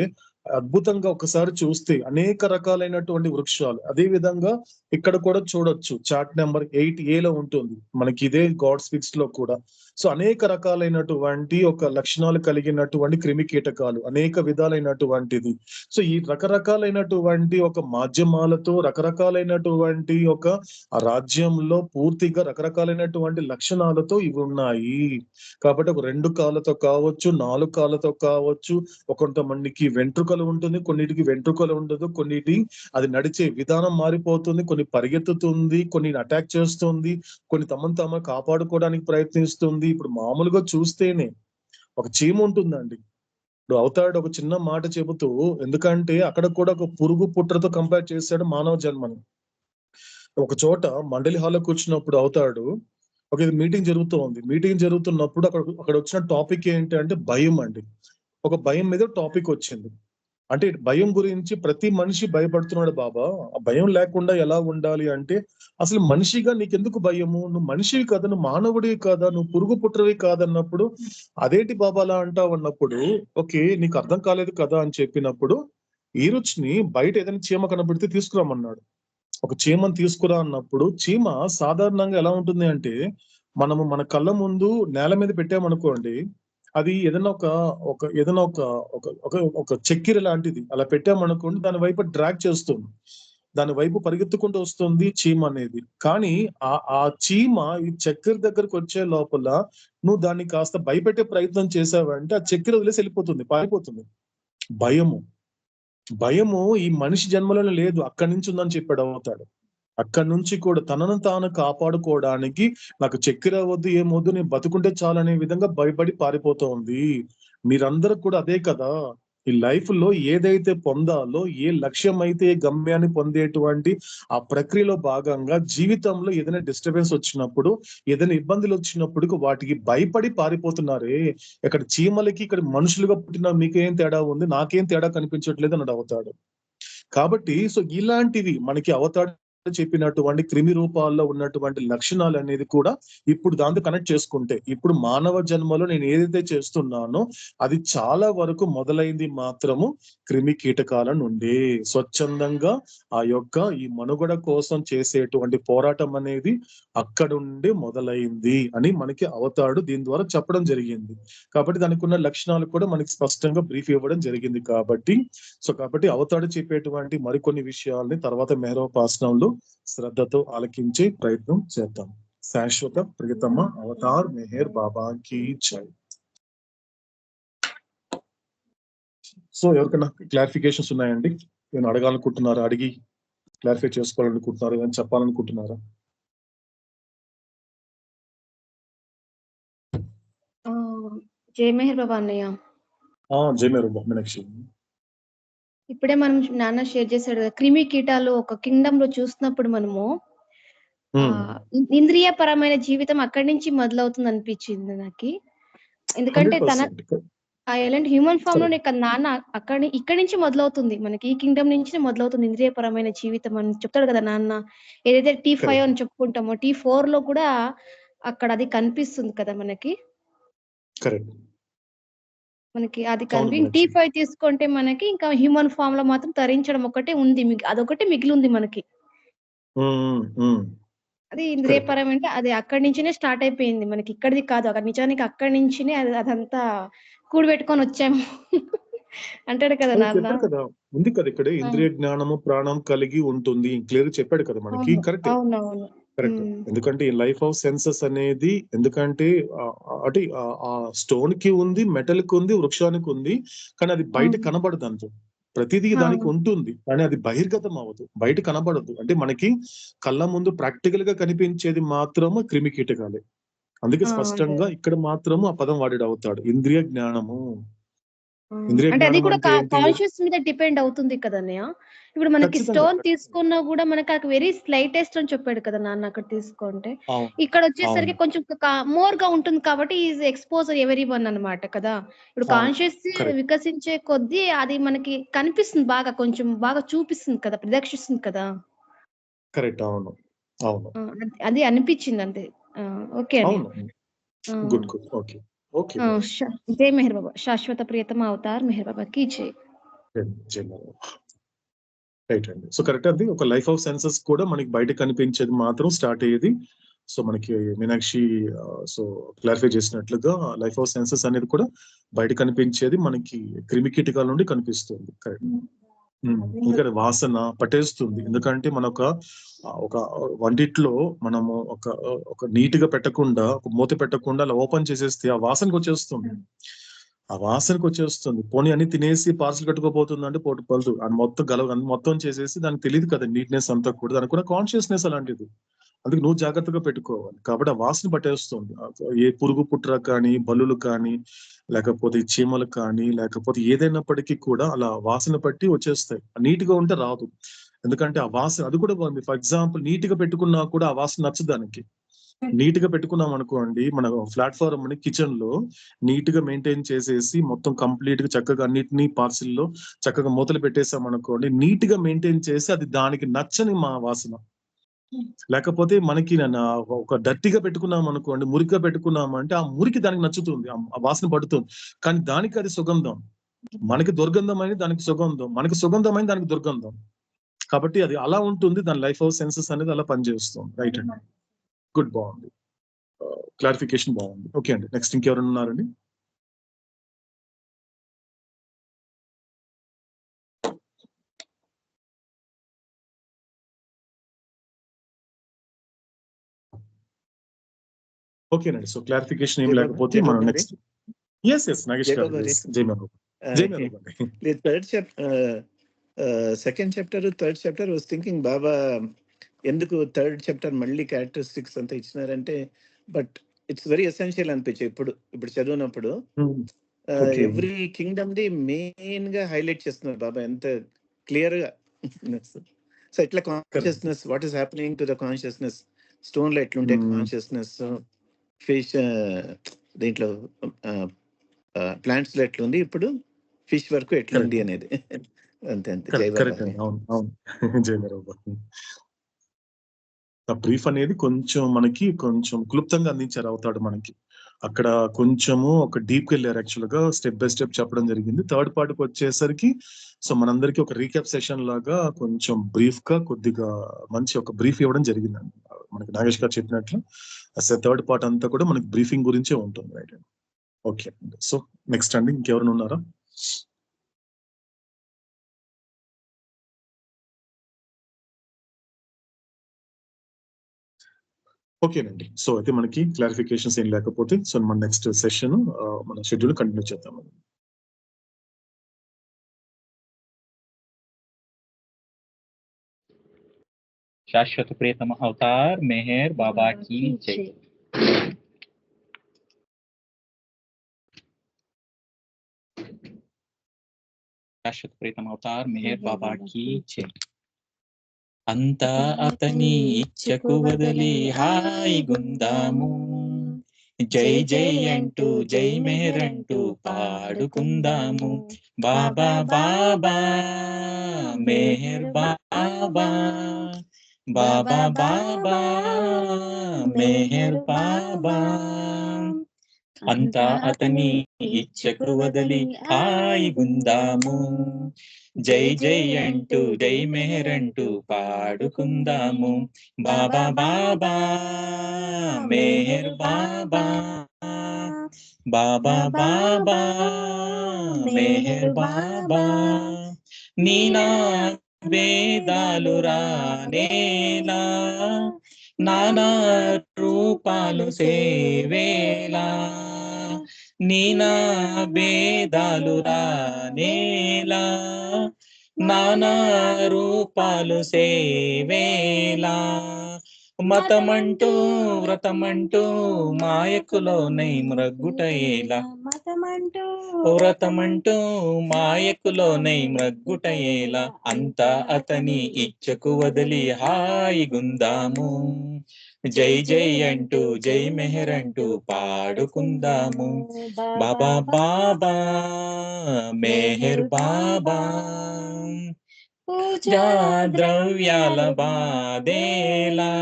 అద్భుతంగా ఒకసారి చూస్తే అనేక రకాలైనటువంటి వృక్షాలు, అదే విధంగా ఇక్కడ కూడా చూడొచ్చు, చార్ట్ నెంబర్ 8A లో ఉంటుంది మనకి ఇదే గాడ్ స్పిక్స్ లో కూడా. సో అనేక రకాలైనటువంటి ఒక లక్షణాలు కలిగినటువంటి క్రిమి కీటకాలు, అనేక విధాలైనటువంటిది. సో ఈ రకరకాలైనటువంటి ఒక మాధ్యమాలతో, రకరకాలైనటువంటి ఒక రాజ్యంలో పూర్తిగా రకరకాలైనటువంటి లక్షణాలతో ఇవి ఉన్నాయి. కాబట్టి ఒక 2 కాళ్ళతో కావచ్చు, 4 కాళ్ళతో కావచ్చు, కొంతమందికి వెంట్రుకలు ఉంటుంది, కొన్నిటికి వెంట్రుకలు ఉండదు, కొన్నిటి అది నడిచే విధానం మారిపోతుంది, కొన్ని పరిగెత్తుతుంది, కొన్ని అటాక్ చేస్తుంది, కొన్ని తమను తాము కాపాడుకోవడానికి ప్రయత్నిస్తుంది. ఇప్పుడు మామూలుగా చూస్తేనే ఒక చీమ ఉంటుందండి. ఇప్పుడు అవతాడు ఒక చిన్న మాట చెబుతూ, ఎందుకంటే అక్కడ కూడా ఒక పురుగు పుట్రతో కంపేర్ చేశాడు మానవ జన్మని. ఒక చోట మండలి హాల్లో కూర్చున్నప్పుడు అవుతాడు, ఒక మీటింగ్ జరుగుతోంది. మీటింగ్ జరుగుతున్నప్పుడు అక్కడ వచ్చిన టాపిక్ ఏంటి అంటే భయం అండి. ఒక భయం మీద టాపిక్ వచ్చింది. అంటే భయం గురించి ప్రతి మనిషి భయపడుతున్నాడు బాబా, ఆ భయం లేకుండా ఎలా ఉండాలి అంటే, అసలు మనిషిగా నీకెందుకు భయము? నువ్వు మనిషివి కదా, నువ్వు మానవుడివి కదా, నువ్వు పురుగు పుట్రవి కాదన్నప్పుడు అదేంటి బాబా అలా అంటావు అన్నప్పుడు, ఓకే నీకు అర్థం కాలేదు కదా అని చెప్పినప్పుడు ఈ రుచిని బయట ఏదైనా చీమ కనబడితే తీసుకురామన్నాడు. ఒక చీమను తీసుకురా అన్నప్పుడు, చీమ సాధారణంగా ఎలా ఉంటుంది అంటే, మనము మన కళ్ళ ముందు నేల మీద పెట్టామనుకోండి, అది ఏదైనా ఒక చక్కెర లాంటిది అలా పెట్టామనుకోండి, దాని వైపు డ్రాగ్ చేస్తుంది, దాని వైపు పరిగెత్తుకుంటూ వస్తుంది చీమ అనేది. కానీ ఆ చీమ ఈ చక్కెర దగ్గరకు వచ్చే లోపల నువ్వు దాన్ని కాస్త భయపెట్టే ప్రయత్నం చేసావంటే ఆ చక్కెర వదిలేసి వెళ్ళిపోతుంది, పారిపోతుంది. భయము ఈ మనిషి జన్మలోనే లేదు, అక్కడి నుంచి ఉందని చెప్పాడు అవుతాడు. అక్కడి నుంచి కూడా తనను తాను కాపాడుకోవడానికి నాకు చక్కెర వద్దు, ఏమొద్దు, నేను బతుకుంటే చాలు అనే విధంగా భయపడి పారిపోతోంది. మీరందరూ కూడా అదే కదా, ఈ లైఫ్ లో ఏదైతే పొందాలో, ఏ లక్ష్యం అయితే గమ్యాన్ని పొందేటువంటి ఆ ప్రక్రియలో భాగంగా జీవితంలో ఏదైనా డిస్టర్బెన్స్ వచ్చినప్పుడు, ఏదైనా ఇబ్బందులు వచ్చినప్పుడు వాటికి భయపడి పారిపోతున్నారే. ఇక్కడ చీమలకి ఇక్కడ మనుషులుగా పుట్టిన మీకేం తేడా ఉంది, నాకేం తేడా కనిపించట్లేదు అన్నాడు అవతాడు. కాబట్టి సో ఇలాంటివి మనకి అవతాడు చెప్పినటువంటి క్రిమి రూపాల్లో ఉన్నటువంటి లక్షణాలు అనేది కూడా ఇప్పుడు దాంతో కనెక్ట్ చేసుకుంటే, ఇప్పుడు మానవ జన్మలో నేను ఏదైతే చేస్తున్నానో అది చాలా వరకు మొదలైంది మాత్రము క్రిమి కీటకాల నుండి. స్వచ్ఛందంగా ఆ యొక్క ఈ మనుగడ కోసం చేసేటువంటి పోరాటం అనేది అక్కడ నుండి మొదలైంది అని మనకి అవతారుడు దీని ద్వారా చెప్పడం జరిగింది. కాబట్టి దానికి ఉన్న లక్షణాలు కూడా మనకి స్పష్టంగా బ్రీఫ్ ఇవ్వడం జరిగింది. కాబట్టి అవతారుడు చెప్పేటువంటి మరికొన్ని విషయాల్ని తర్వాత మెహరోపాసనంలో శ్రద్ధతో ఆలకించే ప్రయత్నం చేద్దాం. శాశ్వత ప్రియతమ అవతార్ మెహర్ బాబా కీ జై. సో ఎవరికైనా క్లారిఫికేషన్స్ ఉన్నాయండి? నేను అడగాలనుకుంటున్నారా, అడిగి క్లారిఫై చేసుకోవాలనుకుంటున్నారా, ఏమైనా చెప్పాలనుకుంటున్నారా? జై మెహర్ బాబా అన్నయ్య. జై మెహర్ బాబా మీనాక్షి. ఇప్పుడే మనం నాన్న షేర్ చేశాడు కదా, క్రిమి కీటాలు ఒక కింగ్డమ్ లో చూసినప్పుడు మనము ఇంద్రియ పరమైన జీవితం అక్కడి నుంచి మొదలవుతుంది అనిపించింది నాకు. ఎందుకంటే తన ఎలాంటి హ్యూమన్ ఫామ్ లో నాన్న ఇక్కడి నుంచి మొదలవుతుంది, మనకి ఈ కింగ్డమ్ నుంచి మొదలవుతుంది ఇంద్రియ పరమైన జీవితం అని చెప్తాడు కదా నాన్న. ఏదైతే T5 అని చెప్పుకుంటామో T4 లో కూడా అక్కడ అది కనిపిస్తుంది కదా మనకి. మనకి అది T5 తీసుకుంటే మనకి ఇంకా హ్యూమన్ ఫామ్ లో మాత్రం తరించడం ఒకటే ఉంది, అదొకటి మిగిలి ఉంది మనకి. అది ఇంద్రియపరమైన అది అక్కడి నుంచినే స్టార్ట్ అయిపోయింది మనకి, ఇక్కడిది కాదు. అక్కడ నిజానికి అక్కడి నుంచినే అదంతా కూడబెట్టుకొని వచ్చాము అంటాడు కదా నాన్న. కదా ఉంది కదా ఇక్కడ ఇంద్రియ జ్ఞానము ప్రాణం కలిగి ఉంటుంది, క్లియర్ చెప్పాడు కదా మనకి. కరెక్ట్. ఎందుకంటే ఈ లైఫ్ ఆఫ్ సెన్సెస్ అనేది, ఎందుకంటే అంటే ఆ స్టోన్ కి ఉంది, మెటల్ కి ఉంది, వృక్షానికి ఉంది, కానీ అది బయట కనబడదు. అంత ప్రతిదీ దానికి ఉంటుంది కానీ అది బహిర్గతం అవ్వదు, బయట కనబడదు. అంటే మనకి కళ్ళ ముందు ప్రాక్టికల్ గా కనిపించేది మాత్రము క్రిమి కీటకాలే. అందుకే స్పష్టంగా ఇక్కడ మాత్రము ఆ పదం వాడి అవుతాడు, ఇంద్రియ జ్ఞానము. అంటే అది కూడా కాన్షియస్ మీద డిపెండ్ అవుతుంది కదా అన్నయ్య. ఇప్పుడు మనకి స్టోన్ తీసుకున్నా కూడా మనకి వెరీ స్లైటెస్ట్ అని చెప్పాడు కదా నాన్న అక్కడ తీసుకుంటే. ఇక్కడ వచ్చేసరికి కొంచెం మోర్ గా ఉంటుంది కాబట్టి ఈజ్ ఎక్స్పోజర్ ఎవరీ వన్ అన్నమాట కదా. ఇప్పుడు కాన్షియస్ వికసించే కొద్దీ అది మనకి కనిపిస్తుంది, బాగా కొంచెం బాగా చూపిస్తుంది కదా, ప్రదర్శిస్తుంది కదా. కరెక్ట్. అవును అవును అది అనిపించింది అంతే. Okay good good okay okay. జై మెహర్ బాబా. శాశ్వత ప్రియతమ అవతార్ మెహర్ బాబా కీ జై. రైట్ అండి. So correct. అది ఒక లైఫ్ ఆఫ్ సెన్సెస్ కూడా మనకి బయట కనిపించేది మాత్రం స్టార్ట్ అయ్యేది. సో మనకి మీనాక్షి సో క్లారిఫై చేసినట్లుగా లైఫ్ ఆఫ్ సెన్సెస్ అనేది కూడా బయట కనిపించేది మనకి క్రిమి కీటకాల నుండి కనిపిస్తుంది. కరెక్ట్. ఇంకా వాసన పట్టేస్తుంది, ఎందుకంటే మన ఒక వంటిట్లో మనము ఒక నీట్ గా పెట్టకుండా, ఒక మూత పెట్టకుండా అలా ఓపెన్ చేసేస్తే ఆ వాసనకు వచ్చేస్తుంది. పోనీ అని తినేసి పార్సల్ కట్టుకోపోతుంది అంటే పలుతు అది మొత్తం చేసేసి దానికి తెలియదు కదా నీట్నెస్ అంతా కూడా, దానికి కూడా కాన్షియస్నెస్ అలాంటిది. అందుకే నువ్వు జాగ్రత్తగా పెట్టుకోవాలి. కాబట్టి ఆ వాసన పట్టేస్తుంది. ఏ పురుగు పుట్ర కానీ, బల్లులు కానీ, లేకపోతే చీమలు కానీ, లేకపోతే ఏదైనప్పటికీ కూడా అలా వాసన పట్టి వచ్చేస్తాయి. నీట్ గా ఉంటే రాదు, ఎందుకంటే ఆ వాసన అది కూడా బాగుంది. ఫర్ ఎగ్జాంపుల్ నీట్ గా పెట్టుకున్నా కూడా ఆ వాసన నచ్చదు దానికి. నీట్ గా పెట్టుకున్నాం అనుకోండి, మన ప్లాట్ఫామ్ ని కిచెన్ లో నీట్ గా మెయింటైన్ చేసేసి మొత్తం కంప్లీట్ గా చక్కగా అన్నిటినీ పార్సిల్ లో చక్కగా మూతలు పెట్టేసాం అనుకోండి, నీట్ గా మెయింటైన్ చేసి అది దానికి నచ్చని మా వాసన. లేకపోతే మనకి ఒక డర్టీగా పెట్టుకున్నాం అనుకోండి, మురికిగా పెట్టుకున్నామంటే ఆ మురికి దానికి నచ్చుతుంది, ఆ వాసన పడుతుంది. కానీ దానికి అది సుగంధం. మనకి దుర్గంధమైన దానికి సుగంధం, మనకి సుగంధమైన దానికి దుర్గంధం. కాబట్టి అది అలా ఉంటుంది, దాని లైఫ్ ఆఫ్ సెన్సెస్ అనేది అలా పనిచేస్తుంది. రైట్ అండి, గుడ్, బాగుంది, క్లారిఫికేషన్ బాగుంది. ఓకే అండి, నెక్స్ట్ ఇంకెవరైనా ఉన్నారండి? ఓకేనండి. సో క్లారిఫికేషన్ ఏం లేకపోతే మనం next. Yes Nagesh garu, Jai Babu. Second chapter third chapter was thinking Baba ఎందుకు థర్డ్ చాప్టర్ మళ్ళీ క్యారెక్టరిస్టిక్స్ అంతా ఇచ్చినారంటే, బట్ ఇట్స్ వెరీ ఎసెన్షియల్ అనిపించాయి ఇప్పుడు చదివినప్పుడు. ఎవ్రీ కింగ్డమ్ ది మెయిన్ గా హైలైట్ చేస్తున్నారు బాబా ఎంత క్లియర్ గా. సో ఇట్లా consciousness, what is happening to the consciousness, stone లో ఎట్లుంటే కాన్షియస్నెస్, ఫిష్ దీంట్లో ప్లాంట్స్ లో ఎట్లుంది, ఇప్పుడు ఫిష్ వరకు ఎట్లుంది అనేది. అంతే అంతే. జై బాబా. అవును జై బాబా. ఆ బ్రీఫ్ అనేది కొంచెం మనకి కొంచెం క్లుప్తంగా అందించారు అవుతాడు మనకి. అక్కడ కొంచెము ఒక డీప్ వెళ్ళారు, యాక్చువల్ గా స్టెప్ బై స్టెప్ చెప్పడం జరిగింది. థర్డ్ పార్ట్కి వచ్చేసరికి సో మనందరికీ ఒక రీక్యాప్ సెషన్ లాగా కొంచెం బ్రీఫ్ గా కొద్దిగా మంచి ఒక బ్రీఫ్ ఇవ్వడం జరిగిందండి. మనకి నాగేష్ గారు చెప్పినట్లు థర్డ్ పార్ట్ అంతా కూడా మనకి బ్రీఫింగ్ గురించే ఉంటుంది. రైట్. ఓకే, సో నెక్స్ట్ అండి ఇంకెవరైనా ఉన్నారా? ఓకేనండి. సో అయితే మనకి క్లారిఫికేషన్స్ ఏం లేకపోతే సో మన నెక్స్ట్ సెషన్ మన షెడ్యూల్ కంటిన్యూ చేద్దాం. शाश्वत प्रियतम अवतार मेहर बाबा की जय। शाश्वत प्रियतम अवतार मेहर बाबा की जय। అంతా అతని ఇచ్చకు వదిలి హాయిగుందాము, జై జై అంటూ జై మెహర్ అంటూ పాడుకుందాము. బాబా బాబా మెహర్ బాబా, బాబా బాబా మెహర్ బాబా. అంతా అతని ఇచ్చకు వదిలి హాయిగుందాము, జై జై అంటూ జై మెహర్ అంటూ పాడుకుందాము. బాబా బాబా మెహర్ బాబా, బాబా బాబా మెహర్ బాబా. నీనా వేదాలు రానేలా, నానా రూపాలు సేవేలా, నీనా భేదాలు రానేలా, నానా రూపాలు సేవేలా. మతమంటూ వ్రతమంటూ మాయకులోనై మ్రగ్గుటయేలా, వ్రతమంటూ మాయకులోనై మ్రగ్గుటయేలా. అంతా అతని ఇచ్చకు వదిలి హాయిగుందాము, జై జై అంటూ జై మెహర్ అంటూ పాడుకుందాము. బాబా బాబా మెహర్ బాబా. పూజా ద్రవ్యాల బాదేలా,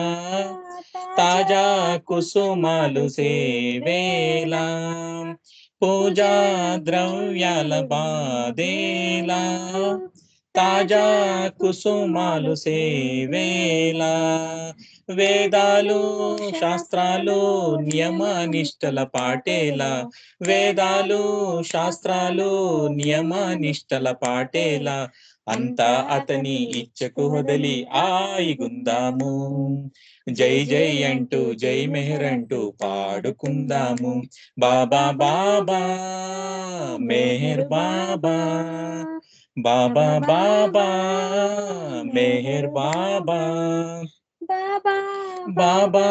తాజా కుసుమాలు సేవేలా, పూజా ద్రవ్యాల బాదేలా, తాజా కుసుమాలు సేవేలా. వేదాలు శాస్త్రాలు నియమ నిష్టల పాటేలా, వేదాలు శాస్త్రాలు నియమ నిష్టల పాటేలా. అంతా అతని ఇచ్చకు వదిలి హాయిగుందాము, జై జై అంటూ జై మెహర్ అంటూ పాడుకుందాము. బాబా బాబా మెహర్ బాబా, బాబా బాబా మెహర్ బాబా. బాబా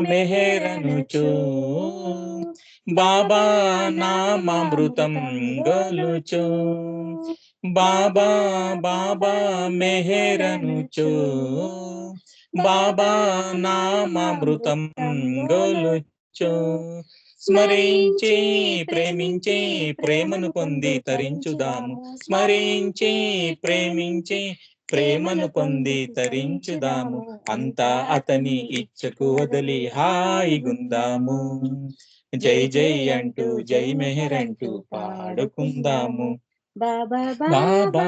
మెహర్ అనుచు బాబా నామామృతం గొలుచు, బాబా బాబా మెహర్ అనుచు బాబా నామామృతం గొలుచు. స్మరించి ప్రేమించి ప్రేమను పొంది తరించుదాము, స్మరించి ప్రేమించి ప్రేమను పొంది తరించుదాము. అంతా అతని ఇచ్చకు వదిలి హాయిగుందాము, జై జై అంటూ జై మెహర్ అంటూ పాడుకుందాము. బాబా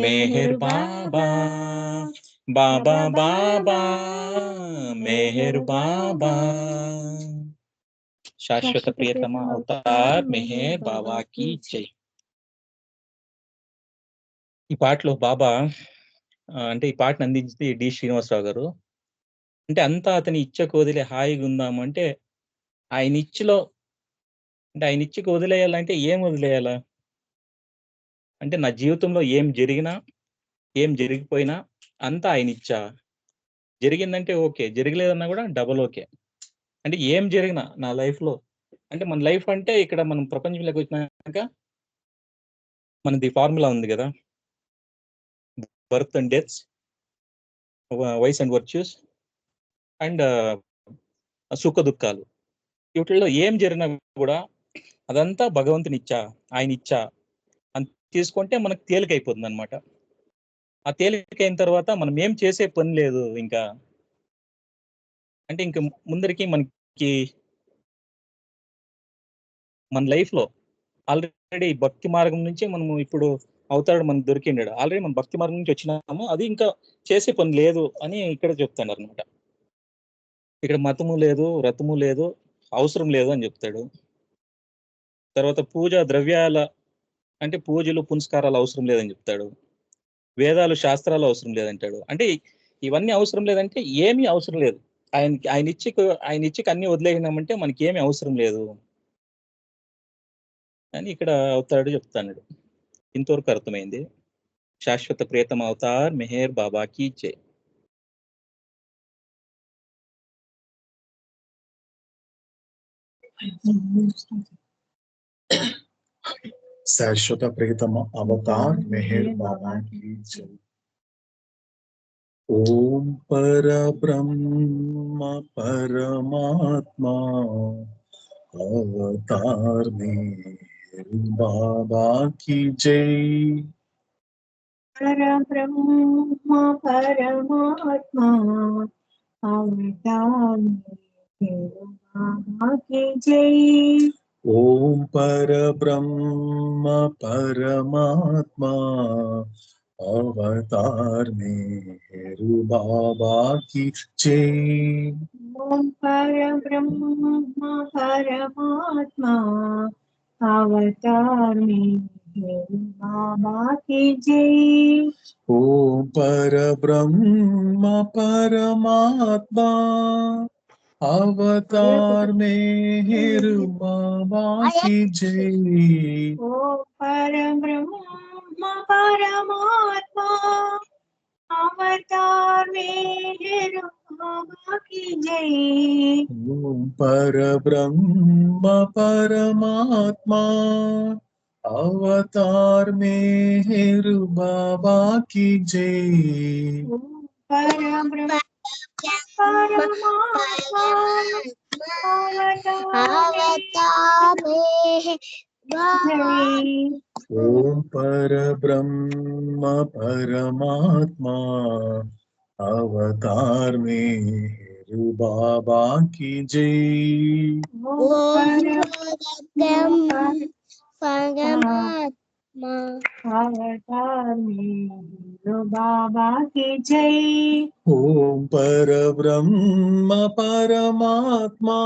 మెహర్ బాబా, బాబా బాబా మెహర్ బాబా. శాశ్వత ప్రియతమ అవతార్ మెహర్ బాబా की జై. ఈ పాటలో బాబా అంటే ఈ పాటను అందించింది డి శ్రీనివాసరావు గారు. అంటే అంతా అతని ఇచ్చకు వదిలే హాయిగా ఉందాము అంటే ఆయన ఇచ్చలో, అంటే ఆయన ఇచ్చకు వదిలేయాలంటే ఏం వదిలేయాలా అంటే నా జీవితంలో ఏం జరిగినా ఏం జరిగిపోయినా అంతా ఆయన ఇచ్చా. జరిగిందంటే ఓకే, జరగలేదన్నా కూడా డబల్ ఓకే. అంటే ఏం జరిగినా నా లైఫ్లో, అంటే మన లైఫ్ అంటే ఇక్కడ మనం ప్రపంచంలోకి వచ్చినాక మనది ఫార్ములా ఉంది కదా, birth and deaths, wise and virtues and సుఖ దుఃఖాలు. వీటిల్లో ఏం జరిగినా కూడా అదంతా భగవంతుని ఇచ్చా, ఆయన ఇచ్చా అని తీసుకుంటే మనకు తేలికైపోతుంది అనమాట. ఆ తేలికైన తర్వాత మనం ఏం చేసే పని లేదు ఇంకా. అంటే ఇంక ముందరికి మనకి మన లైఫ్ లో ఆల్రెడీ భక్తి మార్గం నుంచి మనము ఇప్పుడు అవతారుడు మనకు దొరికిండాడు. ఆల్రెడీ మనం భక్తి మార్గం నుంచి వచ్చినాము, అది ఇంకా చేసే పని లేదు అని ఇక్కడ చెప్తాడు అనమాట. ఇక్కడ మతము లేదు, వ్రతము లేదు, అవసరం లేదు అని చెప్తాడు. తర్వాత పూజ ద్రవ్యాల అంటే పూజలు పునస్కారాలు అవసరం లేదని చెప్తాడు. వేదాలు శాస్త్రాలు అవసరం లేదంటాడు. అంటే ఇవన్నీ అవసరం లేదంటే ఏమీ అవసరం లేదు. ఆయన ఇచ్చికి అన్ని వదిలేసినామంటే మనకి ఏమీ అవసరం లేదు అని ఇక్కడ అవతారుడు చెప్తాడు. ఇంతవరకు అర్థమైంది. శాశ్వత ప్రియతమ అవతార్ మెహర్ బాబా కీ జై. శాశ్వత ప్రియతమ అవతార్ మెహర్ బాబా కీ జై. ఓం పరబ్రహ్మ పరమాత్మా అవతార్ మెహర్ బాబా కీ జై. పరబ్రహ్మ పరమాత్మా అవతార్ మెహర్ బాబా కీ జై. ఓం పరబ్రహ్మ పరమాత్మా అవతార్ మెహర్ బాబా కీ జై. ఓం పరబ్రహ్మ పరమాత్మా అవతార్ మెహర్ బాబా కీ జై. ఓం పరబ్రహ్మ పరమాత్మా అవతార్ మెహర్ బాబా కీ జై. ఓం పరబ్రహ్మ పరమాత్మా అవతార్ మెహర్ బాబా కీ జై. ఓం పరబ్రహ్మ పరమాత్మా అవతార్ మెహర్ బాబా కీ జై. పరబ్రహ్మ పరమాత్మా అవతార్ మెహర్ జై. ఓం పరబ్రహ్మ పరమాత్మా అవతార్ మెహర్ బాబా కీ జై. అవతార్ మెహర్ బాబా కీ జై. ఓం పరబ్రహ్మ పరమాత్మా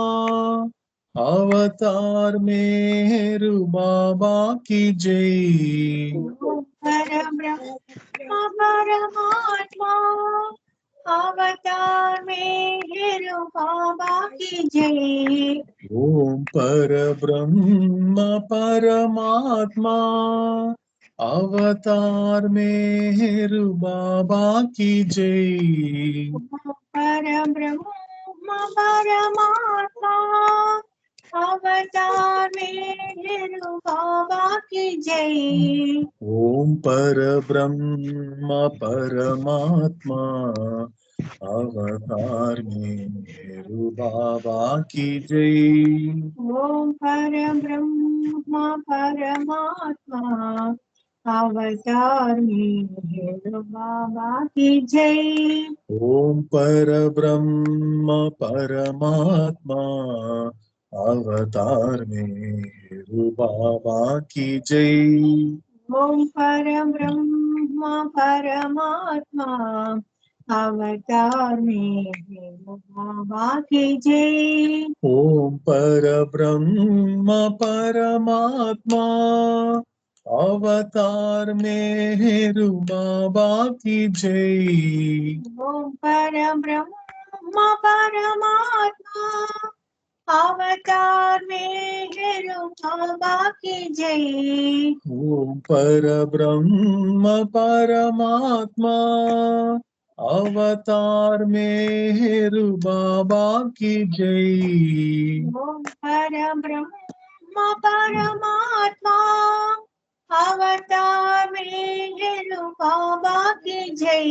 అవతార్ మెహర్ బాబా కీ జై. పరబ్రహ్మ పరమాత్మా అవతార్ మెహర్ బాబా కీ జై. ఓం పరబ్రహ్మ పరమాత్మా అవతార్ మెహర్ బాబా కీ జై. పరబ్రహ్మ పరమాత్మా అవతార్ మెహర్ బాబా కీ జై. ఓం పరబ్రహ్మ పరమాత్మా అవతార్ మెహర్ బాబా కీ జై. ఓం పరబ్రహ్మ పరమాత్మా అవతార్ మెహర్ బాబా కీ జై. ఓం పరబ్రహ్మ పరమాత్మా అవతార్ మెహర్ బాబా కీ జై. ఓం పరబ్రహ్మ పరమాత్మా అవతార్ మెహర్ బాబా కీ జై. ఓం పరబ్రహ్మ పరమాత్మా అవతార్ మెహర్ బాబా కీ జై. ఓం పరబ్రహ్మ పరమాత్మా అవతార్ మెహర్ బాబా కీ జై. ఓం పరబ్రహ్మ పరమాత్మా అవతార్ మెహర్ బాబా కీ జై. ఓం పరబ్రహ్మ పరమాత్మా అవతార్ మెహర్ బాబా కీ జై.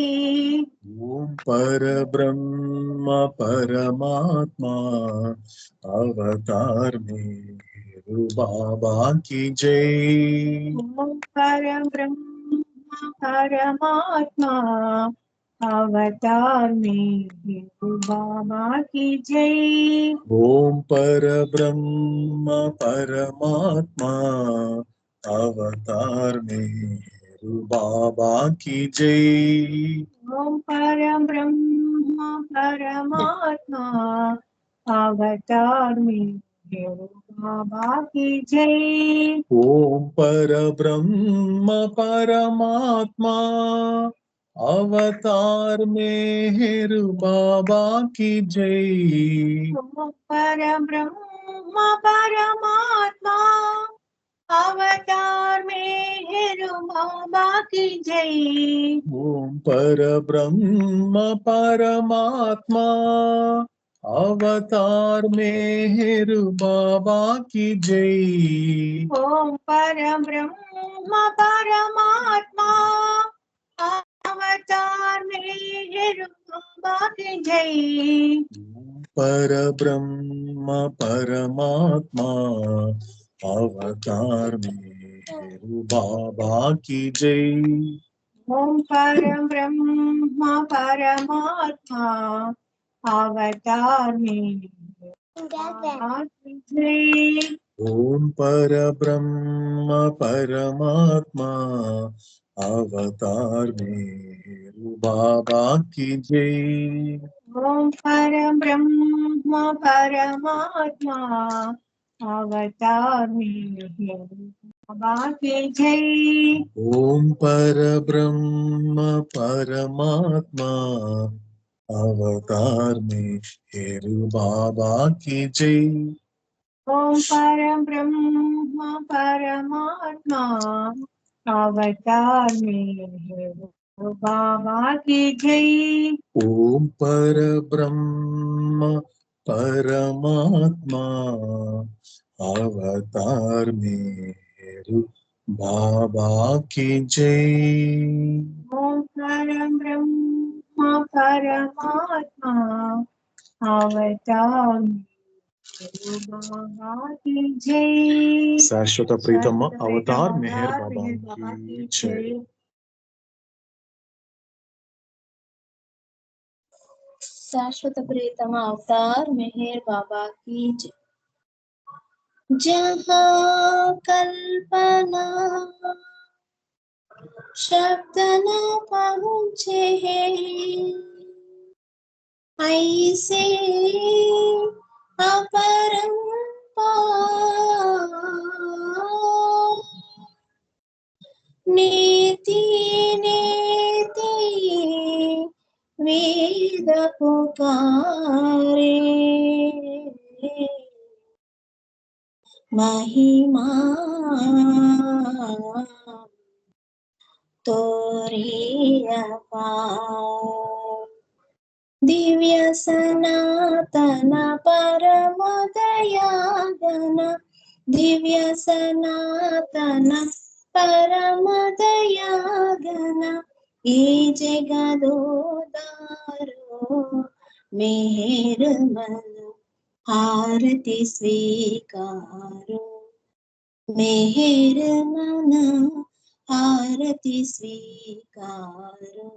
ఓం పరబ్రహ్మ పరమాత్మా అవతార్ మెహర్ బాబా కీ జై. ఓం పరబ్రహ్మ పరమాత్మా अवतार मेहर बाबा की जय। ओम पर ब्रह्म परमात्मा अवतार मेहर बाबा की जय। ओम परम ब्रह्म परमात्मा अवतार मेहर बाबा की जय। ओम पर ब्रह्म परमात्मा अवतार मेहर बाबा की जय। ओम परम ब्रह्म परमात्मा अवतार मेहर बाबा की जय। ओम पर ब्रह्म परमात्मा अवतार मेहर बाबा की जय। ओम परम ब्रह्म परमात्मा अवतार मेहर बाबा की जय। पर ब्रह्म परमात्मा अवतार मेहर बाबा की जय। ओम परम ब्रह्म परमात्मा अवतार मेहर बाबा की जय। ओम पर ब्रह्म परमात्मा अवतार मेहर बाबा की जय। ओम परम ब्रह्म परमात्मा अवतार मेहर बाबा की जय। ओम पर ब्रह्म परमात्मा अवतार मेहर बाबा की जय। ओम परम ब्रह्म परमात्मा अवतार मेहर बाबा की जय। ओम पर ब्रह्म परमात्मा अवतार मेहर बाबा की जय। ओम परम ब्रह्म परमात्मा अवतार मेहर बाबा की जय। शाश्वत प्रीतम अवतार मेहर अवतार बाबा मेहर बाबा की की जय। जय। शाश्वत प्रीतम अवतार मेहर बाबा की जय। जहाँ कल्पना शब्द न पहुँचे ऐसे अपरंपार नीति नीति वेद पुकारे महिमा तोरी अपार दिव्य सनातन परम दयागन दिव्य सनातन परम दयागन ಈ ಜಗದೋದಾರೋ मेहर मन आरती स्वीकारो मेहर मन आरती स्वीकारो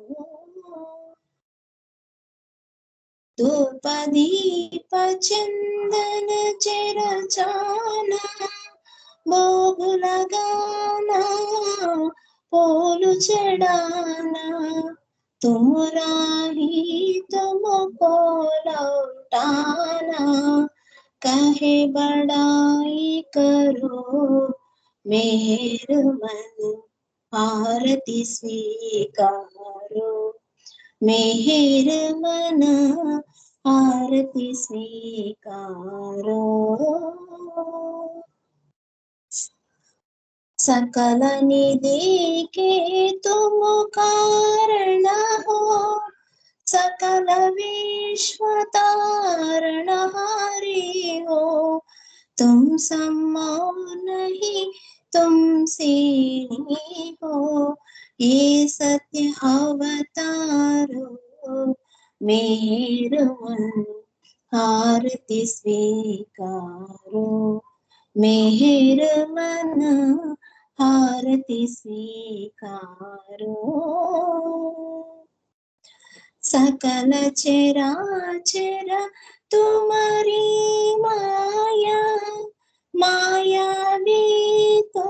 धूप दीप चंदन चिरचाना भोग लगाना पोलू चढ़ाना तुमरा ही तुमको लौटाना कहे बड़ाई करो मेहर मन आरती स्वीकारो मेहर मन आरती स्वीकारो सकल निधि के तुम कारण हो सकल विश्व तारण हारी हो तुम सम्मोह नहीं तुमसे नहीं हो ये सत्य अवतारो मेहर मन आरती स्वीकारो मेहर मन आरती स्वीकारो सकल चराचर तुम्हारी माया, माया भी तो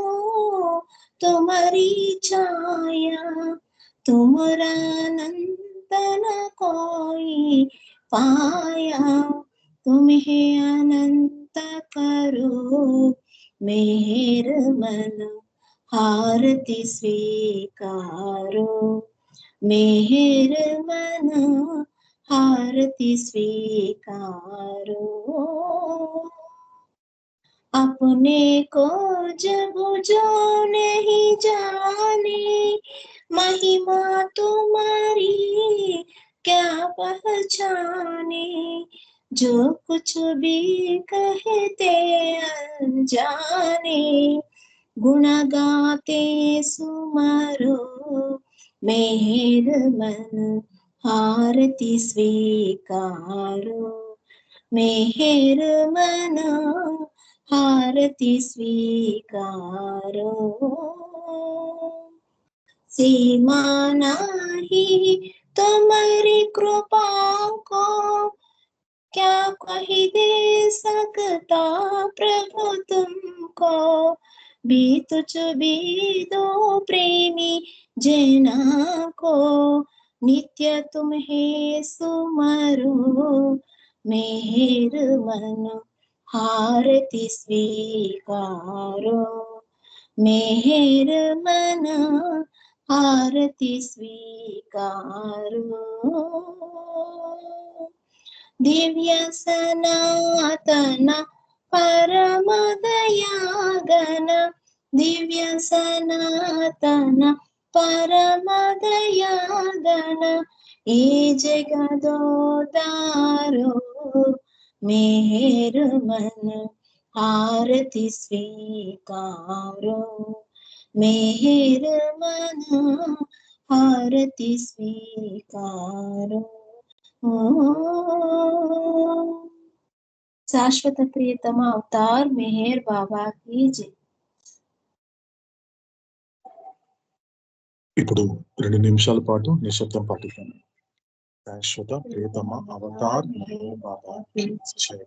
तुम्हारी छाया, तुमरा अनंत न कोई पाया, तुम्हें अनंत करो मेहर मन, हारति स्वीकारो मेहर मन, हारति स्वीकारो। अपने को जब जो नहीं जाने, महिमा तुम्हारी क्या पहचाने, जो कुछ भी कहते अनजाने, गुण गाते सुमरो मेहर मन, हारति स्वीकारो मेहर मन, हारति स्वीकारो। सीमा नाही तुम्हारी कृपा को, क्या कही दे सकता प्रभु तुमको, भी तुझ भी दो प्रेमी जना को, नित्य तुम्हें सुमरो मेहर मन, हारति स्वीकारो मेहर मन, हारति स्वीकारो। दिव्य सनातन परम दयागन, दिव्य सनातन परम दयागन, ये जगदोदारो मेहर मन, हारति स्वीकारो मेहर मन, हारति स्वीकारो। శాశ్వత ప్రియతమ అవతార్ మెహర్ బాబా की जय। ఇప్పుడు 2 నిమిషాల పాటు నిశ్శబ్దం పాటిస్తాను। శాశ్వత ప్రియతమ అవతార్ మెహర్ బాబా की जय।